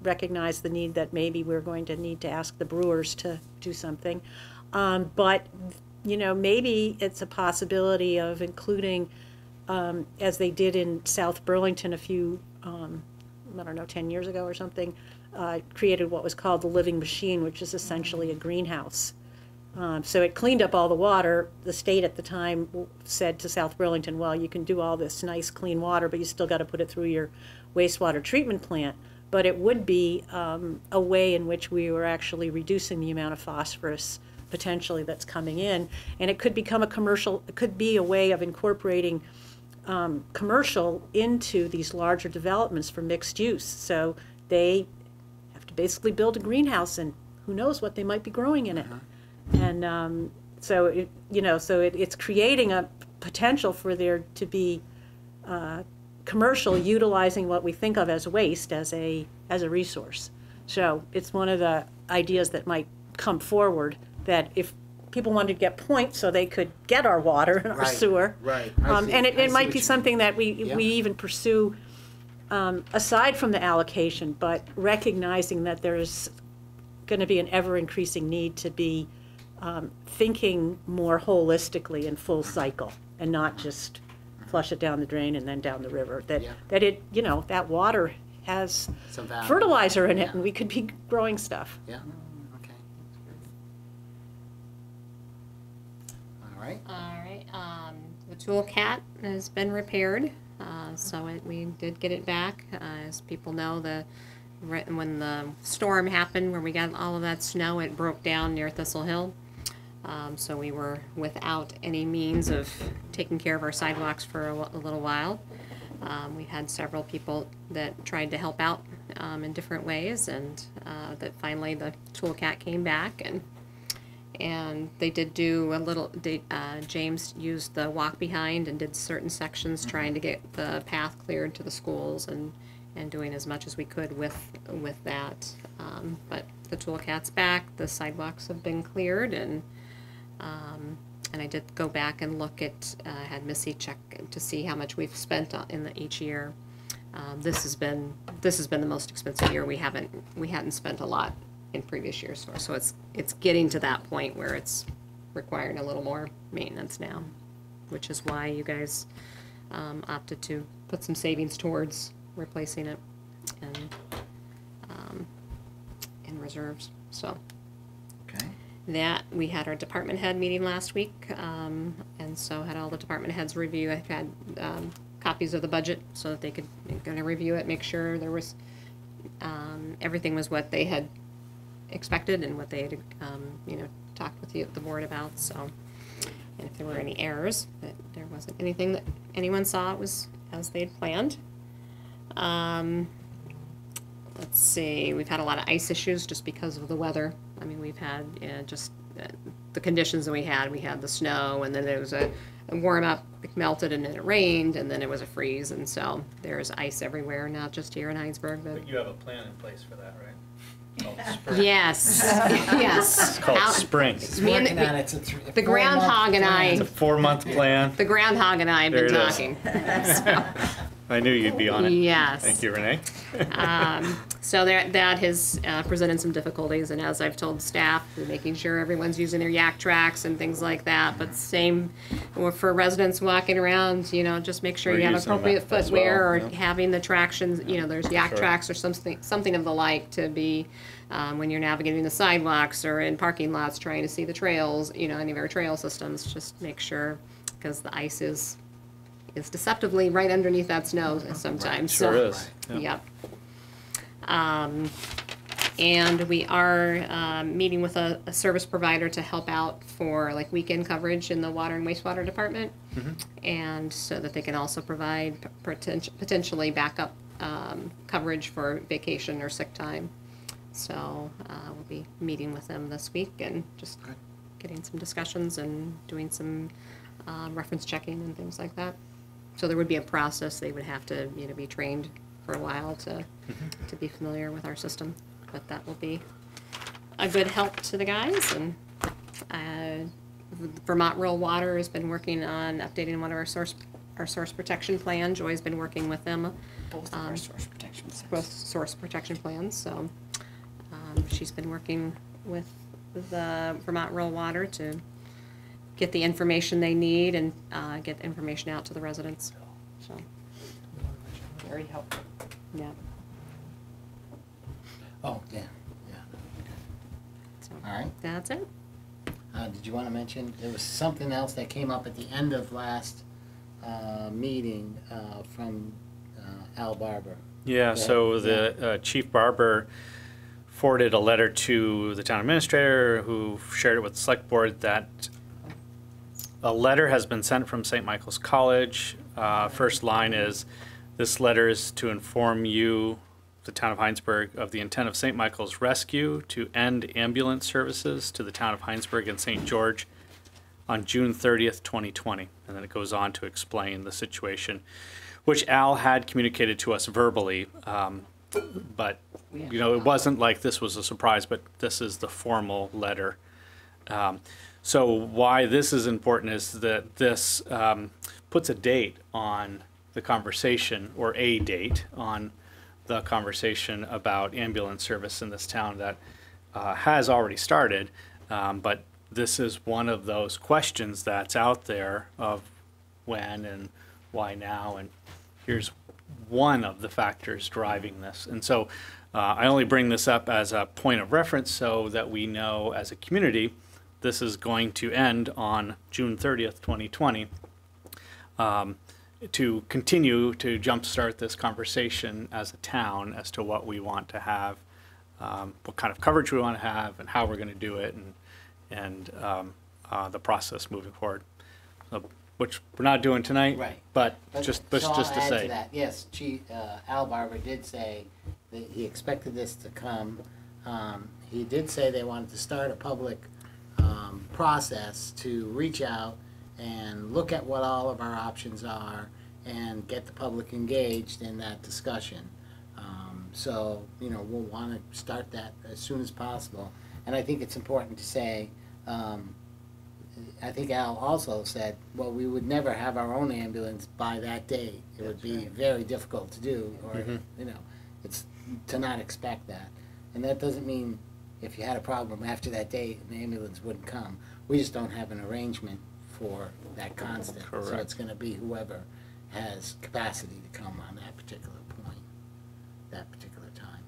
recognized the need that maybe we're going to need to ask the brewers to do something. But maybe it's a possibility of including, as they did in South Burlington a few, 10 years ago or something, created what was called the Living Machine, which is essentially a greenhouse. So it cleaned up all the water. The state at the time said to South Burlington, well, you can do all this nice clean water, but you still got to put it through your wastewater treatment plant. But it would be a way in which we were actually reducing the amount of phosphorus potentially that's coming in. And it could become a commercial, it could be a way of incorporating commercial into these larger developments for mixed use. So they have to basically build a greenhouse, and who knows what they might be growing in it. And so it, it's creating a potential for there to be commercial utilizing what we think of as waste as a resource. So it's one of the ideas that might come forward, that if people wanted to get points so they could get our water and our sewer. Right. And it might be something that we Yeah. even pursue aside from the allocation, but recognizing that there's going to be an ever-increasing need to be thinking more holistically and full cycle, and not just flush it down the drain and then down the river. That it, that water has Some value. fertilizer in it, Yeah. and we could be growing stuff. Yeah, okay. All right. All right, the tool cat has been repaired, so we did get it back. As people know, when the storm happened, where we got all of that snow, it broke down near Thistle Hill. So we were without any means of taking care of our sidewalks for a little while. We had several people that tried to help out in different ways, and that finally the tool cat came back, and they did do a little. James used the walk behind and did certain sections, trying to get the path cleared to the schools, and doing as much as we could with that. But the tool cat's back. The sidewalks have been cleared, and I did go back and look at, had Missy check to see how much we've spent each year. This has been the most expensive year. We hadn't spent a lot in previous years, so it's getting to that point where it's requiring a little more maintenance now, which is why you guys opted to put some savings towards replacing it and in reserves. So. Okay. That, we had our department head meeting last week, and so had all the department heads review. I've had copies of the budget so that they could review it, make sure there was everything was what they had expected and what they had talked with the board about. So, and if there were any errors, that there wasn't anything that anyone saw it was as they had planned. Let's see, we've had a lot of ice issues just because of the weather. I mean, we've had just the conditions that we had. We had the snow, and then there was a warm up, it melted, and then it rained, and then it was a freeze. And so there's ice everywhere, not just here in Hinesburg. But you have a plan in place for that, right? Called spring. Yes, yes. It's called Out- spring. Me and the groundhog and It's a 4-month plan. the groundhog and I have been There it is. talking. I knew you'd be on it. Yes. Thank you, Renee. So that has presented some difficulties, and as I've told staff, we're making sure everyone's using their yak tracks and things like that. But same for residents walking around, just make sure We're you have using them appropriate as footwear, well, or yeah. having the tractions. There's yak Sure. tracks or something of the like to be when you're navigating the sidewalks or in parking lots trying to see the trails. Any of our trail systems. Just make sure, because the ice is deceptively right underneath that snow sometimes. Sure So, is. Yep. And we are meeting with a service provider to help out for like weekend coverage in the water and wastewater department, and so that they can also provide potentially backup coverage for vacation or sick time. So we'll be meeting with them this week and just getting some discussions and doing some reference checking and things like that. So there would be a process. They would have to, be trained for a while to be familiar with our system. But that will be a good help to the guys. And Vermont Rural Water has been working on updating one of our source protection plan. Joy's been working with them. Both of our source protection Both source protection plans. So she's been working with the Vermont Rural Water to get the information they need and get the information out to the residents. So, very helpful. yeah. Oh, yeah. So All right. that's it. Did you want to mention, there was something else that came up at the end of last meeting from Al Barber. Yeah, Okay. so the Chief Barber forwarded a letter to the town administrator, who shared it with the select board, that a letter has been sent from St. Michael's College. First line is, "This letter is to inform you, the town of Hinesburg, of the intent of St. Michael's Rescue to end ambulance services to the town of Hinesburg and St. George on June 30th, 2020. And then it goes on to explain the situation, which Al had communicated to us verbally. But, it wasn't like this was a surprise, but this is the formal letter. So why this is important is that this puts a date on the conversation, or a date on the conversation about ambulance service in this town that has already started. But this is one of those questions that's out there of when and why now, and here's one of the factors driving this. And so I only bring this up as a point of reference so that we know as a community this is going to end on June 30th, 2020, to continue to jumpstart this conversation as a town as to what we want to have, what kind of coverage we want to have, and how we're going to do it, and the process moving forward. So, which we're not doing tonight, Right. but So just I'll to add say. to that. Yes, Al Barber did say that he expected this to come. He did say they wanted to start a public process to reach out and look at what all of our options are and get the public engaged in that discussion. So, we'll want to start that as soon as possible. And I think it's important to say, I think Al also said, well, we would never have our own ambulance by that date. It would be very difficult to do, or, it's to not expect that. And that doesn't mean if you had a problem after that date, an ambulance wouldn't come. We just don't have an arrangement for that constant. So Correct. it's going to be whoever has capacity to come on that particular point, that particular time.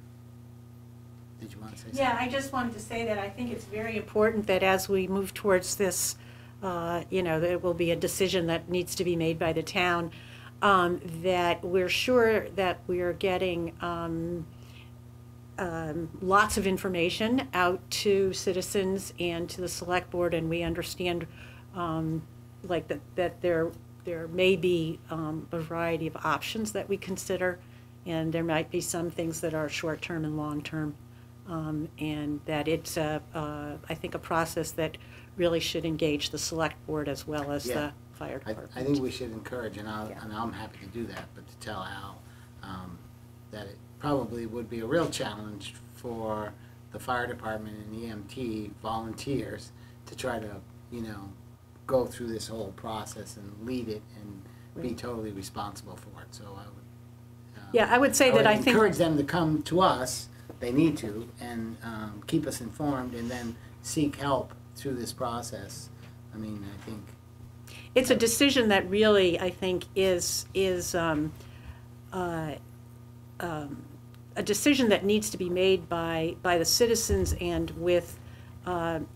Did you want to say something? Yeah, I just wanted to say that I think it's very important that as we move towards this, there will be a decision that needs to be made by the town, that we're sure that we are getting lots of information out to citizens and to the select board, and we understand that there may be a variety of options that we consider, and there might be some things that are short-term and long-term, and that it's I think a process that really should engage the select board as well as Yeah. the fire department. I think we should encourage, and I'm happy to do that, but to tell Al that it probably would be a real challenge for the fire department and EMT volunteers to try to, go through this whole process and lead it and be totally responsible for it. So I would. I would say that I think. Encourage them to come to us. They need to, and keep us informed, and then seek help through this process. I mean, I think. It's a decision that really, I think, is a decision that needs to be made by the citizens and with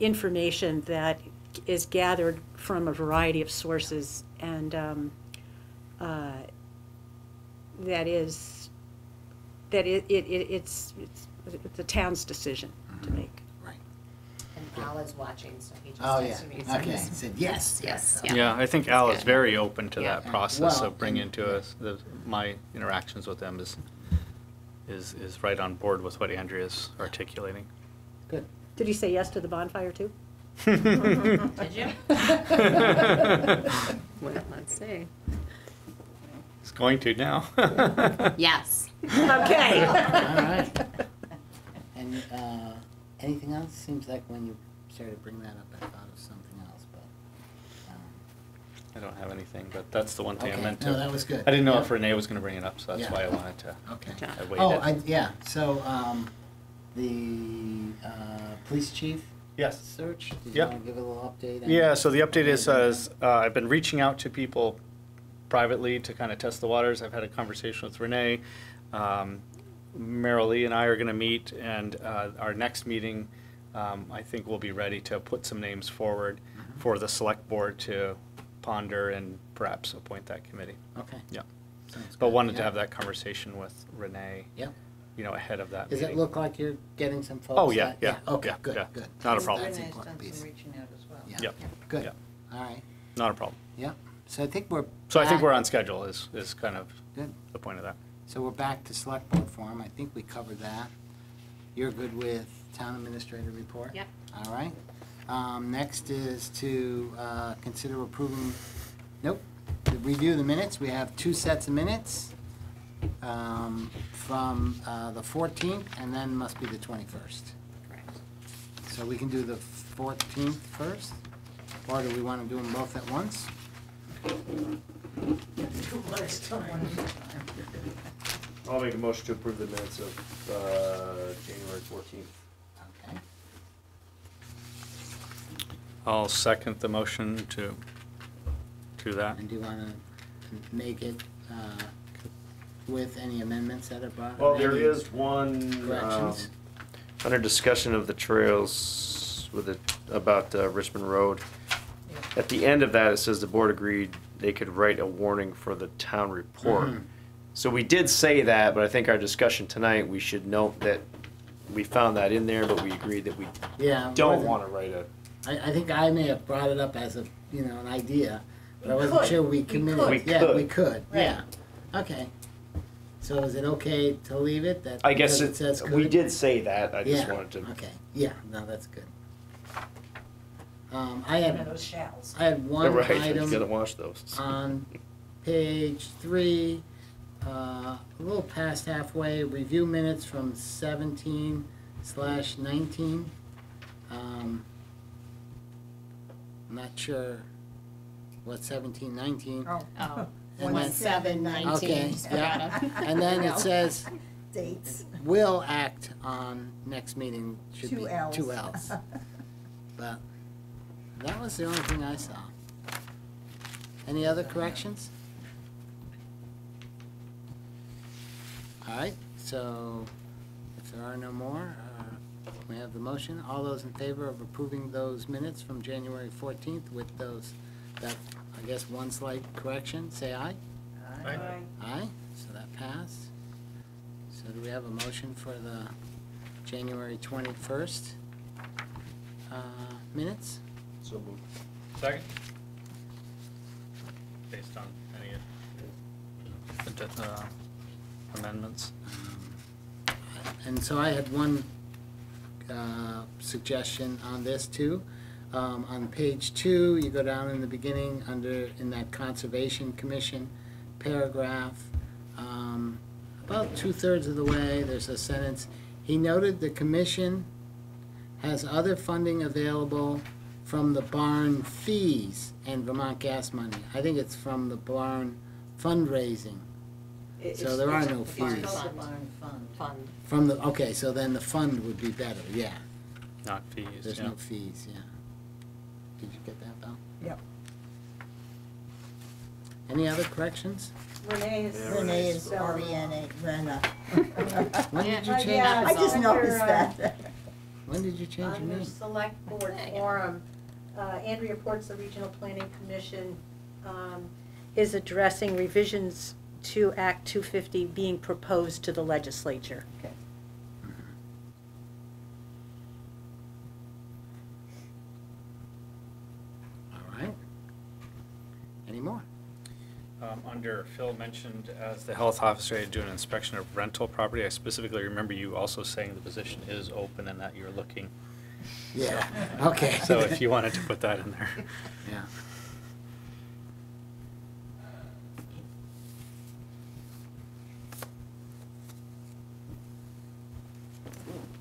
information that is gathered from a variety of sources, and it's the town's decision to make. Right. And Al is watching, so he just Oh, yeah. texted me. Okay. He said yes. Yes, Yeah, I think Al is good. very open to Yeah. that process Well, of bringing and- to us, my interactions with them is right on board with what Andrea's articulating. Good. Did you say yes to the bonfire too? Did you? Well, let's see. He's going to now. Yes. Okay. All right. And anything else? Seems like when you started to bring that up, I thought of something else, but. I don't have anything, but that's the one thing I Okay. meant to. No, that was good. I didn't know Yeah. if Renee was going to bring it up, so that's Yeah. why I wanted to. Okay. I waited. Yeah, so, the police chief Yes. search, did you Yep. want to give a little update? on Yeah, so the update is, anything? I've been reaching out to people privately to kind of test the waters. I've had a conversation with Renee. Merrill Lee and I are going to meet, and our next meeting, I think we'll be ready to put some names forward for the select board to ponder and perhaps appoint that committee. Okay. Yeah. Sounds But good. wanted to Yeah. have that conversation with Renee. Yep. ahead of that Does meeting. it look like you're getting some folks? Oh, yeah, that- yeah, Okay, yeah, good, yeah. good. Not a problem. That's the Renee's done important piece. some reaching out as well. Yeah, Yep. good, Yep. all right, Not a problem. yep. So I think we're. So I think back- we're on schedule is kind of Good. the point of that. So we're back to select board forum. I think we covered that. You're good with town administrator report? Yep. All right. Next is to consider approving, to review the minutes. We have two sets of minutes from the 14th and then must be the 21st. Correct. So we can do the 14th first? Or do we want to do them both at once? I'll make a motion to approve the minutes of January 14th. Okay. I'll second the motion to that. And do you want to make it with any amendments that are brought? Well, there any is one, Corrections? under discussion of the trails with it, about Richmond Road. At the end of that, it says the board agreed they could write a warning for the town report. Mhm. So we did say that, but I think our discussion tonight, we should note that we found that in there, but we agreed that we Yeah. don't wasn't- want to write a. I think I may have brought it up as a, an idea, but I wasn't could. sure we We committed. could. We Yeah, could. we could, Right. yeah. Okay. So is it okay to leave it? That I guess because it says we could? did say that, I just Yeah, wanted to. okay, yeah, no, that's good. I One of had, those shells. I had one Right, you item gotta wash those. on page 3, a little past halfway, review minutes from 17/19. I'm not sure what 17/19. Oh, Oh, And then- 17/19. Okay, yeah, and then it says, Dates. will act on next meeting, should be Two Ls. 2 Ls. But that was the only thing I saw. Any other corrections? All right, so if there are no more, we have the motion. All those in favor of approving those minutes from January 14th with those, that, I guess, one slight correction, say aye. Aye, so that passed. So do we have a motion for the January 21st minutes? So moved. Second? Based on any amendments? And so I had one suggestion on this too. On page 2, you go down in the beginning, in that Conservation Commission paragraph, about 2/3 of the way, there's a sentence, he noted the commission has other funding available from the barn fees and Vermont gas money. I think it's from the barn fundraising. So there are no It's fees. called the barn fund. Fund. From the, okay, so then the fund would be better, yeah. Not fees, There's yeah. no fees, yeah. Did you get that, Val? Yep. Any other corrections? Renee is. Renee is R-E-N-A, Rena. When did you Yeah. change? Yeah. I just Under, noticed that. When did you change your Under name? Select Board Forum, Andrea Ports, the Regional Planning Commission, is addressing revisions to Act 250 being proposed to the legislature. All right. Any more? Under Phil mentioned as the health officer to do an inspection of rental property, I specifically remember you also saying the position is open and that you're looking. Yeah, okay. So if you wanted to put that in there. Yeah.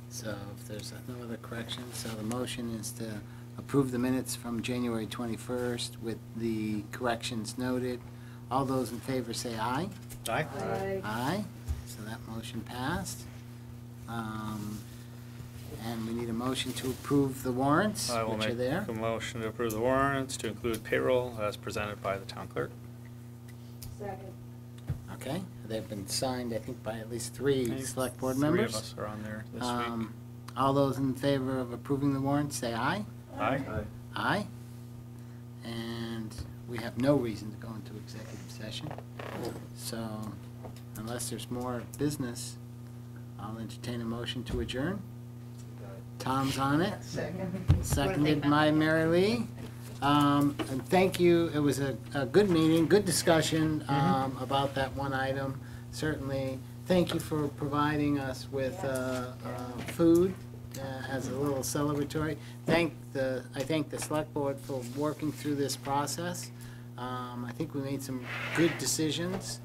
So if there's no other corrections, so the motion is to approve the minutes from January 21st with the corrections noted. All those in favor say aye. Aye? Aye, so that motion passed. And we need a motion to approve the warrants, I will which are make there. a motion to approve the warrants to include payroll as presented by the town clerk. Second. Okay, they've been signed, I think, by at least 3 think select board 3 members. of us are on there this week. All those in favor of approving the warrants, say aye. Aye? Aye. And we have no reason to go into executive session. So unless there's more business, I'll entertain a motion to adjourn. Tom's on it. Seconded by Mary Lee. And thank you, it was a good meeting, good discussion about that one item, certainly. Thank you for providing us with food as a little celebratory. I thank the Select Board for working through this process. I think we made some good decisions.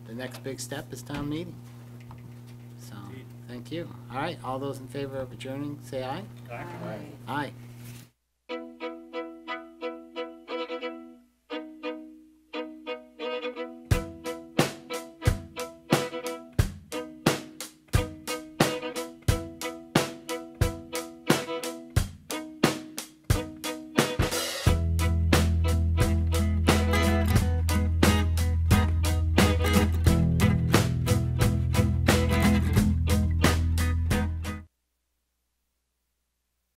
The next big step is town meeting. So, thank you. All right, all those in favor of adjourning, say aye. Aye. Aye.